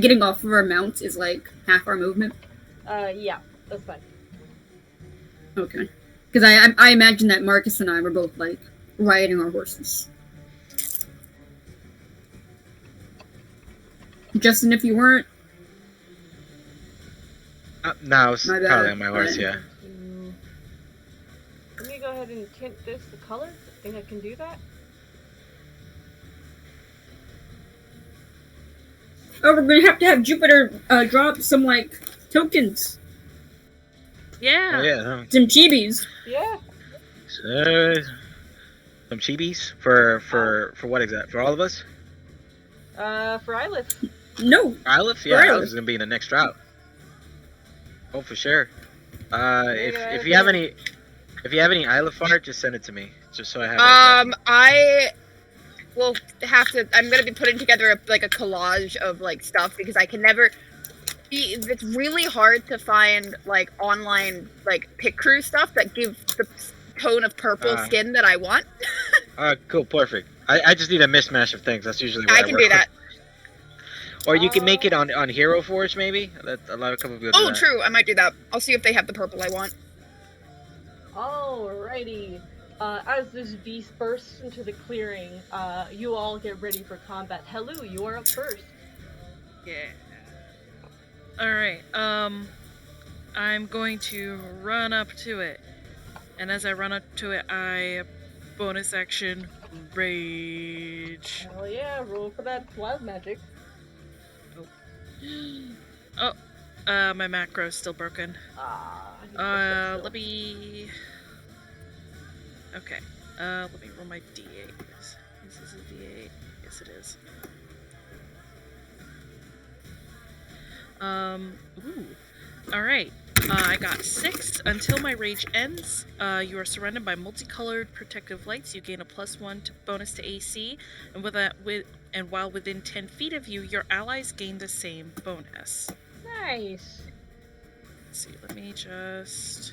getting off of our mounts is like half our movement? Yeah, that's fine. Okay. Because I imagine that Marcus and I were both like riding our horses. Justin, if you weren't, No, I was My bad. probably on my horse, yeah. Let me go ahead and tint this the color. I think I can do that. oh, we're gonna have to have Jupiter drop some like tokens, Yeah. Oh yeah. some chibis. Yeah. Some chibis for what exactly? For all of us? For Eilif. No, Eilif? Yeah, Really? Eilif is gonna be in the next drought. Oh, for sure. If you yeah. have any Eilif art, just send it to me, just so I have it. I will have to. I'm gonna be putting together a collage of like stuff because I can never. It's really hard to find like online like pit crew stuff that give the tone of purple skin that I want. Cool, perfect. I just need a mismatch of things. That's usually what I can do that. Or you can make it on Hero Forge, maybe. That a lot of couple people do Oh, that. true. I might do that. I'll see if they have the purple I want. Alrighty. As this beast bursts into the clearing, you all get ready for combat. Helu, you are up first. Yeah. Alright, I'm going to run up to it. And as I run up to it, I bonus action rage. Hell yeah, roll for that wild magic. Oh, my macro's still broken. Let me. Okay. Let me roll my D8. This is a D8. Yes, it is. Ooh. Alright. I got 6. Until my rage ends, you are surrounded by multicolored protective lights. You gain a +1 bonus to AC, and while within 10 feet of you, your allies gain the same bonus. Nice. Let's see, let me just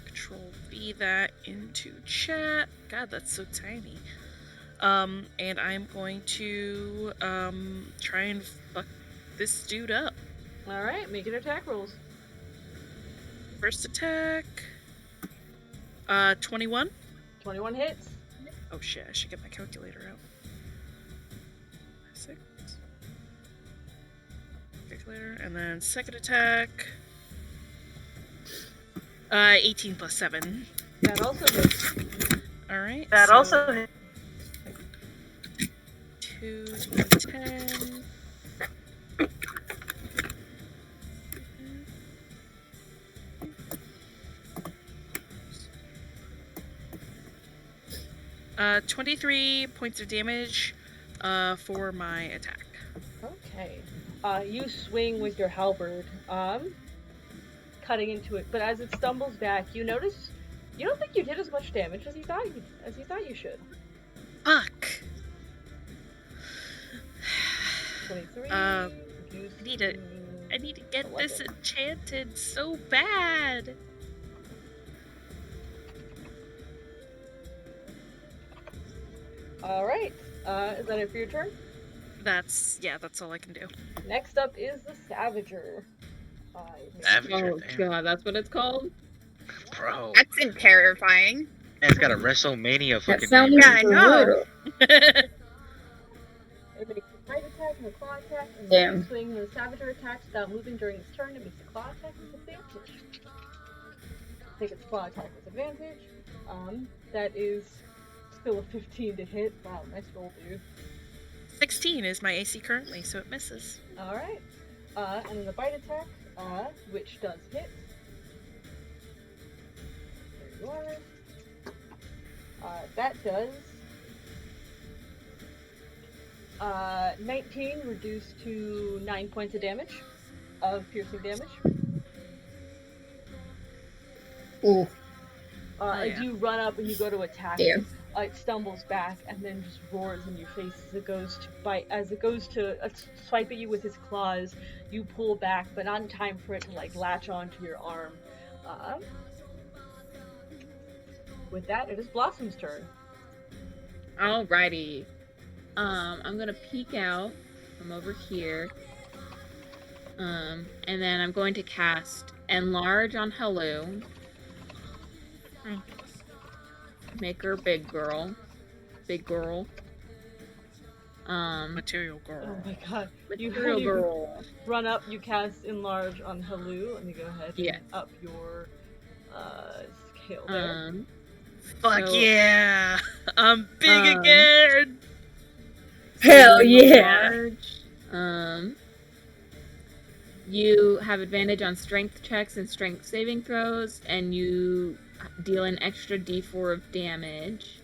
Control V that into chat. God, that's so tiny. And I'm going to try and fuck this dude up. Alright, make it attack rolls. First attack. 21. 21 hits. Oh shit, I should get my calculator out. 6 later. And then second attack. 18 plus 7. That also hits. Alright. That so also hit. 2d10. Uh, 23 points of damage for my attack. Okay. You swing with your halberd, cutting into it, but as it stumbles back, you notice you don't think you did as much damage as you thought you should. Fuck! 23. I reduced need to get 11. this enchanted so bad. Alright. Is that it for your turn? That's all I can do. Next up is the Savager. Savager, Oh damn. god, that's what it's called? Bro. That's terrifying. Man's got a WrestleMania That fucking sounds name. Yeah, I know. It makes a bite attack and a claw attack, and Damn. when swing when the Savager attacks without moving during its turn, it makes a claw attack with advantage. Take its claw attack with advantage. That is still a 15 to hit. Wow, nice roll, dude. 16 is my AC currently, so it misses. Alright. And then the bite attack, which does hit. There you are. That does 19 reduced to 9 points of damage, of piercing damage. Ooh, As yeah. you run up and you go to attack damn. it stumbles back and then just roars in your face as it goes to bite. As it goes to swipe at you with its claws, you pull back, but not in time for it to like latch onto your arm. With that, it is Blossom's turn. Alrighty. I'm gonna peek out from over here. And then I'm going to cast Enlarge on Hello. Make her big girl. Big girl. Material Oh girl. my god. Material You girl. run up, you cast Enlarge on Halu. Let me go ahead and Yes. up your scale there. Fuck So- yeah! I'm big Um, again! Hell yeah! Large. You have advantage on strength checks and strength saving throws, and you deal an extra d4 of damage.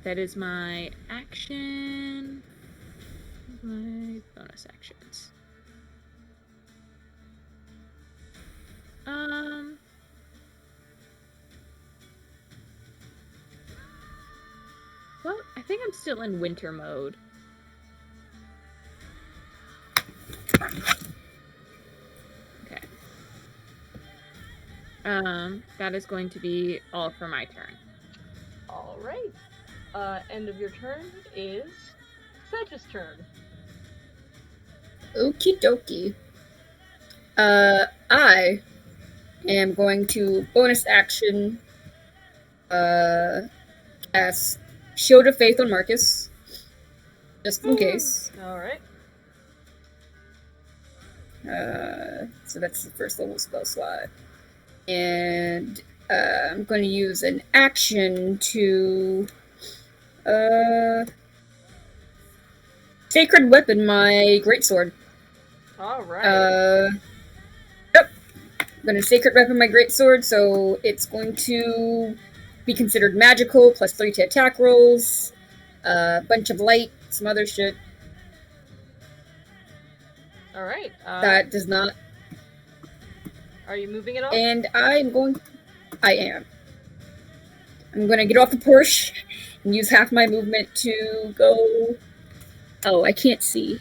That is my action. My bonus actions. Well, I think I'm still in winter mode. Okay. That is going to be all for my turn. Alright. End of your turn is Sedge's turn. Okie dokie. I am going to bonus action cast Shield of Faith on Marcus. Just in case. Alright. So that's the first level spell slot. And I'm going to use an action to Sacred Weapon my greatsword. Alright. Yep. I'm going to Sacred Weapon my greatsword, so it's going to be considered magical, plus 3 to attack rolls, a bunch of light, some other shit. Alright. That does not. Are you moving at all? And I am. I'm going to get off the Porsche and use half my movement to go. Oh, I can't see.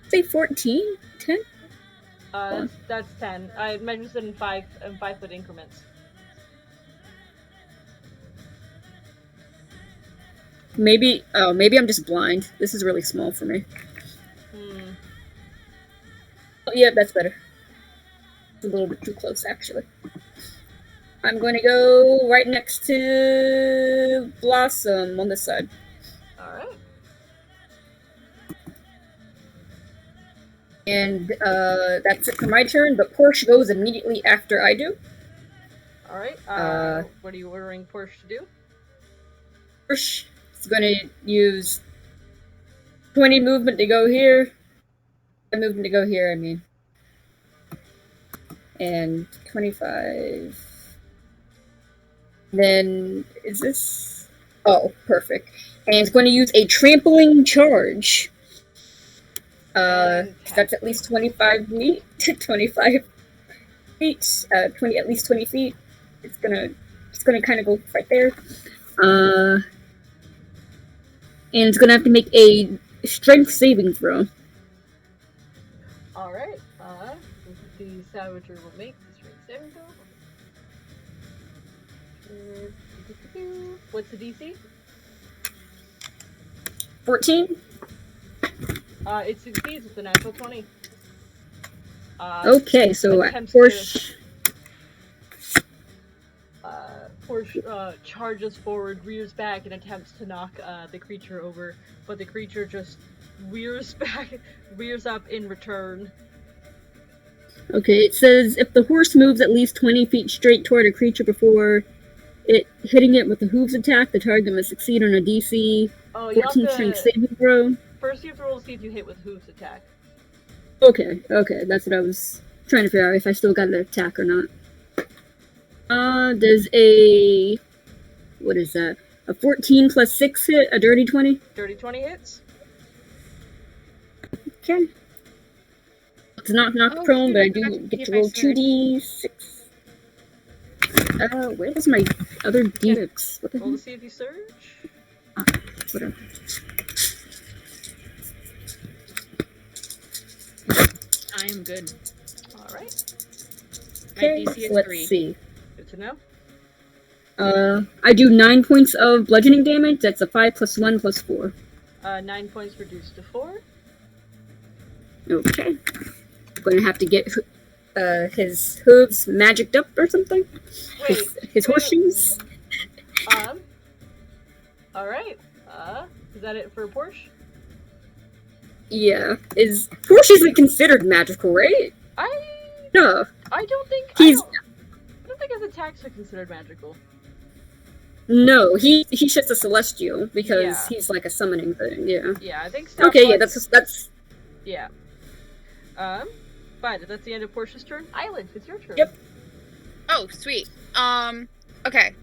Say 14? 10? That's 10. I measured it in 5-foot increments. Maybe I'm just blind. This is really small for me. Oh, yeah, that's better. It's a little bit too close, actually. I'm going to go right next to Blossom on this side. Alright. And that's it for my turn, but Porsche goes immediately after I do. Alright, what are you ordering Porsche to do? Porsche is going to use 20 movement to go here. Movement to go here, I mean. And 25. Then, is this? Oh, perfect. And it's going to use a trampling charge. That's at least 25 feet. 25 feet. At least 20 feet. It's gonna kind of go right there. And it's gonna have to make a strength saving throw. Alright, the Savager will make the strength saving throw. What's the DC? 14. It succeeds with the natural 20. Okay, so Porsche. Porsche charges forward, rears back, and attempts to knock the creature over, but the creature just rears back, rears up in return. Okay, it says if the horse moves at least 20 feet straight toward a creature before it hitting it with a hooves attack, the target must succeed on a DC 14 strength saving throw. First, you have to roll to see if you hit with hooves attack. Okay, that's what I was trying to figure out, if I still got an attack or not. Does a... what is that? A 14 plus 6 hit, a dirty 20? Dirty 20 hits. Okay. It's not knocked prone, but I do get to roll 2d6. Where's my other d6? What the Roll hell? to see if you surge. Whatever. I am good. Alright, My Okay, DC is let's 3. see. good to know. I do 9 points of bludgeoning damage. That's a 5 plus 1 plus 4. 9 points reduced to 4. Okay. I'm going to have to get his hooves magicked up or something. Wait, His horseshoes. Alright, is that it for Porsche? Yeah. Porsche isn't considered magical, right? No. I don't think I don't think his attacks are considered magical. No, he's just a celestial because Yeah. he's like a summoning thing, yeah. Yeah, I think Okay, yeah, that's yeah. Fine, that's the end of Porsche's turn. Island, it's your turn. Yep. Oh, sweet. Okay.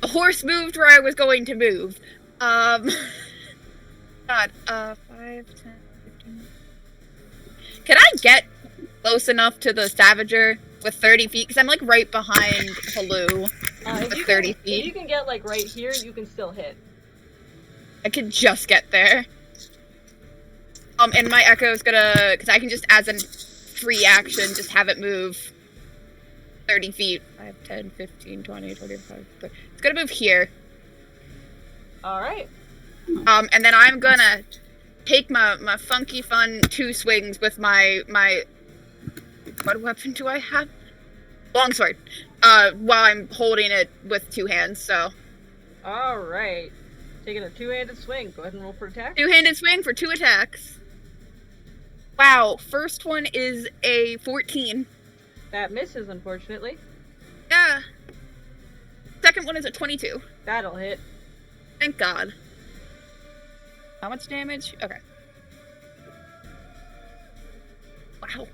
A horse moved where I was going to move. God, 5, 10, 15. Can I get close enough to the Savager with 30 feet? Because I'm like right behind Halou with 30 feet. If you can get like right here, you can still hit. I could just get there. And my Echo's gonna, because I can just, as a free action, just have it move 30 feet. 5, 10, 15, 20, 25, 30. It's gonna move here. Alright. And then I'm gonna take my funky fun 2 swings with my what weapon do I have? Longsword. While I'm holding it with 2 hands, so. Alright. Taking a 2-handed swing. Go ahead and roll for attack. 2-handed swing for 2 attacks. Wow, first one is a 14. That misses, unfortunately. Yeah. Second one is a 22. That'll hit. Thank God. How much damage? Okay. Wow.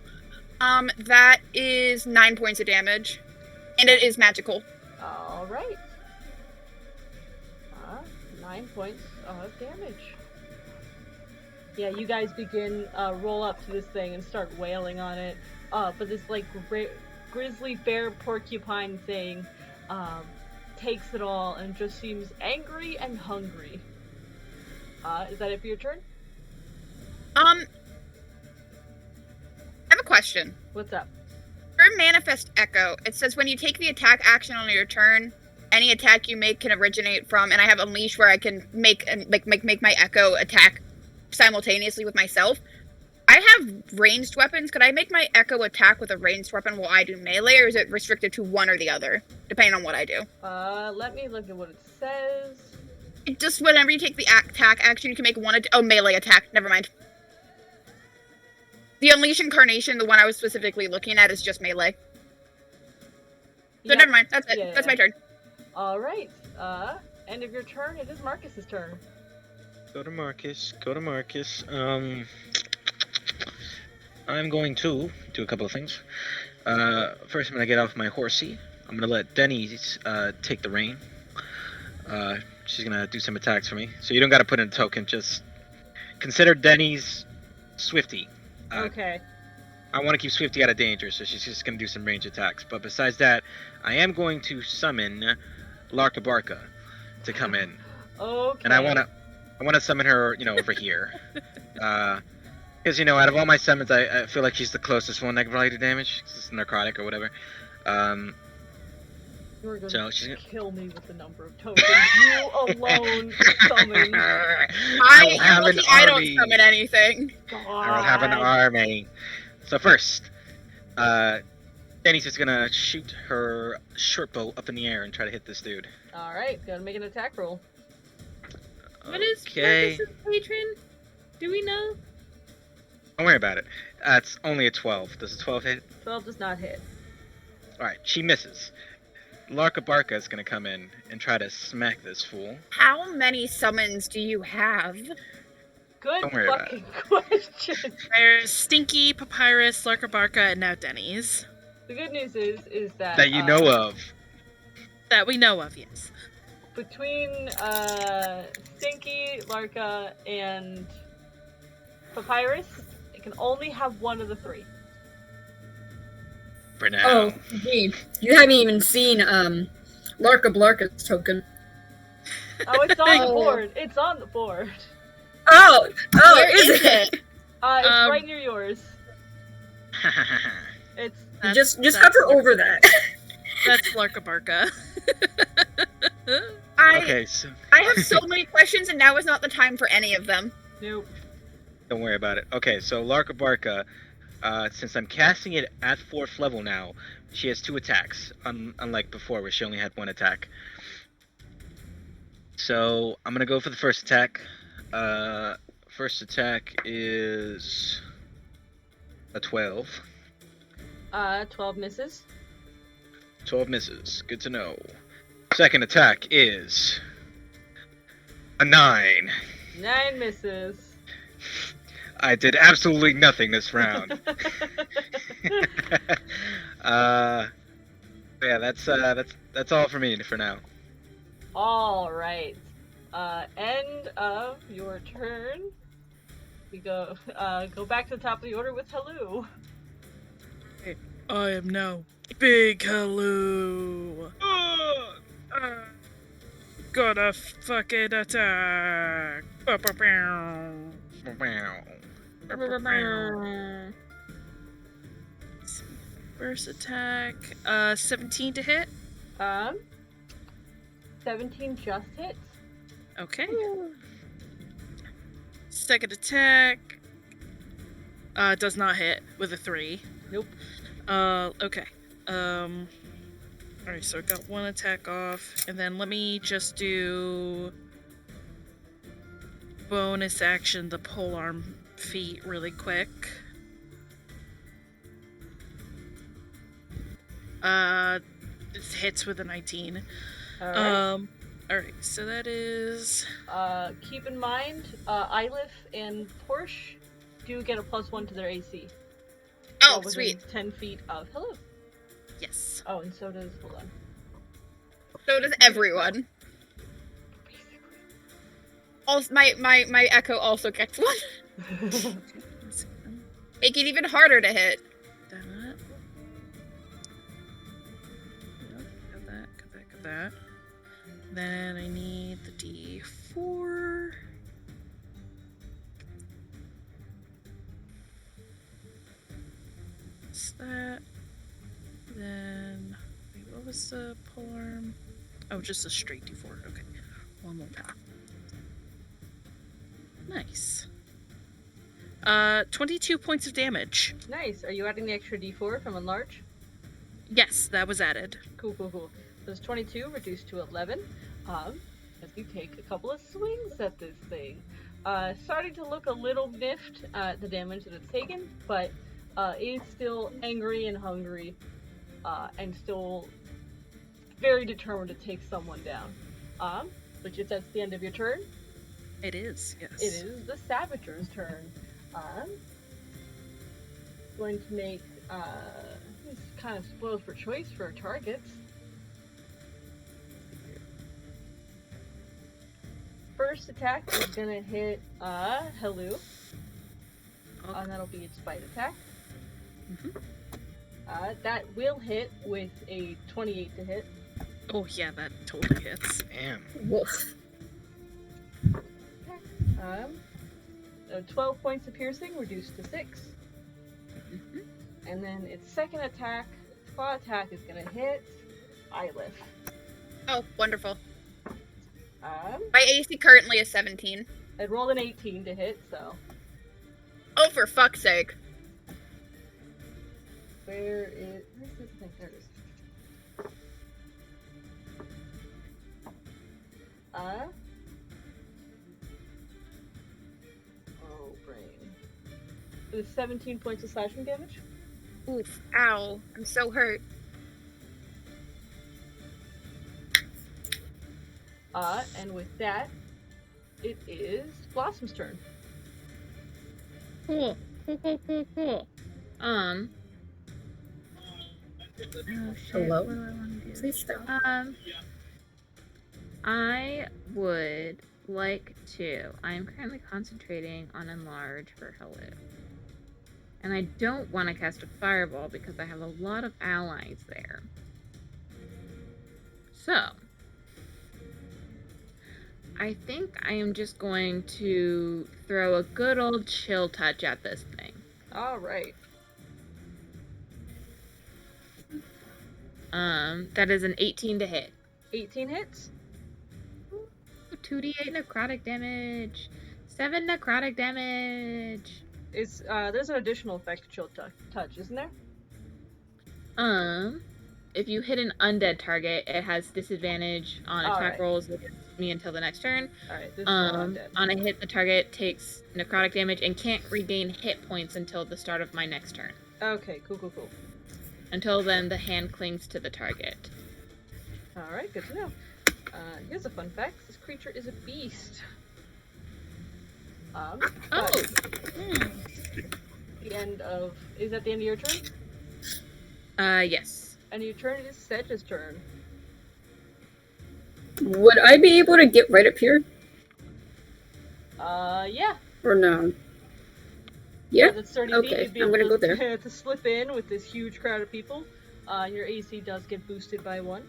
That is 9 points of damage. And it is magical. Alright. 9 points of damage. Yeah, you guys begin, roll up to this thing and start wailing on it. But this, like, grizzly bear porcupine thing, takes it all and just seems angry and hungry. Is that it for your turn? I have a question. What's up? For Manifest Echo, it says when you take the attack action on your turn, any attack you make can originate from, and I have Unleash where I can make my Echo attack simultaneously with myself. I have ranged weapons. Could I make my Echo attack with a ranged weapon while I do melee, or is it restricted to one or the other, depending on what I do? Let me look at what it says. Just whenever you take the attack action, you can make one melee attack. Never mind. The Unleash Incarnation, the one I was specifically looking at, is just melee. So Yep. never mind. That's it. Yeah. That's my turn. All right. End of your turn. It is Marcus's turn. Go to Marcus. I'm going to do a couple of things. First, I'm gonna get off my horsey. I'm gonna let Denny take the rein. She's gonna do some attacks for me. So you don't gotta put in a token. Just consider Denny's Swifty. Okay. I want to keep Swifty out of danger, so she's just gonna do some range attacks. But besides that, I am going to summon Larka Barka to come in, Okay. and I wanna summon her, over here. Because, out of all my summons, I feel like she's the closest one that can probably do damage. It's necrotic or whatever. You're going So to she's gonna- kill me with the number of tokens. You alone summon. I don't summon anything. I will have an army. So first, Danny's just gonna shoot her short bow up in the air and try to hit this dude. Alright, gotta make an attack roll. What is Okay. Marcus's patron? Do we know? Don't worry about it. It's only a 12. Does a 12 hit? 12 does not hit. Alright, she misses. Larka Barka is gonna come in and try to smack this fool. How many summons do you have? Good Don't worry about fucking question. There's Stinky, Papyrus, Larka Barka, and now Denny's. The good news is that That you know of. That we know of, yes. between Stinky, Larka, and Papyrus, it can only have one of the three. For now. Oh, indeed. You haven't even seen Larka Blarka's token. Oh, it's on the board. It's on the board. Oh, Where is is it? It's Um, right near yours. It's Just That's hover over that. That's Larka Barka. Okay, so I have so many questions, and now is not the time for any of them. nope. don't worry about it. Okay, so Larka Barka, since I'm casting it at 4th level now, she has 2 attacks, unlike before where she only had 1 attack. So I'm gonna go for the first attack. First attack is a 12. 12 misses. 12 misses. Good to know. Second attack is a 9. 9 misses. I did absolutely nothing this round. Yeah, that's all for me for now. All right. End of your turn. We go back to the top of the order with Hello. I am now Big Hello. Gonna fucking attack. First attack, 17 to hit. 17 just hits. Okay. Second attack, does not hit with a 3. Nope. Okay. Alright, so I got 1 attack off, and then let me just do bonus action the polearm feat really quick. This hits with a 19. Alright. Alright, so that is Keep in mind, Ilif and Porsche do get a +1 to their AC. Oh, within sweet. 10 feet of Hello. yes. Oh, and so does, hold on. So does everyone. Also, my Echo also gets one. Make it even harder to hit. That. Nope, got that. Then I need the D4. What's that? Then, wait, what was the polearm? Oh, just a straight D4. Okay, one more time. Nice. 22 points of damage. Nice. Are you adding the extra D4 from enlarge? Yes, that was added. Cool. So it's 22 reduced to 11. As you take a couple of swings at this thing. starting to look a little miffed at the damage that it's taken, but is still angry and hungry, and still very determined to take someone down. Which is that's the end of your turn. It is, yes. It is the Savager's turn. Going to make this kind of spoiled for choice for targets. First attack is gonna hit Helu. And that'll be its bite attack. That will hit with a 28 to hit. Oh yeah, that totally hits. Damn. Woof. 12 points of piercing reduced to 6. And then its second attack, claw attack, is gonna hit Eyelif. Oh, wonderful. Um, My AC currently is 17. I rolled an 18 to hit, so Oh, for fuck's sake. where's this thing? There it is. Oh, brain. It is 17 points of slashing damage. Oof. Ow. I'm so hurt. And with that, it is Blossom's turn. Cool. Oh shit. Hello? What do I want to do? Please stop. I would like to. I am currently concentrating on enlarge for Hello. And I don't want to cast a fireball because I have a lot of allies there. So, I think I am just going to throw a good old chill touch at this thing. Alright. That is an 18 to hit. 18 hits. 2d8 necrotic damage. 7 necrotic damage. There's an additional effect to chill touch, isn't there? If you hit an undead target, it has disadvantage on attack Alright. rolls against me until the next turn. Alright, this is not undead. On a hit, the target takes necrotic damage and can't regain hit points until the start of my next turn. Okay, cool. Until then, the hand clings to the target. Alright, good to know. Here's a fun fact. This creature is a beast. Oh! The end of... Is that the end of your turn? Yes. End of your turn is Sedge's turn. Would I be able to get right up here? Yeah. Or no? Yeah? That's 30 Okay, feet. You'd be I'm able gonna go to, there. to slip in with this huge crowd of people. Your AC does get boosted by 1.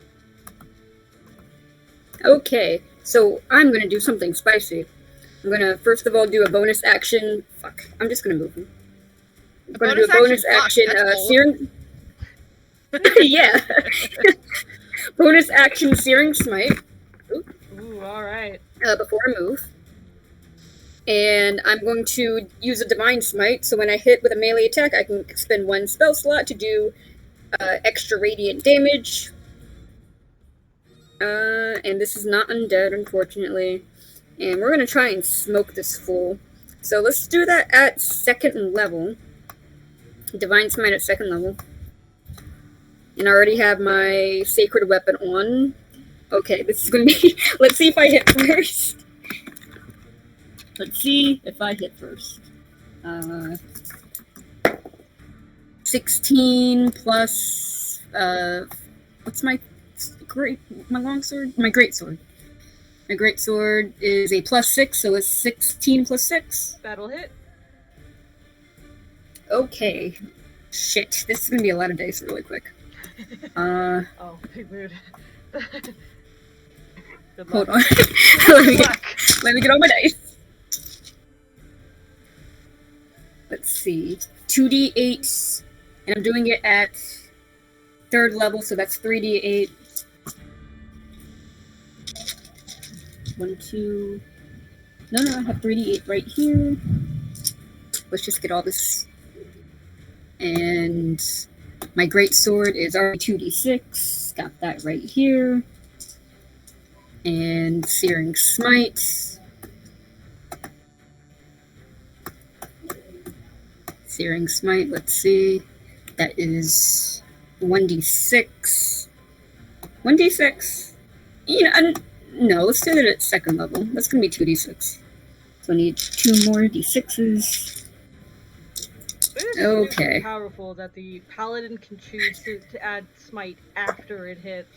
Okay, so I'm gonna do something spicy. I'm gonna first of all do a bonus action. Fuck, I'm just gonna move him. I'm gonna do a bonus action, searing. Yeah. Bonus action, searing smite. Ooh, alright. Before I move. And I'm going to use a divine smite, so when I hit with a melee attack, I can spend 1 spell slot to do extra radiant damage. And this is not undead, unfortunately. And we're gonna try and smoke this fool. So let's do that at 2nd level. Divine Smite at 2nd level. And I already have my Sacred Weapon on. Okay, this is gonna be... Let's see if I hit first. Let's see if I hit first. 16 plus... what's my longsword? My greatsword. My greatsword is a +6, so it's 16 plus 6. That'll hit. Okay. Shit, this is gonna be a lot of dice really quick. Oh, big mood. Good Hold luck. on. let me get all my dice. Let's see. 2d8, and I'm doing it at 3rd level, so that's 3d8. 1, 2. No, I have 3d8 right here. Let's just get all this. And my greatsword is already 2d6. Got that right here. And Searing Smite. Searing Smite, let's see. That is 1d6. 1d6. No, let's do that at second level. That's going to be 2d6. So I need 2 more d6s. It is Okay. super powerful that the paladin can choose to add smite after it hits.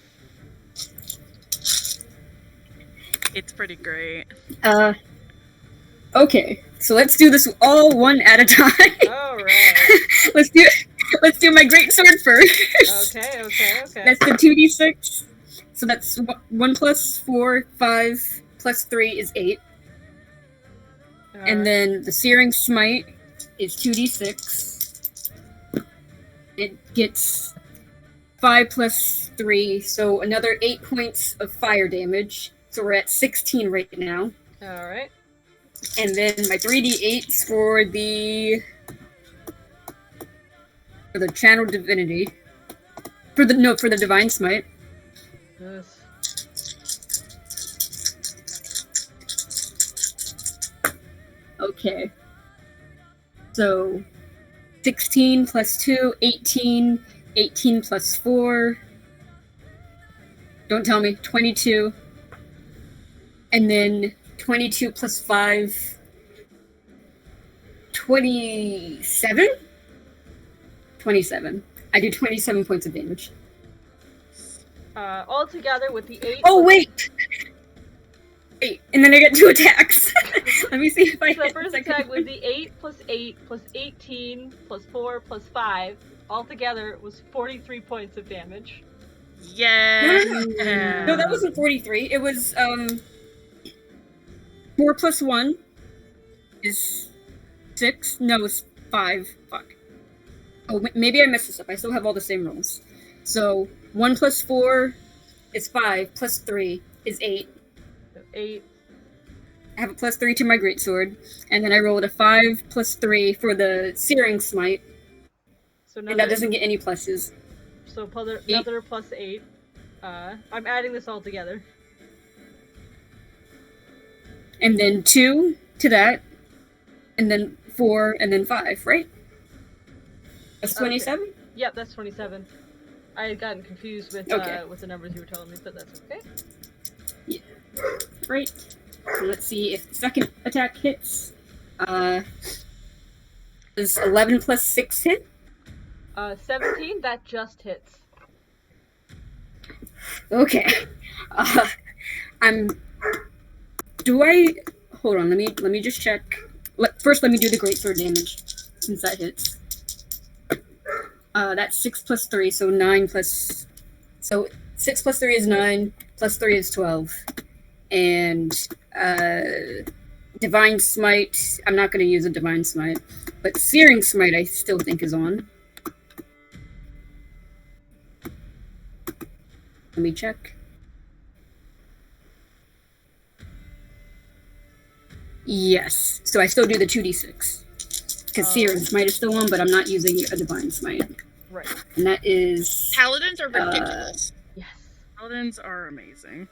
It's pretty great. Okay. So let's do this all one at a time. Alright. Let's do my great sword first. Okay. That's the 2d6. So that's 1 plus 4, 5 plus 3 is 8. And then the Searing Smite is 2d6. It gets 5 plus 3, so another 8 points of fire damage. So we're at 16 right now. Alright. And then my 3d8s for the Channel Divinity. For the Divine Smite. Yes. Okay. So 16 plus 2, 18. 18 plus 4. Don't tell me. 22. And then 22 plus 5. 27? 27. I do 27 points of damage. All together with the 8. Oh, wait! Wait, and then I get 2 attacks. Let me see if I So the hit first the second attack one. was the 8 plus 8 plus 18 plus 4 plus 5. Altogether was 43 points of damage. Yeah. No, that wasn't 43. It was 4 plus 1 is 6. No, it's 5. Fuck. Oh, maybe I messed this up. I still have all the same rolls. So 1 plus 4 is 5. Plus 3 is 8. So 8. I have a plus 3 to my greatsword, and then I rolled a 5 plus 3 for the Searing Smite, So and that doesn't get any pluses. So another plus 8. I'm adding this all together. And then 2 to that, and then 4, and then 5, right? That's 27? Yep, that's 27. I had gotten confused with with the numbers you were telling me, but that's okay. Yeah. Right. So let's see if the second attack hits. Does 11 plus 6 hit? 17, that just hits. Okay. Hold on, let me just check. First, let me do the greatsword damage, since that hits. That's 6 plus 3, so 9 plus... So 6 plus 3 is 9, plus 3 is 12. And, Divine Smite, I'm not going to use a Divine Smite, but Searing Smite I still think is on. Let me check. Yes, so I still do the 2d6. Because Searing Smite is still on, but I'm not using a Divine Smite. Right. And that is... Paladins are ridiculous. Yes. Paladins are amazing.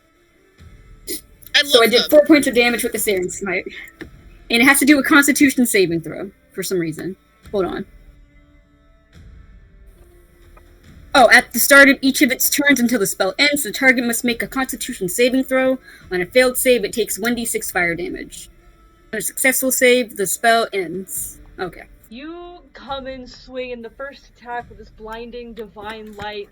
I love So I did them. 4 points of damage with the Searing Smite. And it has to do with Constitution saving throw, for some reason. Hold on. Oh, at the start of each of its turns until the spell ends, the target must make a Constitution saving throw. On a failed save, it takes 1d6 fire damage. On a successful save, the spell ends. Okay. You come in swinging the first attack with this blinding divine light.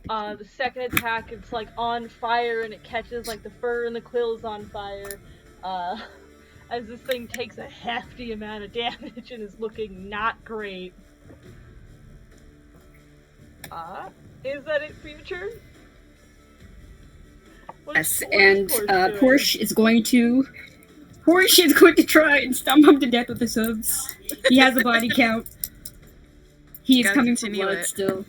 The second attack, it's like on fire and it catches like the fur and the quills on fire. As this thing takes a hefty amount of damage and is looking not great. Is that it for your turn? Yes, and Porsche is going to try and stomp him to death with his hooves. He has a body count. He is Gotta coming for continue blood it. still.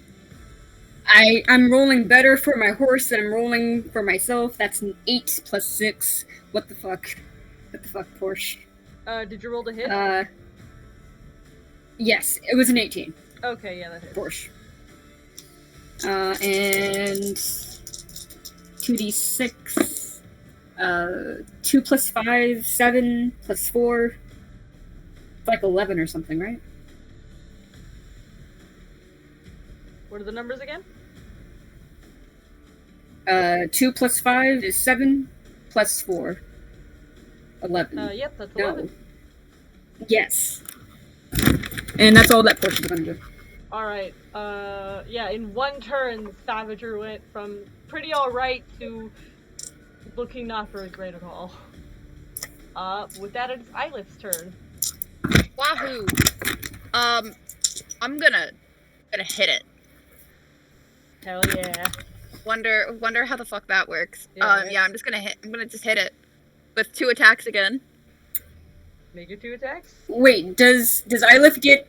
I'm rolling better for my horse than I'm rolling for myself. That's an 8 plus 6. What the fuck? What the fuck, Porsche? Did you roll to hit? Yes, it was an 18. Okay, yeah, that hits. Porsche. And 2d6. 2 plus 5, 7 plus 4. It's like 11 or something, right? What are the numbers again? 2 plus 5 is 7, plus 4. 11. Yep, that's No. 11. Yes. And that's all that portion's gonna do. Alright, yeah, in one turn, the Savager went from pretty alright to looking not very great at all. With that, it's Ylith's turn. Wahoo! I'm gonna hit it. Hell yeah. Wonder how the fuck that works. Yeah, right. Yeah, I'm gonna just hit it with 2 attacks again. Make your 2 attacks? Wait, does Ylith get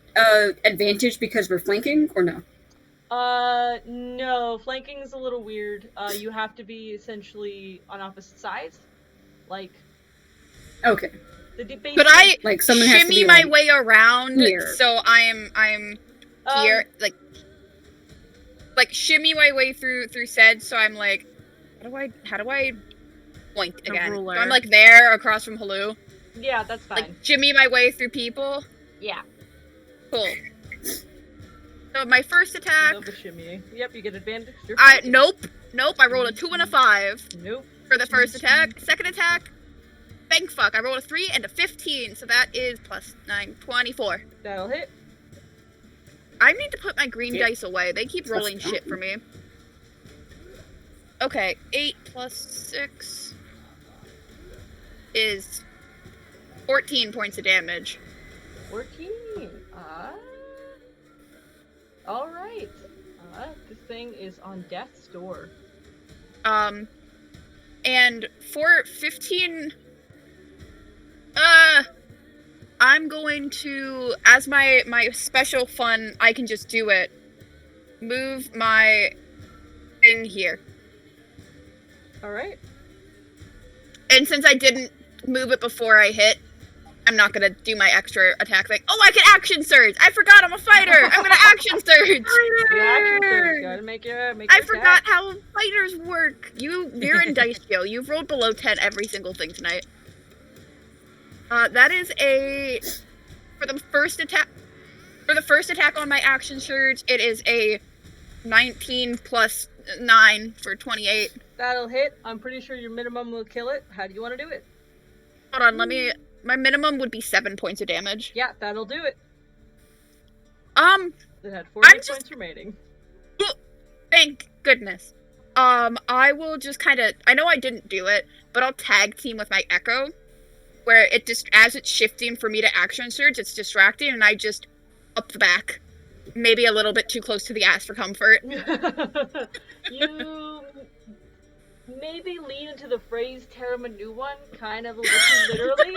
advantage because we're flanking, or no? No. Flanking's a little weird. You have to be essentially on opposite sides. Like, Okay. the debate. Could I Like someone has to shimmy be my like, way around here. so I'm here, like shimmy my way through said, so I'm like, how do I point A again? So ruler. I'm like there across from Halu, Yeah, that's fine. like shimmy my way through people. Yeah. Cool. So my first attack, Love the shimmy. Yep, you get advantage. You're I fine. nope. I rolled a 2 and a 5 Nope. for the first attack. Second attack, bang fuck. I rolled a 3 and a 15, so that is plus 9, 24. That'll hit. I need to put my green Yeah. dice away. They keep rolling shit for me. Okay, 8 plus 6 is 14 points of damage. 14. Alright. This thing is on death's door. And for 15, I'm going to, as my special fun, I can just do it. Move my thing here. Alright. And since I didn't move it before I hit, I'm not gonna do my extra attack thing. Oh, I can action surge! I forgot I'm a fighter! I'm gonna action surge! Yeah, action surge. Gotta make your I attack. forgot how fighters work. You're in Dice Jail. You've rolled below 10 every single thing tonight. That is for the first attack on my action surge, it is a 19 plus 9 for 28. That'll hit. I'm pretty sure your minimum will kill it. How do you want to do it? Hold on, my minimum would be 7 points of damage. Yeah, that'll do it. It had 4 I'm hit just- points remaining. Thank goodness. I will just kind of, I know I didn't do it, but I'll tag team with my Echo, where it just, as it's shifting for me to action surge, it's distracting, and I just up the back. Maybe a little bit too close to the ass for comfort. You maybe lean into the phrase "tear him a new one," kind of a little too literally,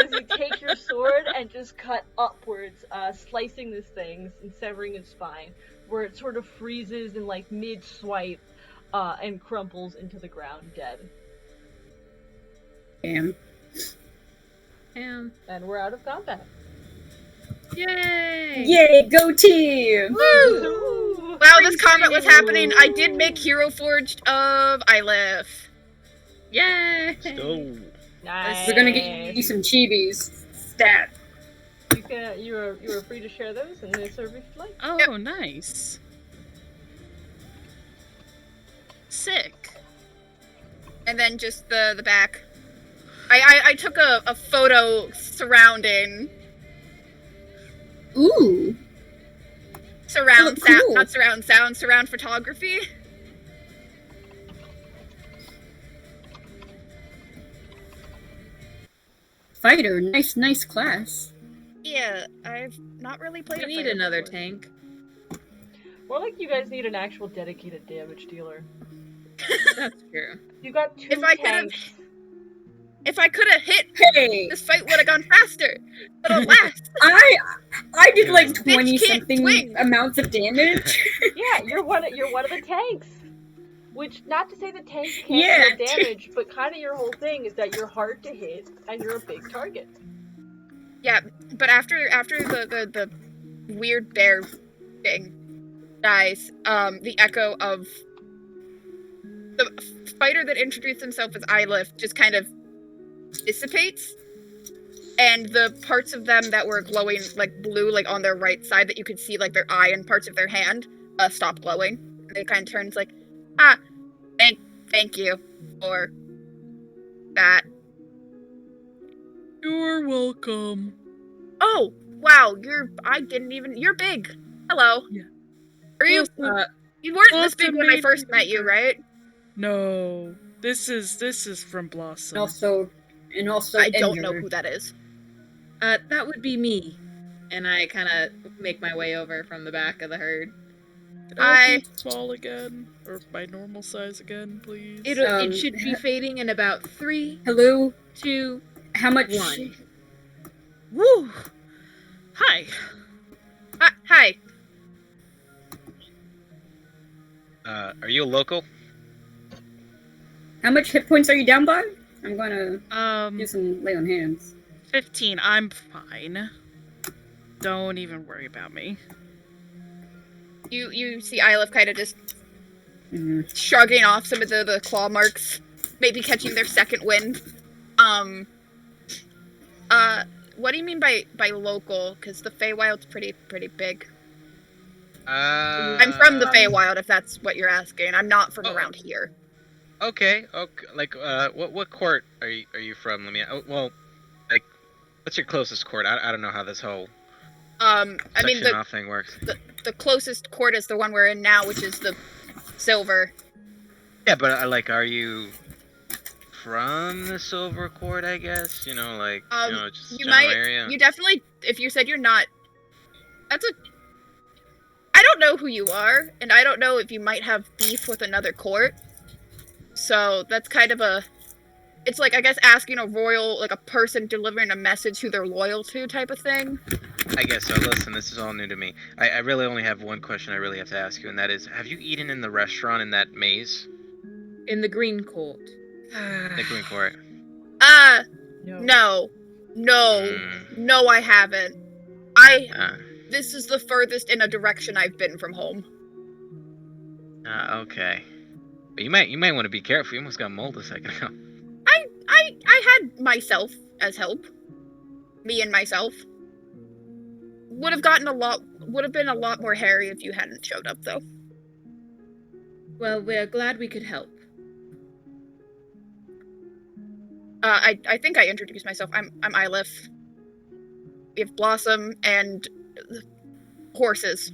as you take your sword and just cut upwards, slicing this thing and severing its spine, where it sort of freezes in like mid-swipe, and crumples into the ground dead. Damn. Damn. And we're out of combat. Yay! Yay, go team! Woo! While this combat was happening, I did make Hero Forged of Ylith. Yay! So, Nice. We're gonna get you some chibis. Stat. You are free to share those in the service flight. Oh, Yep. nice. Sick. And then just the back. I took a photo surrounding Ooh. surround Oh, sound, cool. not surround sound, surround photography. Fighter, nice class. Yeah, I've not really played. We a need fighter another before. tank. More like you guys need an actual dedicated damage dealer. That's true. You got 2 If I could've- tanks. If I could have hit, Hey, this fight would have gone faster. But alas, I did like Bitch 20 can't something swing. amounts of damage. Yeah, you're one of the tanks. Which, not to say the tanks can't Yeah. deal damage, but kind of your whole thing is that you're hard to hit and you're a big target. yeah. But after the weird bear thing dies, the echo of the fighter that introduced himself as Ylith just kind of dissipates, and the parts of them that were glowing like blue, like on their right side that you could see like their eye and parts of their hand, stop glowing. And it kind of turns like, thank you for that. You're welcome. Oh, wow, you're big. Hello. Yeah. Are you, Blossom- you weren't this Blossom big when I made first me met you, bigger. right? No, this is from Blossom. And also, I don't know Ender. who that is. That would be me. And I kind of make my way over from the back of the herd. Can I be small again, or my normal size again, please? It should be fading in about 3, Hello? 2, How much? 1. Woo! Hi. Hi. Are you a local? How much hit points are you down by? I'm gonna do Do some lay on hands. 15. I'm fine. Don't even worry about me. You see Isla kind of just Mhm. shrugging off some of the claw marks, maybe catching their second wind. What do you mean by local? Because the Feywild's pretty big. I'm from the Feywild, if that's what you're asking. I'm not from around here. Okay. Like, what court are you from? Let me. Well, like, what's your closest court? I don't know how this whole I mean section off thing works. the closest court is the one we're in now, which is the Silver. Yeah, but are you from the Silver Court? I guess just You general might. area. You definitely. If you said you're not, I don't know who you are, and I don't know if you might have beef with another court. So that's kind of it's like, I guess, asking a royal, like a person delivering a message who they're loyal to type of thing. I guess so. Listen, this is all new to me. I really only have one question I really have to ask you, and that is, have you eaten in the restaurant in that maze? In the green court. The Green Court. No, Mm, I haven't. uh, This is the furthest in a direction I've been from home. okay. But you might want to be careful. You almost got mauled a second ago. I had myself as help. Me and myself. Would have been a lot more hairy if you hadn't showed up, though. Well, we're glad we could help. I think I introduced myself. I'm Ilif. We have Blossom and horses.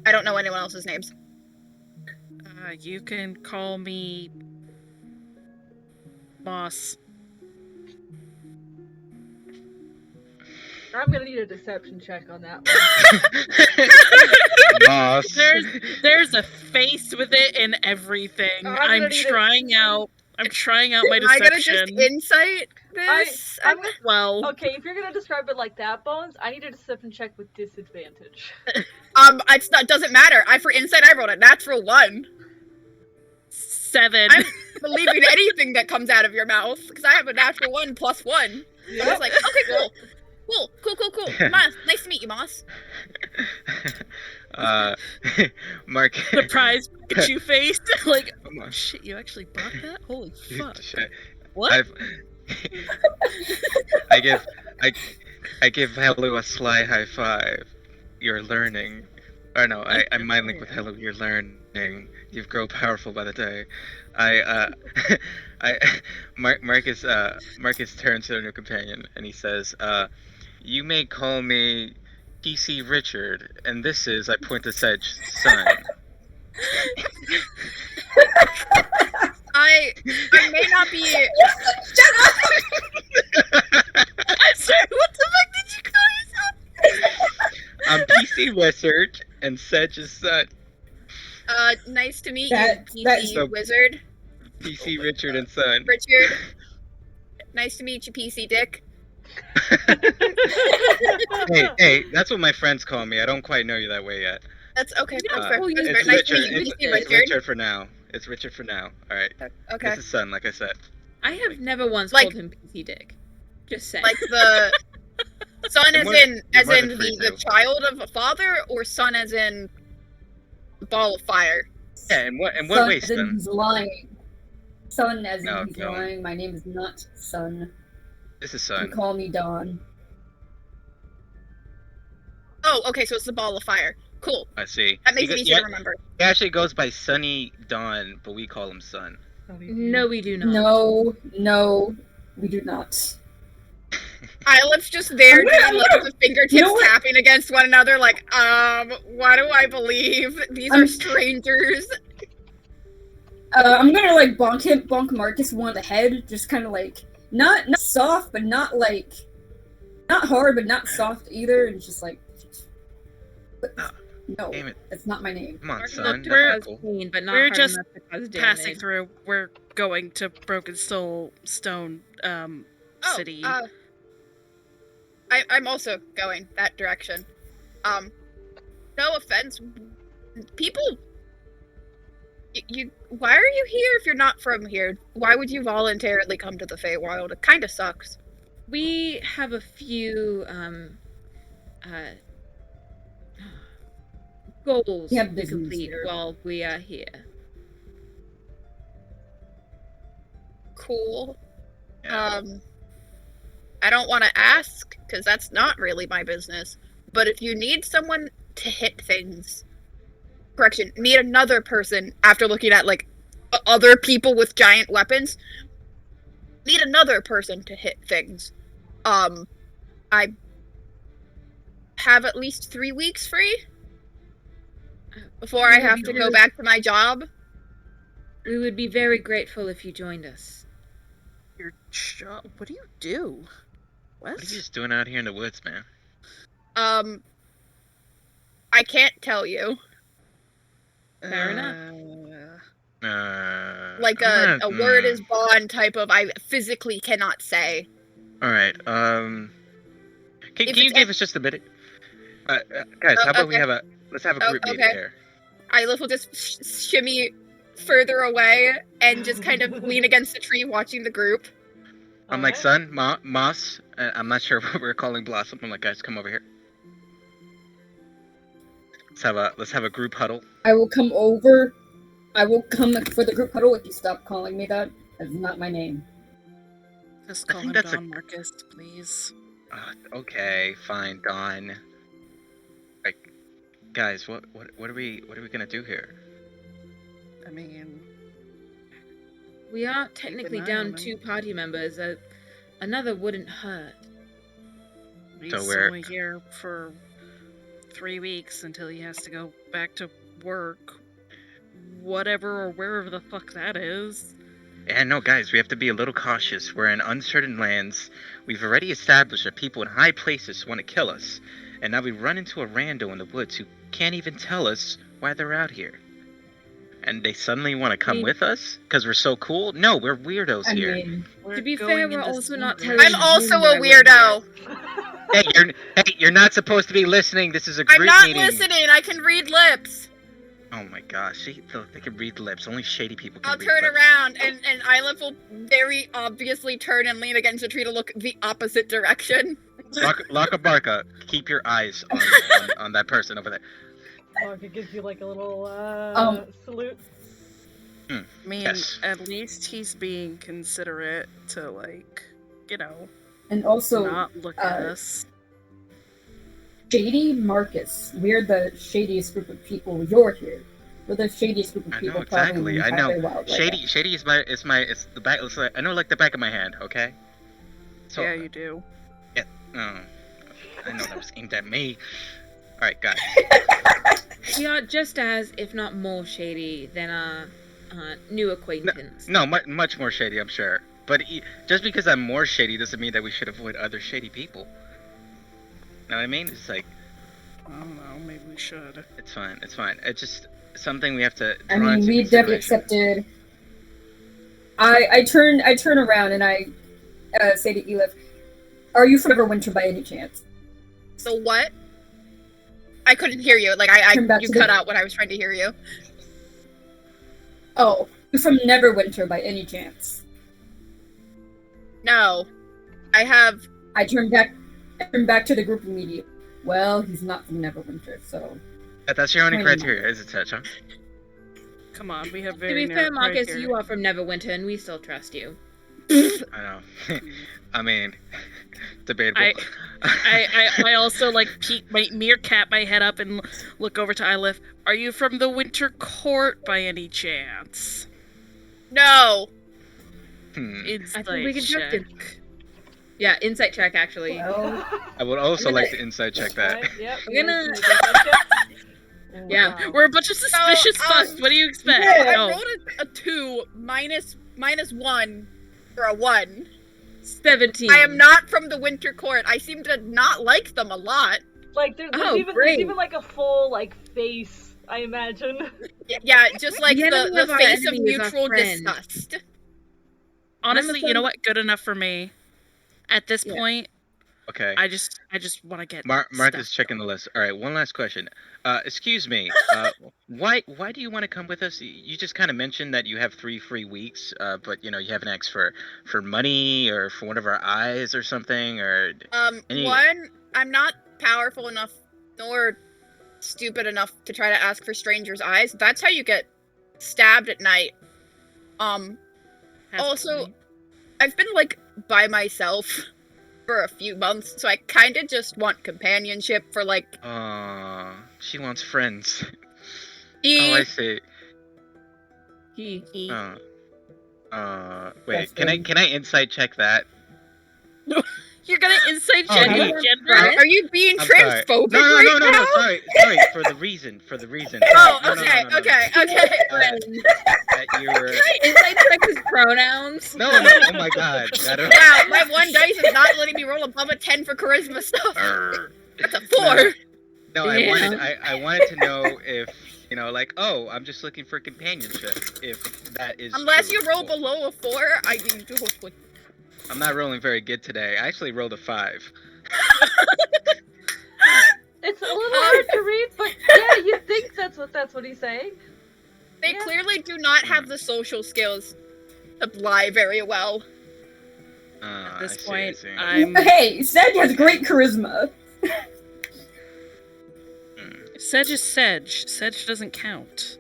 I don't know anyone else's names. You can call me Moss. I'm gonna need a deception check on that one. Boss. There's a face with it and everything. I'm trying out my Am I gonna just deception. insight this? Well, Okay, if you're gonna describe it like that, Bones, I need a deception check with disadvantage. It's not, doesn't matter. For insight, I rolled a natural 1. 7. I'm believing anything that comes out of your mouth because I have a natural 1 plus 1. So I was like, okay, cool. Moss, nice to meet you, Moss. Mark. Surprise Pikachu face. Like, oh shit, you actually bought that? Holy fuck. What? I give Hello a sly high five. You're learning. Or no, I'm minding with Hello. You're learning. You've grown powerful by the day. Marcus turns to a new companion and he says, "You may call me PC Richard, and this is," I point to Sedge's son. I may not be. I'm sorry. What the fuck did you call yourself? I'm PC Wizard and Sedge's son. Nice to meet you, That's PC Wizard. PC Richard and son. Richard. Nice to meet you, PC Dick. Hey, that's what my friends call me. I don't quite know you that way yet. That's okay. That's fair. It's That's fair. Nice to Richard. meet you, PC It's Richard. Richard for now. It's Richard for now. All right. Okay. This is son, like I said. I have never once Like- called him PC Dick. Just saying. Like the son as More- in you're more than free the to. child of a father, or son as in ball of fire? Yeah, in what Son way, as in son? he's lying. Son as in No, he's no. lying. My name is not Son. This is You son. call me Dawn. Oh, okay, so it's the ball of fire. Cool. I see. That makes it He- easier yeah, to remember. He actually goes by Sunny Dawn, but we call him Sun. No, we do not. No, we do not. Islet's just there I'm gonna- doing like the fingertips you know what? tapping against one another, like, what do I believe? These are strangers. I'm gonna like bonk Marcus one on the head, just kind of like not soft, but not like not hard, but not soft either, and just like no, Damn it. that's not my name. Come on, Hard son. enough to That's cause cool. pain, but not We're hard just enough to cause damage. Passing through. We're going to Broken Stone City. I'm also going that direction. No offense, people. You why are you here if you're not from here? Why would you voluntarily come to the Feywild? It kind of sucks. We have a few goals We have to business complete here. while we are here. Cool. Yeah. I don't want to ask because that's not really my business. But if you need someone to hit things, correction, need another person after looking at like other people with giant weapons, need another person to hit things. I have at least 3 weeks free before I have to go back to my job. We would be very grateful if you joined us. Your job? What do you do? What? What are you just doing out here in the woods, man? I can't tell you. Fair enough. Like I'm a gonna- word is bond type of I physically cannot say. All right. Can If you it's give us just a minute? Guys, Oh, how about we okay. let's have a group meeting okay. here. Isla will just shimmy further away and just kind of lean against the tree watching the group. I'm like, son, Moss. I'm not sure what we're calling Blossom. I'm like, guys, come over here. Let's have a group huddle. I will come over. I will come for the group huddle if you stop calling me that. That's not my name. Just I call think him that's a- Don Marcus, please. Okay, fine, Dawn. Like, guys, what are we gonna do here? I mean, We are technically eye down on him. 2 party members. Another wouldn't hurt. he's So we're- only here for 3 weeks until he has to go back to work. Whatever or wherever the fuck that is. Yeah, no, guys, we have to be a little cautious. We're in uncertain lands. We've already established that people in high places want to kill us. And now we run into a rando in the woods who can't even tell us why they're out here. And they suddenly want to come mean- with us? Because we're so cool? No, we're weirdos I here. mean, We're To be fair, going we're into also not Sandra. telling I'm also why a we're weirdo. Hey, you're not supposed to be listening. This is a I'm group not meeting. listening. I can read lips. Oh my gosh, they can read lips. Only shady people can I'll read turn lips. around and Isla will very obviously turn and lean against a tree to look the opposite direction. Lakabarka, keep your eyes on that person over there. It gives you like a little salute. I mean, Yes. at least he's being considerate to, like, and also not look at us. Shady Marcus. We're the shadiest group of people. You're here. We're the shadiest group of I people. know probably in exactly. the I know. entire world right Shady is it's the back. It's like, I know like the back of my hand. Okay. So, Yeah, you do. Oh, I know that was aimed at me. All right, guys. We are just as, if not more shady than our new acquaintance. No, much more shady, I'm sure. But just because I'm more shady doesn't mean that we should avoid other shady people. Know what I mean? It's like, I don't know, maybe we should. it's fine. It's just something we have to. I draw mean, into we definitely consideration. accepted. I turn around and I say to Elif, "Are you from Everwinter by any chance?" So what? I couldn't hear you. Like Turn back you to the- cut out when I was trying to hear you. Oh, you're from Neverwinter by any chance? No, I have. I turn back to the group immediately. Well, he's not from Neverwinter, so That's your only Why not? criteria, is it, Tetch, huh? Come on, we have To very be fair, narrow Marcus, criteria. you are from Neverwinter, and we still trust you. I know. I mean, debatable. I also like meerkat my head up and look over to Ylif. Are you from the Winter Court by any chance? No. Insight I think we can trust check. him. Yeah, insight check actually. Well, I would also I'm gonna- like to inside check that. Yep. I'm gonna- Oh, Yeah. wow. We're a bunch of suspicious fucks. What do you expect? I Oh, rolled a 2 minus 1 for a 1. 17. I am not from the Winter Court. I seem to not like them a lot. Like there's Oh, even great. like a full like face, I imagine. Yeah, just like The enemy the of our face of enemy is our mutual friend. disgust. honestly, you Remember know what? Good enough for me. At this Yeah. point, Okay. I just want to get. Mark stuff is checking the list. All right, one last question. Excuse me. Why do you want to come with us? You just kind of mentioned that you have 3 free weeks, but you haven't asked for money or for one of our eyes or something or. Any- One, I'm not powerful enough nor stupid enough to try to ask for strangers' eyes. That's how you get stabbed at night. Has Also, to be. I've been like by myself for a few months, so I kind of just want companionship for like She wants friends. E. Oh, I see. He. Wait. Can I insight check that? You're gonna insight Oh, check no. his gender? Are you being I'm sorry. transphobic No, right now? no. Sorry. For the reason. Oh, Sorry. okay, No. okay. That you were. Insight check his pronouns. No. Oh my God. I don't. Wow, my 1 dice is not letting me roll above a 10 for charisma stuff. Arr. That's a 4. No, Yeah. I wanted to know if like, oh, I'm just looking for companionship. If that is Unless true. you roll below a 4, I need to hopefully. I'm not rolling very good today. I actually rolled a 5. It's a little hard to read, but yeah, you think that's what he's saying. They Yeah. clearly do not have the social skills to lie very well. At I this see, point, I see. I'm hey, Sedge has great charisma. Sedge is Sedge. Sedge doesn't count.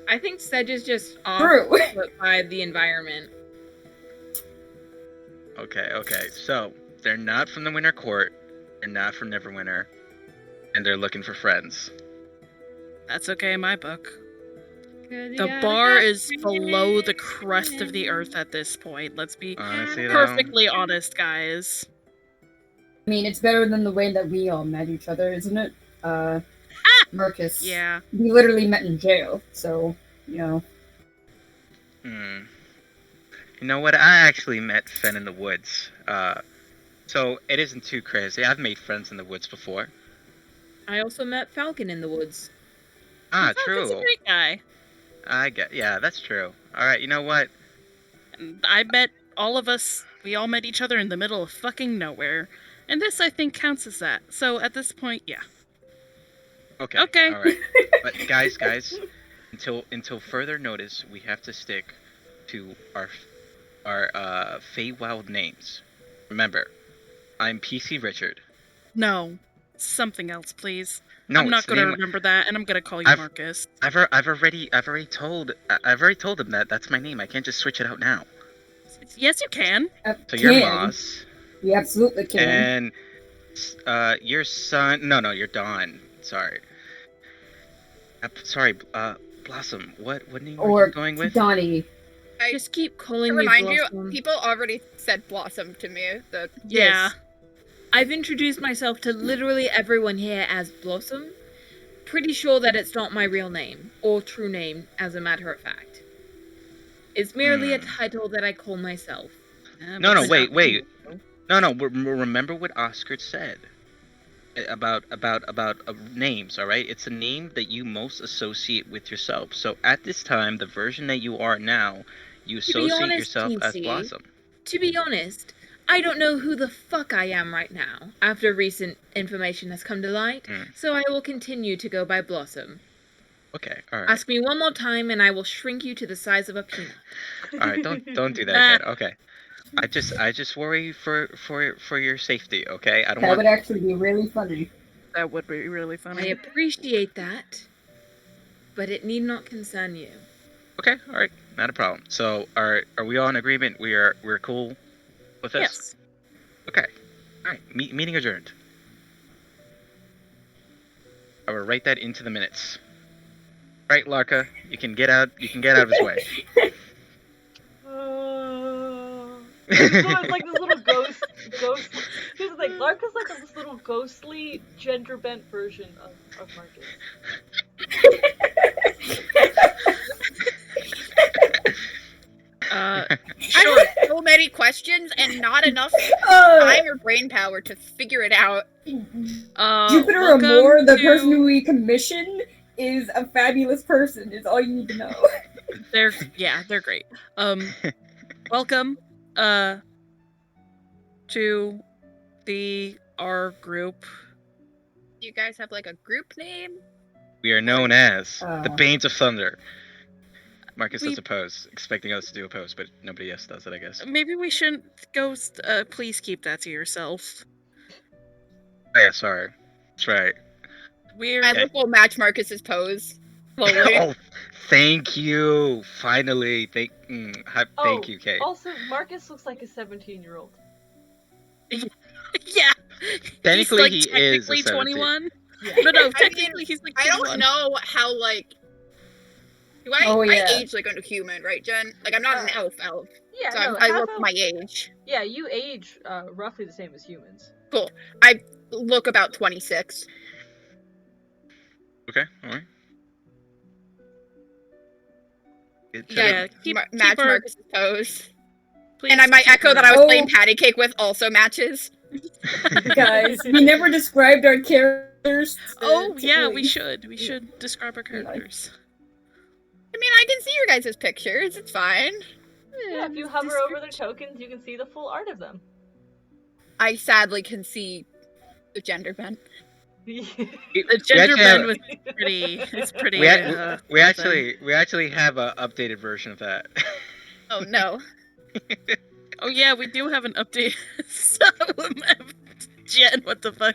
I think Sedge is just off True. put by the environment. Okay. So they're not from the Winter Court. They're not from Neverwinter, and they're looking for friends. That's okay in my book. The bar is below the crust of the earth at this point. Let's be Honestly, though, perfectly honest, guys. I mean, it's better than the way that we all met each other, isn't it? Marcus. Yeah. We literally met in jail, so, You know what? I actually met Fen in the woods. So it isn't too crazy. I've made friends in the woods before. I also met Falcon in the woods. Ah, Falcon's a true. great guy. Yeah, that's true. All right, you know what? And I met all of us. We all met each other in the middle of fucking nowhere, and this I think counts as that. So at this point, yeah. Okay. Okay. All right. But guys, until further notice, we have to stick to our Feywild names. Remember, I'm PC Richard. No, something else, please. No, I'm not it's the gonna name- remember that, and I'm gonna call you I've- Marcus. I've already told him that that's my name. I can't just switch it out now. Yes, you can. So you're Can. Moss, You absolutely can. and your son. No, you're Dawn. Sorry. Sorry, Blossom. What name were Or you going with? Donnie. Just keep calling To me remind Blossom. you, people already said Blossom to me. The Yeah. I've introduced myself to literally everyone here as Blossom. Pretty sure that it's not my real name, or true name, as a matter of fact. It's merely a title that I call myself. No, wait. No. Remember what Oscar said about names. All right, it's a name that you most associate with yourself. So at this time, the version that you are now, you be associate honest, yourself as TC, Blossom. To be honest, I don't know who the fuck I am right now, after recent information has come to light, so I will continue to go by Blossom. Okay, all right. Ask me one more time and I will shrink you to the size of a peanut. All right, don't do that again. Okay. I just worry for your safety, okay? I don't That want would actually be really funny. That would be really I funny. appreciate that, but it need not concern you. Okay, all right. not a problem. So are we all in agreement? We're cool with this? Yes. Okay. All right. Meeting adjourned. I will write that into the minutes. Right, Larka, you can get out. You can get out of his way. It's like this little ghost. Here's the thing, Larka's like this little ghostly, gender bent version of Marcus. I Sure. have so many questions and not enough time or brain power to figure it out. Jupiter welcome Amore, the to- person who we commissioned, is a fabulous person. Is all you need to know. They're great. Welcome to our group. Do you guys have like a group name? We are known as the Oh. Banes of Thunder. Marcus We- does a pose, expecting us to do a pose, but nobody else does it, I guess. Maybe we shouldn't go. Please keep that to yourself. Oh, yeah, sorry. That's right. We're I look will match Marcus's pose. Slowly. Oh, thank you. Finally, thank you, Kate. Also, Marcus looks like a 17-year-old. yeah. Technically, he's he like is a technically 17. 21. Yeah. No, technically he's like I 21. don't know how like. Do I? Oh, yeah. I age like a human, right, Jen? Like I'm not an elf, Yeah, so no, I half look elf- my age. Yeah, you age roughly the same as humans. I look about 26. Okay, alright. Good job. Yeah, keep Match our- Marcus's pose. Please And I might keep echo our- that I was Oh. playing patty cake with also matches. Guys, we never described our characters. Oh yeah, we particularly. should. We should describe our characters. I mean, I can see your guys' pictures. It's fine. Yeah, if you hover over their tokens, you can see the full art of them. I sadly can see the gender bend. The We gender actually bend have- was pretty. It's pretty. we something. actually have an updated version of that. Oh no. Oh yeah, we do have an update. Jen, what the fuck?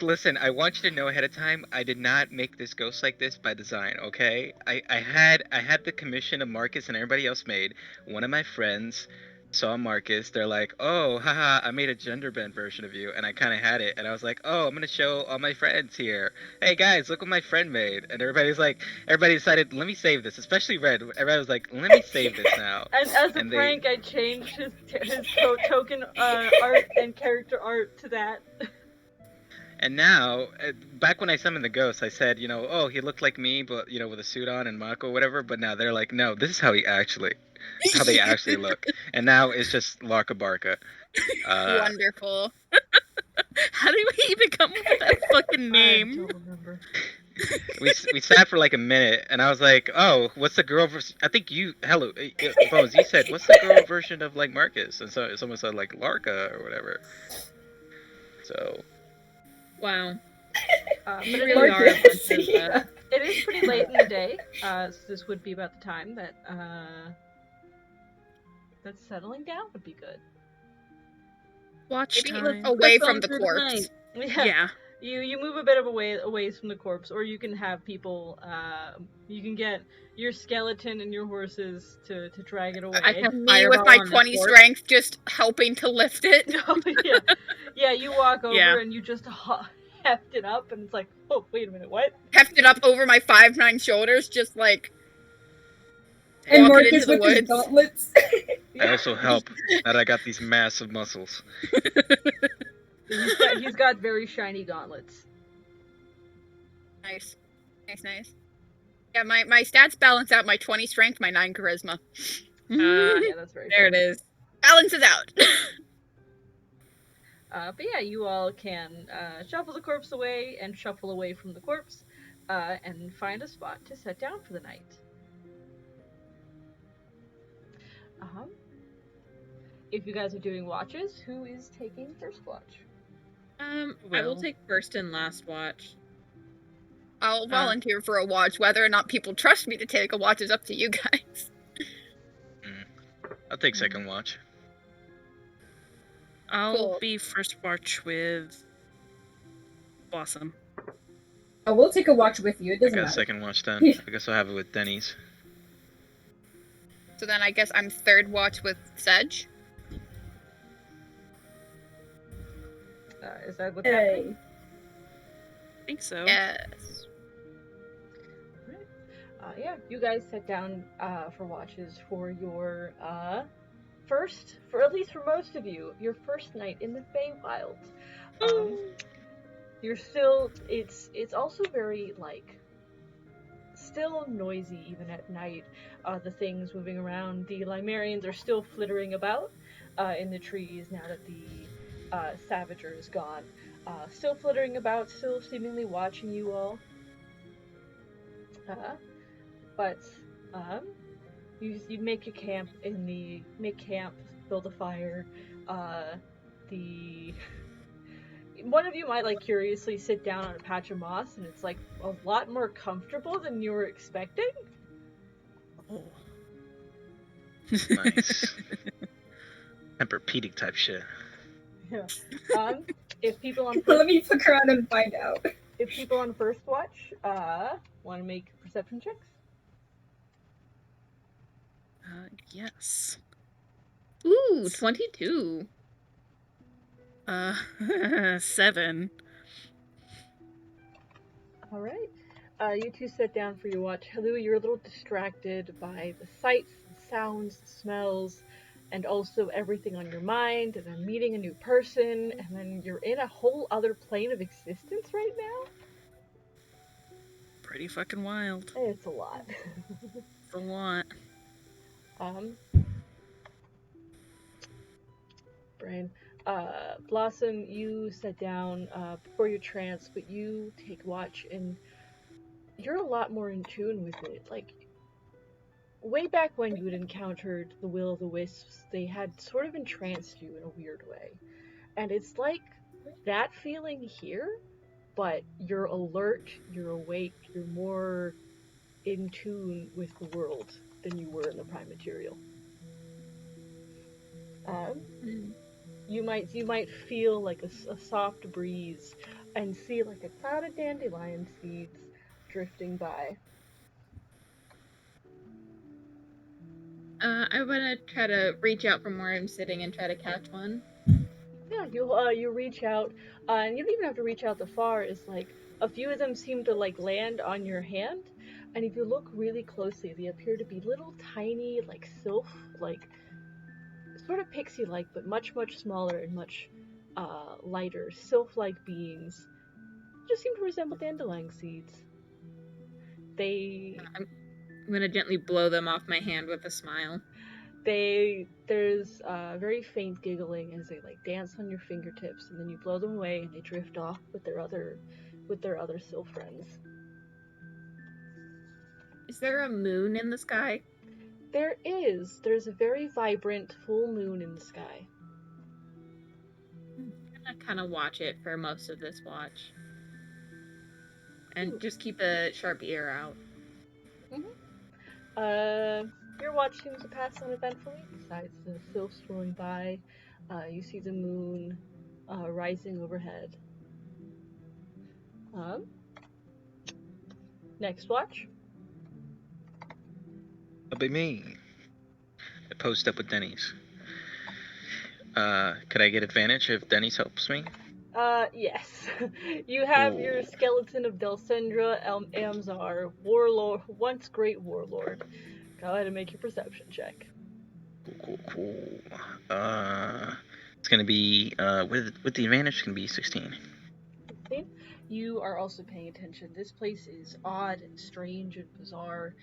Listen, I want you to know ahead of time, I did not make this ghost like this by design, okay? I had the commission of Marcus and everybody else made. One of my friends saw Marcus, they're like, oh, haha, I made a gender bend version of you, and I kind of had it, and I was like, oh, I'm gonna show all my friends here. Hey guys, look what my friend made, and everybody decided, let me save this, especially Red. Everybody was like, let me save this now. And as a And they- prank, I changed his token art and character art to that. And now, back when I summoned the ghost, I said, oh, he looked like me, but with a suit on and Mako, whatever. But now they're like, no, this is how they actually look. And now it's just Larka Barka. Wonderful. How did we even come up with that fucking I name? don't remember. we sat for like a minute, and I was like, oh, what's the girl version? I think Bones, you said, what's the girl version of like Marcus? And so someone said like Larka or whatever. So. Wow. But You it really is- are a bunch of, Yeah. It is pretty late in the day, so this would be about the time that settling down would be good. Watch Maybe time. away Let's from go the through corpse. Yeah. Yeah. You move a bit of away from the corpse, or you can have people. You can get your skeleton and your horses to drag it away. I can Me with fireball my on the 20 corpse. strength just helping to lift it. yeah. You walk over Yeah. and you just heft it up, and it's like, oh, wait a minute, what? Heft it up over my 5'9" shoulders, just like And walking Marcus into the with his woods. gauntlets. I also help that I got these massive muscles. He's got very shiny gauntlets. Nice. Yeah, my stats balance out my 20 strength, my 9 charisma. Yeah, that's very There good. it is. Balances out. But yeah, you all can shuffle the corpse away and shuffle away from the corpse, and find a spot to set down for the night. If you guys are doing watches, who is taking first watch? I Well. will take first and last watch. I'll volunteer for a watch. Whether or not people trust me to take a watch is up to you guys. I'll take second watch. I'll Cool. be first watch with Blossom. Oh, we'll take a watch with you. It I doesn't got a matter. second watch done. I guess I'll have it with Denny's. So then I guess I'm third watch with Sedge. Is that what's happening? Hey. I think so. Yes. Yeah, you guys sit down for watches for your first, for at least for most of you, your first night in the Feywild. You're still, it's also very like still noisy even at night. The things moving around, the Limerians are still flittering about in the trees now that the Savager is gone. Still flittering about, still seemingly watching you all. But you make your camp build a fire. The one of you might like curiously sit down on a patch of moss, and it's like a lot more comfortable than you were expecting. Oh. Nice. Tempur-Pedic type shit. Yeah. If people on Let me look around and find out. if people on first watch want to make perception checks. Yes. Ooh, 22. 7. All right. You two sit down for your watch. Hello, you're a little distracted by the sights, the sounds, the smells, and also everything on your mind, and then meeting a new person, and then you're in a whole other plane of existence right now. Pretty fucking wild. It's a lot. It's a lot. Brain. Blossom, you sat down before your trance, but you take watch, and you're a lot more in tune with it. Like, way back when you had encountered the Will-o'-the-Wisps, they had sort of entranced you in a weird way. And it's like that feeling here, but you're alert, you're awake, you're more in tune with the world than you were in the Prime Material. You might feel like a soft breeze and see like a cloud of dandelion seeds drifting by. I want to try to reach out from where I'm sitting and try to catch one. Yeah, you reach out, and you don't even have to reach out that far. It's like a few of them seem to like land on your hand, and if you look really closely, they appear to be little tiny like sylph, like sort of pixie-like, but much smaller and much lighter, sylph-like beings. Just seem to resemble dandelion seeds. I'm gonna gently blow them off my hand with a smile. There's very faint giggling as they like dance on your fingertips, and then you blow them away and they drift off with their other sylph friends. Is there a moon in the sky? There's a very vibrant full moon in the sky. I'm gonna kind of watch it for most of this watch. And just keep a sharp ear out. Your watch seems to pass uneventfully. Besides the sylphs rolling by, you see the moon rising overhead. Next watch. That'll be me. I post up with Denny's. Could I get advantage if Denny's helps me? Yes. You have your skeleton of Delsendra Amzar, warlord, once great warlord. Go ahead and make your perception check. Cool. It's gonna be with the advantage. It's gonna be 16. 16. You are also paying attention. This place is odd and strange and bizarre,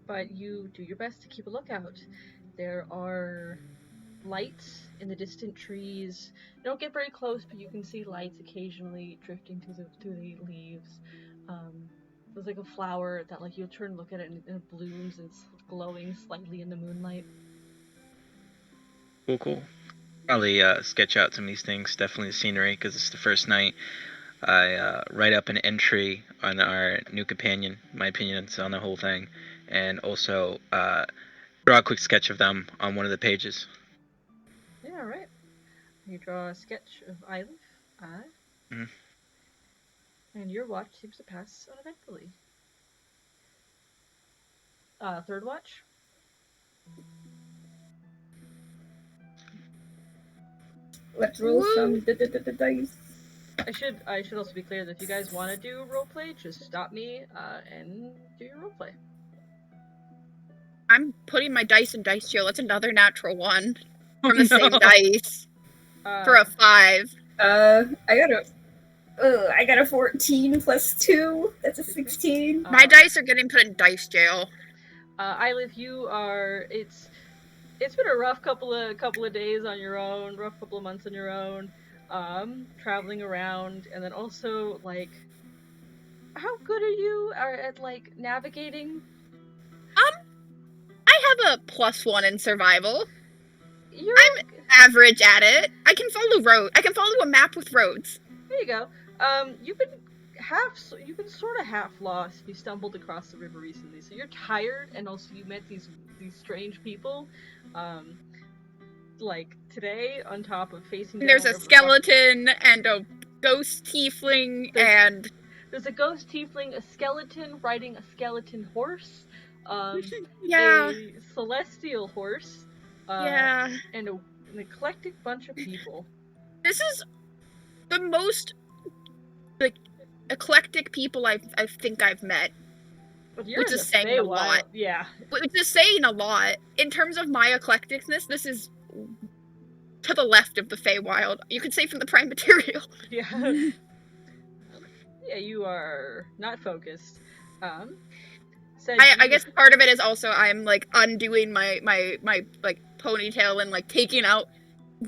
but you do your best to keep a lookout. There are lights in the distant trees. You don't get very close, but you can see lights occasionally drifting through the leaves. There's like a flower that like you'll turn and look at it and it blooms and it's glowing slightly in the moonlight. Cool. Probably sketch out some of these things. Definitely the scenery because it's the first night. I write up an entry on our new companion, my opinions on the whole thing, and also draw a quick sketch of them on one of the pages. Yeah, right. You draw a sketch of Eilif. And your watch seems to pass uneventfully. Third watch? Let's roll some dice. I should also be clear that if you guys want to do roleplay, just stop me and do your roleplay. I'm putting my dice in dice jail. That's another natural one from the Oh, same no. dice for a 5. I got a 14 plus 2. That's a 16. My dice are getting put in dice jail. Eilif, you are. It's been a rough couple of days on your own, rough couple of months on your own, traveling around, and then also like, how good are you at like navigating? I have a +1 in survival. I'm Average at it. I can follow a map with roads. There you go. You've been sort of half lost. You stumbled across the river recently, so you're tired, and also you met these strange people. Like today, on top of facing down There's a over the skeleton and a ghost tiefling and there's a ghost tiefling, a skeleton riding a skeleton horse, yeah, a celestial horse, yeah. and an eclectic bunch of people. This is the most like eclectic people I think I've met. But you're Which in is the saying a Feywild. lot. Yeah. Which is saying a lot. In terms of my eclecticness, this is to the left of the Feywild. You could say from the prime material. Yeah. Yeah, you are not focused. I guess part of it is also I'm like undoing my like ponytail and like taking out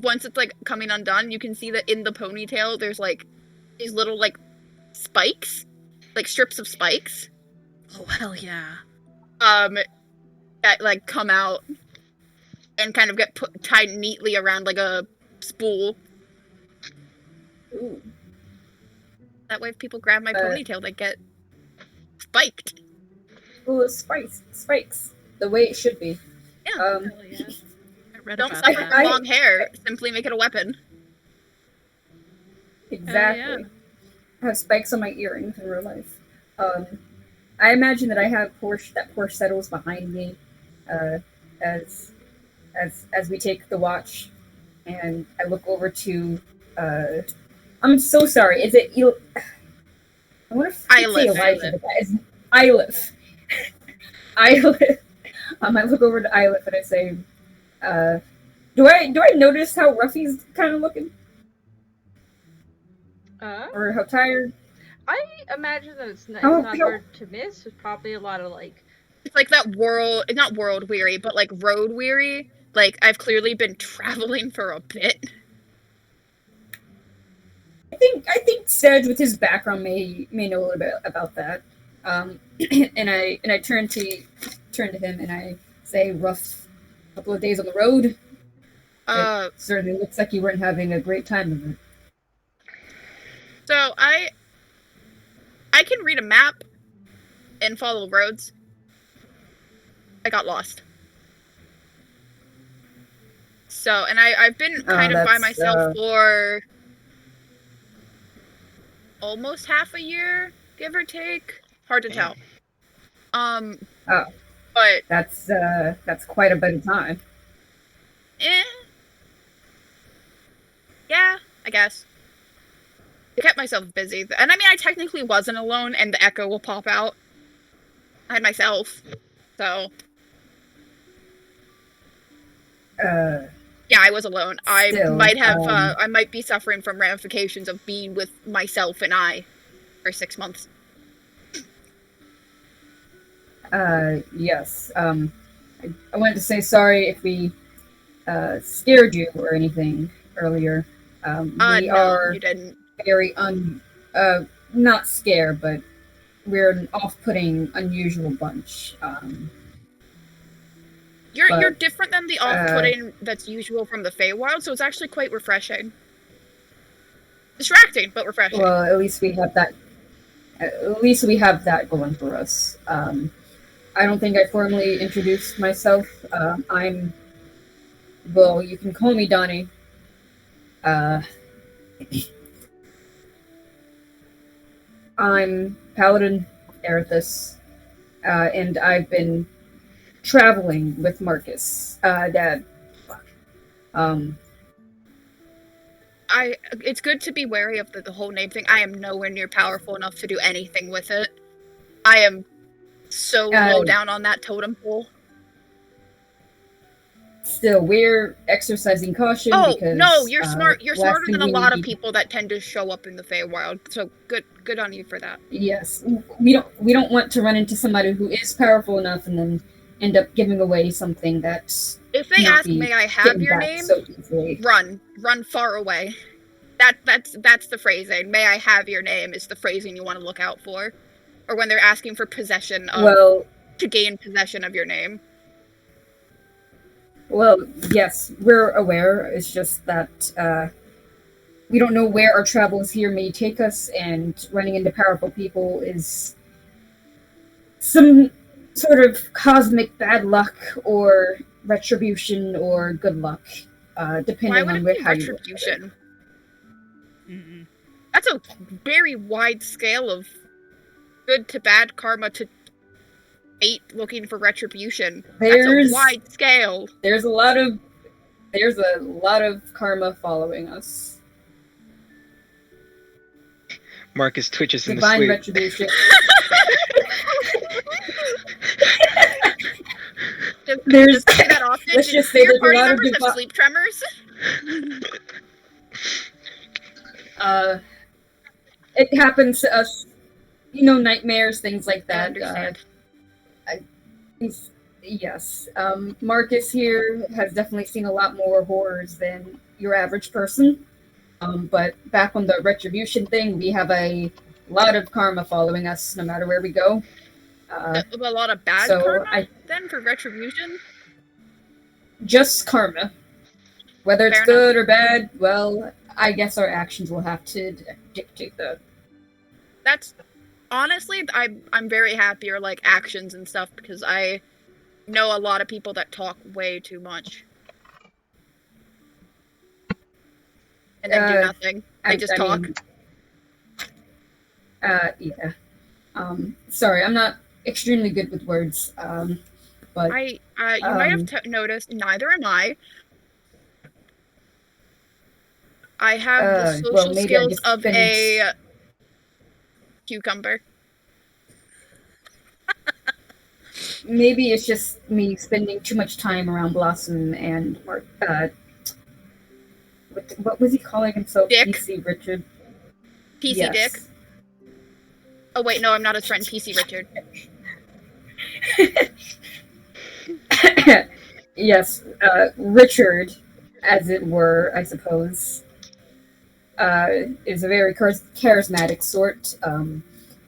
once it's like coming undone, you can see that in the ponytail there's like these little like spikes, like strips of spikes. Oh, hell yeah. That like come out and kind of get tied neatly around like a spool. Ooh. That way if people grab my ponytail, they get spiked. Ooh, spikes. The way it should be. Yeah. Hell yeah. I read Don't about suffer that. from long hair. Simply make it a weapon. Exactly. I have spikes on my earrings in real life. I imagine that I have Porsche settles behind me, as we take the watch, and I look over to. I'm so sorry. Is it? I wonder if I say Elijah, but that is Eilif. Eilif. I look over to Eilif and I say, do I notice how rough he's kind of looking? Or how tired? I imagine that it's not hard to miss. There's probably a lot of like. It's like that not world weary, but like road weary. Like I've clearly been traveling for a bit. I think Sedge with his background may know a little bit about that. And I turn to him and I say, rough couple of days on the road. It certainly looks like you weren't having a great time of it. So I can read a map and follow roads. I got lost. So, and I've been kind of by myself for almost half a year, give or take. Hard to tell. But that's quite a bit of time. Yeah, I guess. I kept myself busy. And I mean, I technically wasn't alone, and the echo will pop out. I had myself. So. Yeah, I was alone. I might be suffering from ramifications of being with myself and I for 6 months. Yes. I wanted to say sorry if we scared you or anything earlier. We are you didn't. Very not scared, but we're an off-putting, unusual bunch. You're different than the off-putting that's usual from the Feywild, so it's actually quite refreshing. Distracting, but refreshing. Well, at least we have that. At least we have that going for us. I don't think I formally introduced myself. Well, you can call me Donnie. I'm Paladin Erithus, and I've been traveling with Marcus. Dad. It's good to be wary of the whole name thing. I am nowhere near powerful enough to do anything with it. I am so low down on that totem pole. Still, we're exercising caution because... No, you're smart. You're last smarter thing than a we lot of need- people that tend to show up in the Feywild. So good on you for that. Yes, we don't want to run into somebody who is powerful enough and then end up giving away something that's... If they not ask, be "May I have getting your back name?" so easily. Run far away. That's the phrasing. "May I have your name" is the phrasing you want to look out for, or when they're asking for possession of to gain possession of your name. Well, yes, we're aware. It's just that we don't know where our travels here may take us, and running into powerful people is some sort of cosmic bad luck or retribution or good luck, depending Why would on it be how you look at it. retribution? That's a very wide scale of good to bad karma to fate looking for retribution. That's a wide scale. There's a lot of karma following us. Marcus twitches in the Divine sleep. retribution. Does say that often? Let's Did just say your there's a party lot of members have sleep tremors? It happens to us, nightmares, things like that. I understand. Yes. Marcus here has definitely seen a lot more horrors than your average person. But back on the retribution thing, we have a lot of karma following us no matter where we go. A lot of bad karma then for retribution? Just karma. Whether it's good or bad, well, I guess our actions will have to dictate that. That's honestly, I'm very happy or like actions and stuff because I know a lot of people that talk way too much. And then do nothing. They just talk. Yeah. Sorry, I'm not extremely good with words. But you might have noticed, neither am I. I have the social skills of a cucumber. Maybe it's just me spending too much time around Blossom and Mark. What was he calling himself? Dick. PC Richard. PC Yes. Dick. Oh wait, no, I'm not his friend. PC Richard. Yes, Richard, as it were, I suppose, is a very charismatic sort,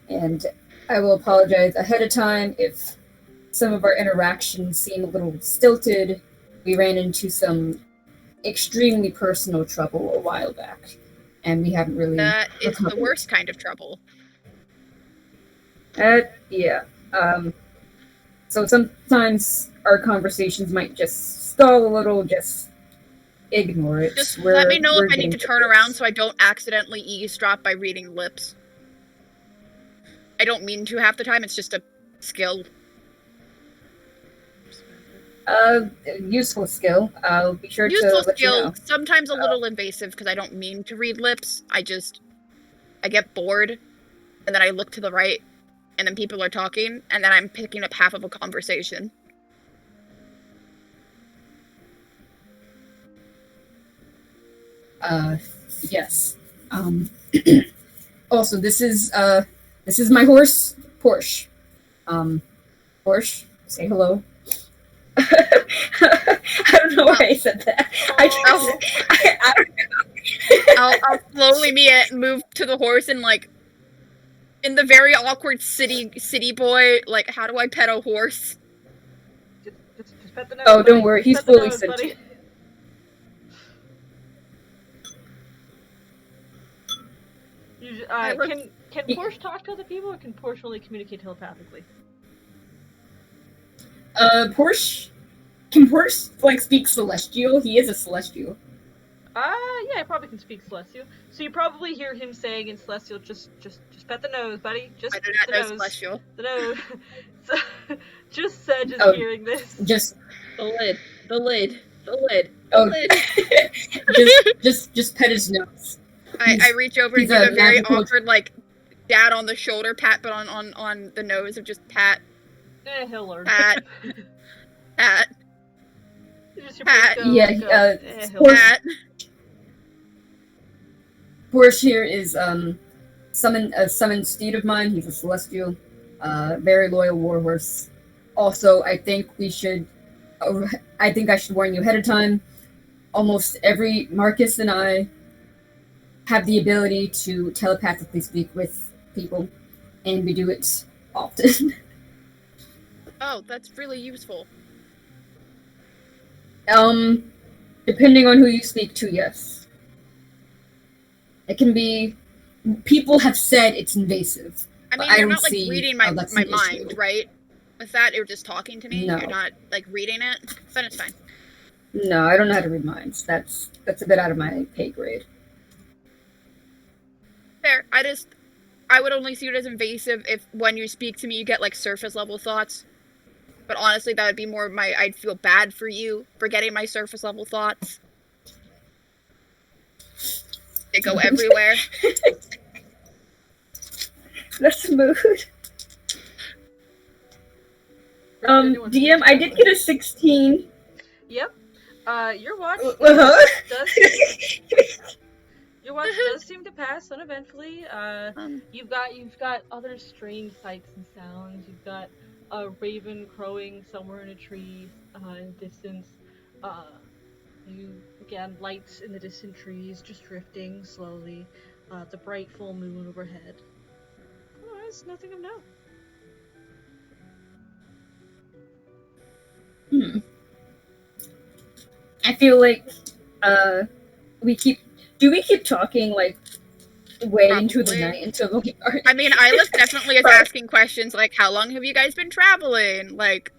and I will apologize ahead of time if some of our interactions seem a little stilted. We ran into some extremely personal trouble a while back, and we haven't really... That is the worst kind of trouble. Yeah. So sometimes our conversations might just stall a little, just ignore it. Just let me know if I need to turn around so I don't accidentally eavesdrop by reading lips. I don't mean to half the time, it's just a skill. Useful skill. I'll be sure to let you know. Sometimes a little invasive because I don't mean to read lips. I get bored, and then I look to the right, and then people are talking, and then I'm picking up half of a conversation. Yes. Also, this is my horse, Porsche. Porsche, say hello. I don't know why I said that. I don't know. I'll slowly move to the horse and like, in the very awkward city boy, like, how do I pet a horse? Just pet the nose. Oh, don't worry, he's fully sentient. Can Porsche talk to other people, or can Porsche only communicate telepathically? Porsche... Can Porsche, speak Celestial? He is a Celestial. Yeah, I probably can speak Celestial. So you probably hear him saying in Celestial, just pet the nose, buddy. Just I do the not know nose. Celestial. The nose. So, just Sedge is Oh, hearing this. Just The lid. The lid. The lid. The oh, lid. just pet his nose. I reach over and he's give a a very magical- awkward, like, dad on the shoulder pat, but on the nose of just pat, He'll learn. pat, pat, Just your Pat. big go, Yeah, go. He'll Porsche- learn. pat. Porsche here is summoned steed of mine. He's a celestial, very loyal warhorse. Also, I think I should warn you ahead of time. Almost every Marcus and I have the ability to telepathically speak with people, and we do it often. Oh, that's really useful. Depending on who you speak to, yes. It can be. People have said it's invasive. I mean, I you're don't not, like, see reading how my that's my an mind, issue. right? With that, you're just talking to me? No. You're not, like, reading it? Then it's fine. No, I don't know how to read minds. That's a bit out of my pay grade. Fair. I would only see it as invasive if when you speak to me, you get, like, surface level thoughts. But honestly, that would be more I'd feel bad for you for getting my surface level thoughts. They go everywhere. That's a mood. DM, I did get a 16. Yep. Your watch Uh-huh. your watch does seem to pass uneventfully. You've got other strange sights and sounds. You've got a raven crowing somewhere in a tree in the distance. Again, lights in the distant trees just drifting slowly. The bright full moon overhead. Otherwise, nothing of note. I feel like we keep talking like way into the Probably. night until we are. I mean, Ilis definitely is asking questions like, how long have you guys been traveling? Like,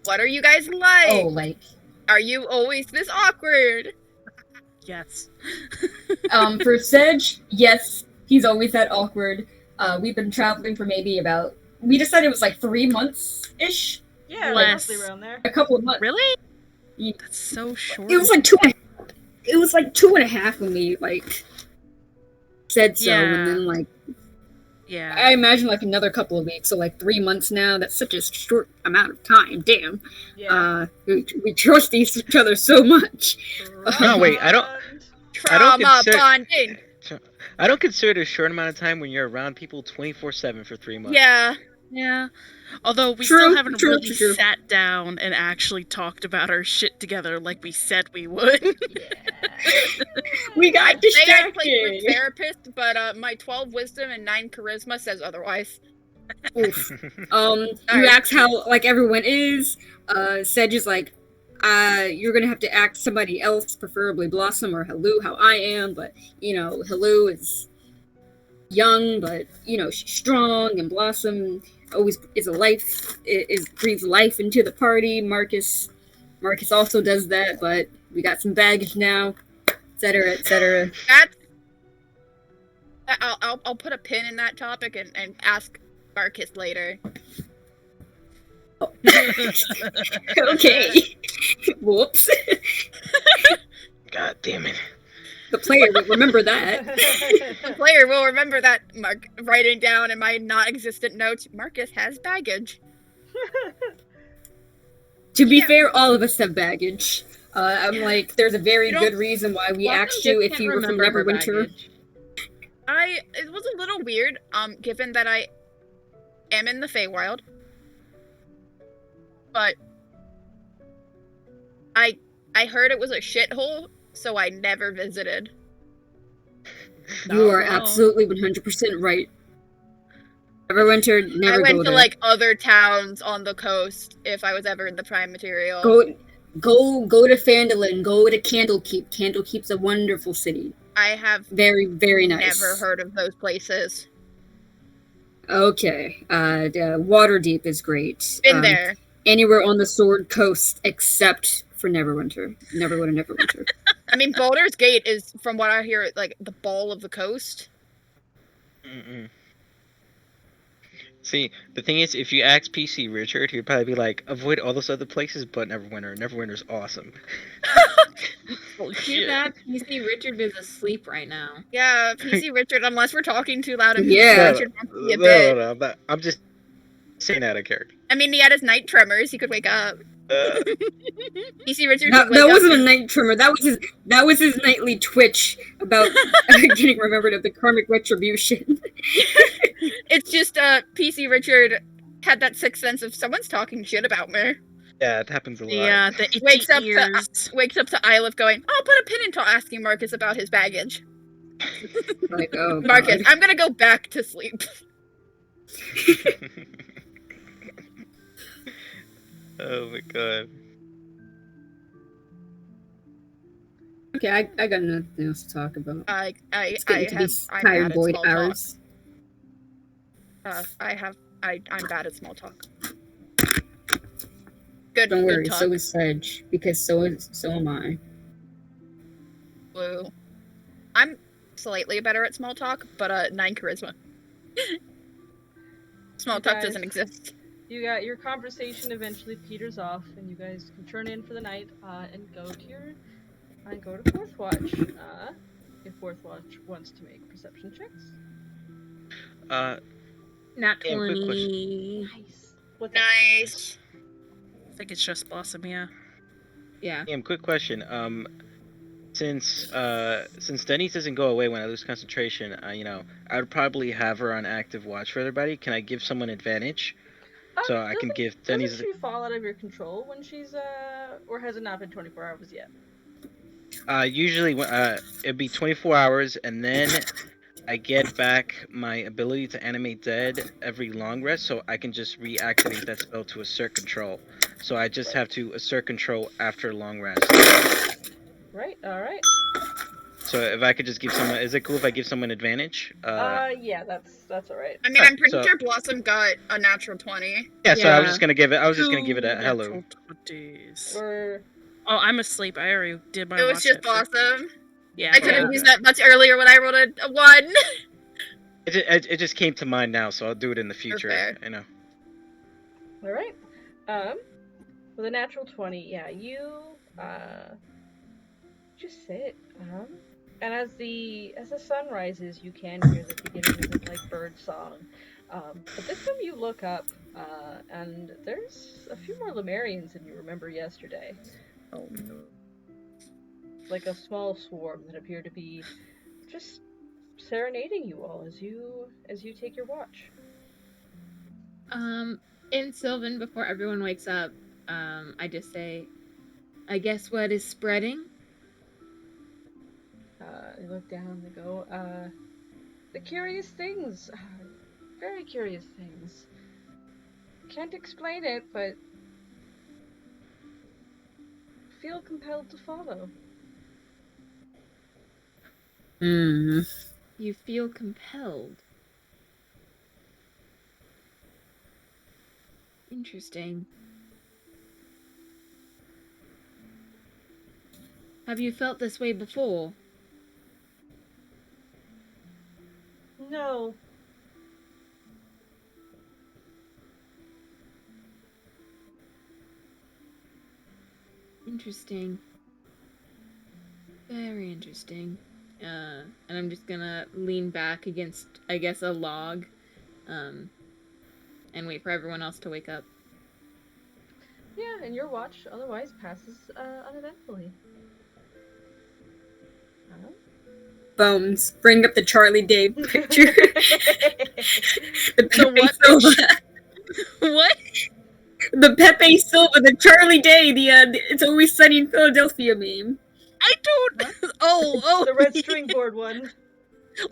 what are you guys like? Oh, like Are you always this awkward? Yes. for Sedge, yes, he's always that awkward. We've been traveling for maybe we decided it was like 3 months ish, Yeah, Less. roughly around there. a couple of months. Really? Yeah. That's so short. It was like 2.5. It was like 2.5 when we like said so, Yeah. and then like Yeah. I imagine like another couple of weeks, so like 3 months now. That's such a short amount of time. Damn. Yeah. We trust each other so much. No, wait, I don't- Trauma consider- bonding. I don't consider it a short amount of time when you're around people 24/7 for 3 months. Yeah. Yeah. Although we True, still haven't true, really true. sat down and actually talked about our shit together like we said we would. We got They are like your distracted. therapist, but my 12 wisdom and 9 charisma says otherwise. Oof. You Alright. act how like everyone is. Sedge is like, you're gonna have to act somebody else, preferably Blossom or Halu, how I am. But Halu is young, but she's strong, and Blossom always breathes life into the party. Marcus also does that, but we got some baggage now, etc., etc. I'll put a pin in that topic and ask Marcus later. Okay. Whoops. God damn it. The player will remember that. The player will remember that, Mark, writing down in my non-existent notes, Marcus has baggage. To be Yeah. fair, all of us have baggage. I'm like, there's a very You don't- good reason why we Blossom asked you just if can't you were from remember her Neverwinter. baggage. It was a little weird, given that I am in the Feywild. But I heard it was a shithole, so I never visited. You are No. absolutely 100% right. Neverwinter, never I went go to there. like other towns on the coast if I was ever in the Prime Material. Go to Phandalin. Go to Candlekeep. Candlekeep's a wonderful city. I have Very, very nice. never heard of those places. Okay. Waterdeep is great. Been there. Anywhere on the Sword Coast except for Neverwinter. Neverwinter. I mean, Baldur's Gate is, from what I hear, like the ball of the coast. Mm-mm. See, the thing is, if you ask PC Richard, he'd probably be like, avoid all those other places but Neverwinter. Neverwinter's awesome. Oh, Too shit. bad PC Richard is asleep right now. Yeah, PC Richard, unless we're talking too loud, and Yeah. PC Richard wants to be a No, bit. no, no, I'm just saying out of character. I mean, he had his night tremors. He could wake up. PC Richard That, could wake that up. wasn't a night tremor. That was his nightly twitch about getting remembered of the karmic retribution. It's just PC Richard had that sixth sense of someone's talking shit about me. Yeah, it happens a lot. Yeah, the itchy Wakes up ears. Wakes up to Ylif going, I'll put a pin into asking Marcus about his baggage. Like, oh, Marcus, God. I'm gonna go back to sleep. Oh my god. Okay, I got nothing else to talk about. I'm Let's get into these bad tired at void small talk. hours. I'm bad at small talk. Good. Don't worry, good talk. so is Sedge, because so am I. Blue. I'm slightly better at small talk, but 9 charisma. Small You talk guys- doesn't exist. You got your conversation eventually peters off, and you guys can turn in for the night and go to Fourth Watch. If Fourth Watch wants to make perception checks. Nat Yeah, quick 20. Nice. What's that? Nice. I think it's just Blossom, yeah. Yeah. Quick question. Since Denny's doesn't go away when I lose concentration, I would probably have her on active watch for everybody. Can I give someone advantage? So I can give Denny's. Doesn't she fall out of your control when she's or has it not been 24 hours yet? Usually, it'd be 24 hours, and then I get back my ability to animate dead every long rest, so I can just reactivate that spell to assert control. So I just have to assert control after long rest. Right. All right. So if I could just give someone, is it cool if I give someone advantage? Yeah, that's all right. I mean, I'm pretty so- sure Blossom got a natural 20. Yeah. So I was Yeah. just gonna give it. I was just gonna give it a Two hello. natural 20s. We're Oh, I'm asleep. I already did my It was watch just action. Blossom. Yeah. I could have Yeah. used that much earlier when I rolled a 1. It just came to mind now, so I'll do it in the future. fair. You know. all right. With a natural 20, yeah, you just sit. And as the sun rises, you can hear the beginnings of like bird song. But this time you look up, and there's a few more Lemurians than you remember yesterday. Oh, no. Like a small swarm that appear to be just serenading you all as you take your watch. In Sylvan, before everyone wakes up, I just say, I guess word is spreading. They look down, they go, the curious things. Very curious things. Can't explain it, but feel compelled to follow. Hmm. You feel compelled. Interesting. Have you felt this way before? No. Interesting. Very interesting. And I'm just gonna lean back against, I guess, a log, and wait for everyone else to wake up. Yeah, and your watch otherwise passes uneventfully. Bones. Bring up the Charlie Day picture. The Pepe what Silva. What? The Pepe Silva, the Charlie Day, the It's Always Sunny in Philadelphia meme. I don't. Oh. The red string board one.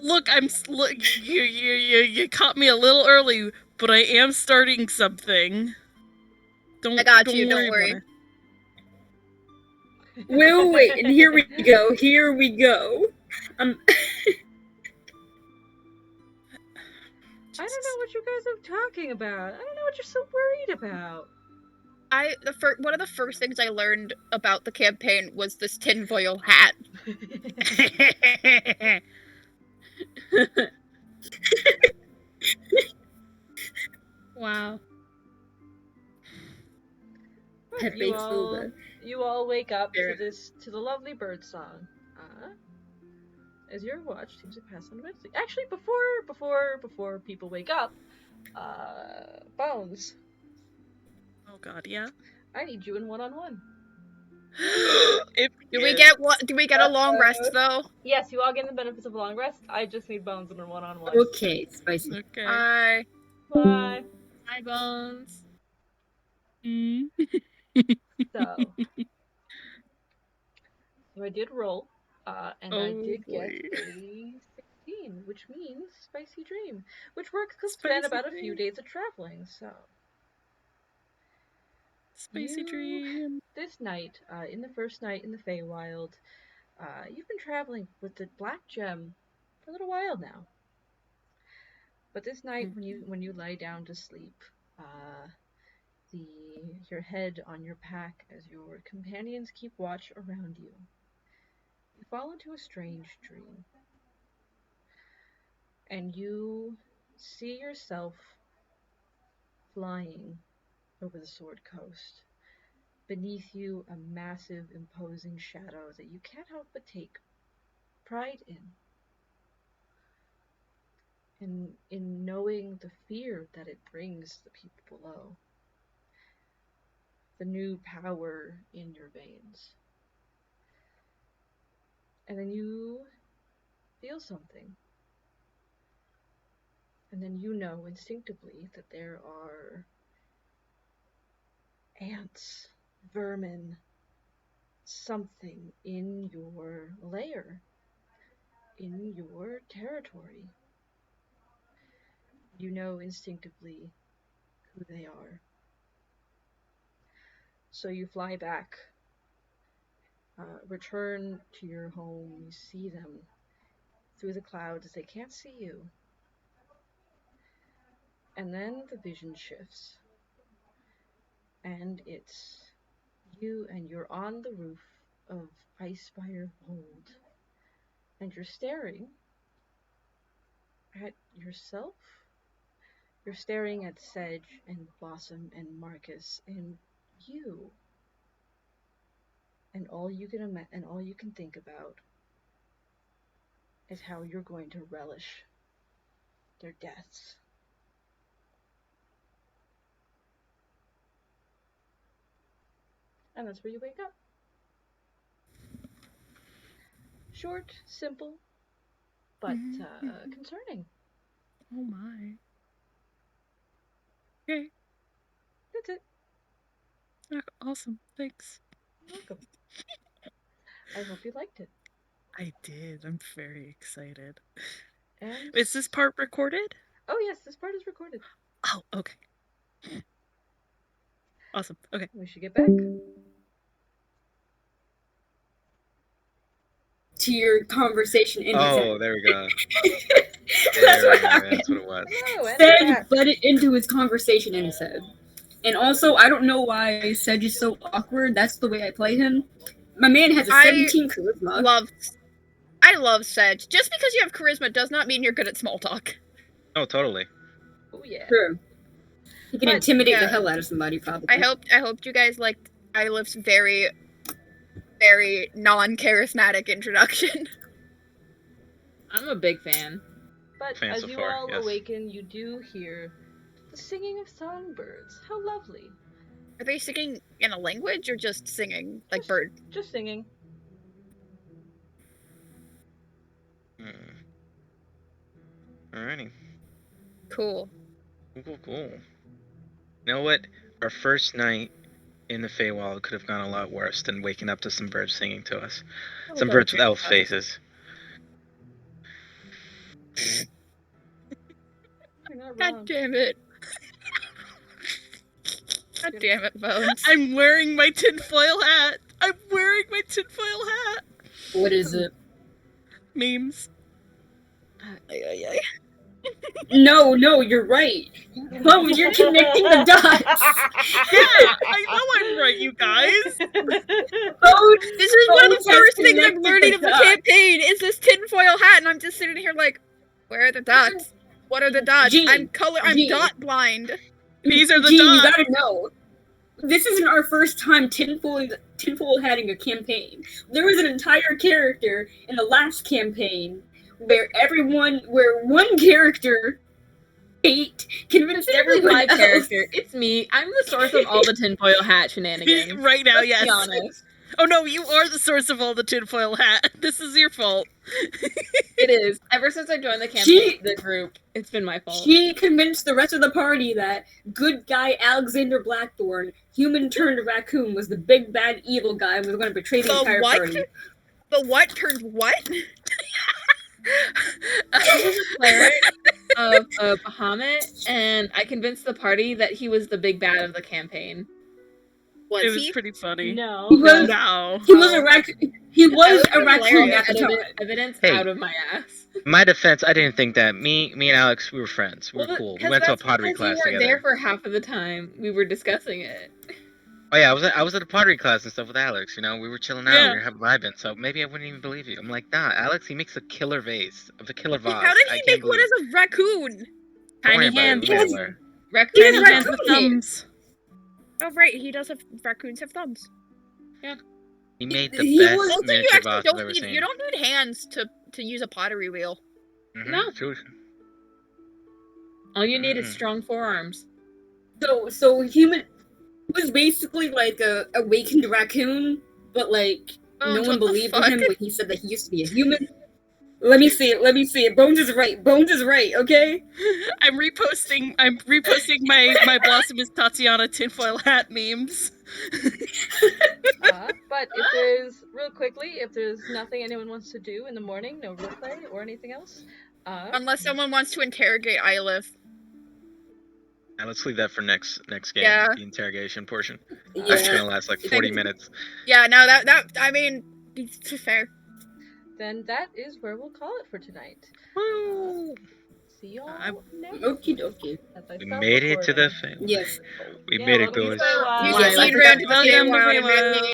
Look, look. You caught me a little early, but I am starting something. I got you, don't worry. about it. Wait, and here we go. Here we go. I don't know what you guys are talking about. I don't know what you're so worried about. One of the first things I learned about the campaign was this tinfoil hat. Wow. Pet You bakes all, boba. you all wake up Fair to the lovely bird song. As your watch seems to pass on wisely. Actually, before people wake up, Bones, Oh God, yeah. I need you in one-on-one. If Do we get what? Do we get a long rest though? Yes, you all get the benefits of a long rest. I just need Bones in a one-on-one. Okay, spicy. Okay. Bye. Hi, Bones. Mm. So I did roll, and I Oh, did get boy. a 16, which means Spicy Dream, which works because Spicy then about a few dream. days of traveling. So Spicy you, dream. this night, in the first night in the Feywild, you've been traveling with the Black Gem for a little while now. But this night, when you lie down to sleep, the your head on your pack as your companions keep watch around you, you fall into a strange dream, and you see yourself flying over the Sword Coast. Beneath you, a massive, imposing shadow that you can't help but take pride in knowing the fear that it brings the people below, the new power in your veins. And then you feel something. And then you know instinctively that there are ants, vermin, something in your lair, in your territory. You know instinctively who they are. So you fly back, return to your home, you see them through the clouds, they can't see you. And then the vision shifts, and it's you, and you're on the roof of Icespire Hold, and you're staring at yourself. You're staring at Sedge and Blossom and Marcus and you, and all you can think about is how you're going to relish their deaths. And that's where you wake up. Short, simple, but concerning. Oh my. Okay. That's it. Awesome. Thanks. You're welcome. I hope you liked it. I did. I'm very excited. And Is this part recorded? oh yes, this part is recorded. Oh, okay. Awesome. Okay. We should get back. To your conversation in his head. Oh, there we go. That's There what we go. happened. That's what it was. Hello, and Sedge back. butted into his conversation in his head. And also, I don't know why Sedge is so awkward. That's the way I play him. My man has a 17 charisma. I love Sedge. Just because you have charisma does not mean you're good at small talk. Oh, totally. Oh yeah. True. He can But, intimidate the yeah. hell out of somebody, probably. I hoped you guys liked Eilif's very, very non-charismatic introduction. I'm a big fan. But Fan as so you far, all yes. awaken, you do hear the singing of songbirds. How lovely. Are they singing in a language or just singing like bird? Just singing. Alrighty. Cool. Cool. You know what? Our first night in the Feywild could have gone a lot worse than waking up to some birds singing to us. Some birds with elf faces. You're not God wrong. damn it. God damn it, Bones. I'm wearing my tinfoil hat. What is it? Memes. No, you're right. Oh, you're connecting the dots. Yeah, I know I'm right, you guys. Bones, This is one of Bones the has first things I'm connected learning the of the dots. campaign is this tinfoil hat, and I'm just sitting here like, where are the dots? What are the dots? Gee, I'm gee. dot blind. These are the Gene, you dots. gotta know. This isn't our first time tinfoil having a campaign. There was an entire character in the last campaign where one character, Kate, convinced It's everyone my else. character. It's me. I'm the source of all the tinfoil hat shenanigans. Right now, Let's yes. be honest. Oh no, you are the source of all the tinfoil hat. This is your fault. It is. Ever since I joined the the group, it's been my fault. She convinced the rest of the party that good guy Alexander Blackthorn, human turned raccoon, was the big bad evil guy and was going to betray the entire party. The what turned what? I was a cleric of Bahamut, and I convinced the party that he was the big bad of the campaign. It was pretty funny. No. He was, No. he was a raccoon. He was That a was raccoon hilarious. at the time. Evidence Hey. out of my ass. In my defense, I didn't think that. Me and Alex, we were friends. We were Well, cool. We because went to a that's pottery because class you weren't together. there for half of the time we were discussing it. Oh yeah, I was at a pottery class and stuff with Alex. You know, we were chilling out, Yeah. we were vibing. So maybe I wouldn't even believe you. I'm like, nah, Alex, he makes a killer vase of a killer vase. How did I he can't make one believe as a raccoon? Don't worry Tiny about it, hands. we made it. Raccoon Tiny He's a hands with raccoon. thumbs. Oh right, he does have raccoons have thumbs. He made the He best was- Also, you miniature actually vase I've don't ever need seen. you don't need hands to use a pottery wheel. Mhm, No. true. All you need is Mm. strong forearms. So human was basically like a awakened raccoon, but like no Bones, one what the believed in fuck? him when he said that he used to be a human. Let me see it. Bones is right. Okay? I'm reposting my Blossom is Tatiana tinfoil hat memes. But if there's, real quickly, if there's nothing anyone wants to do in the morning, no roleplay or anything else, Unless someone wants to interrogate Ilith. Now let's leave that for next game. Yeah. The interrogation portion. Yeah. That's gonna last like 40 minutes. Yeah, no, that I mean, it's fair. then that is where we'll call it for tonight. Woo! See y'all I'm- next Okie dokie. as I We stop made it to the recording. fame. Yes. We Yeah, made it, welcome to boys. Feywild. You Why, just I need forgot ran to to the welcome to Feywild, Feywild. man.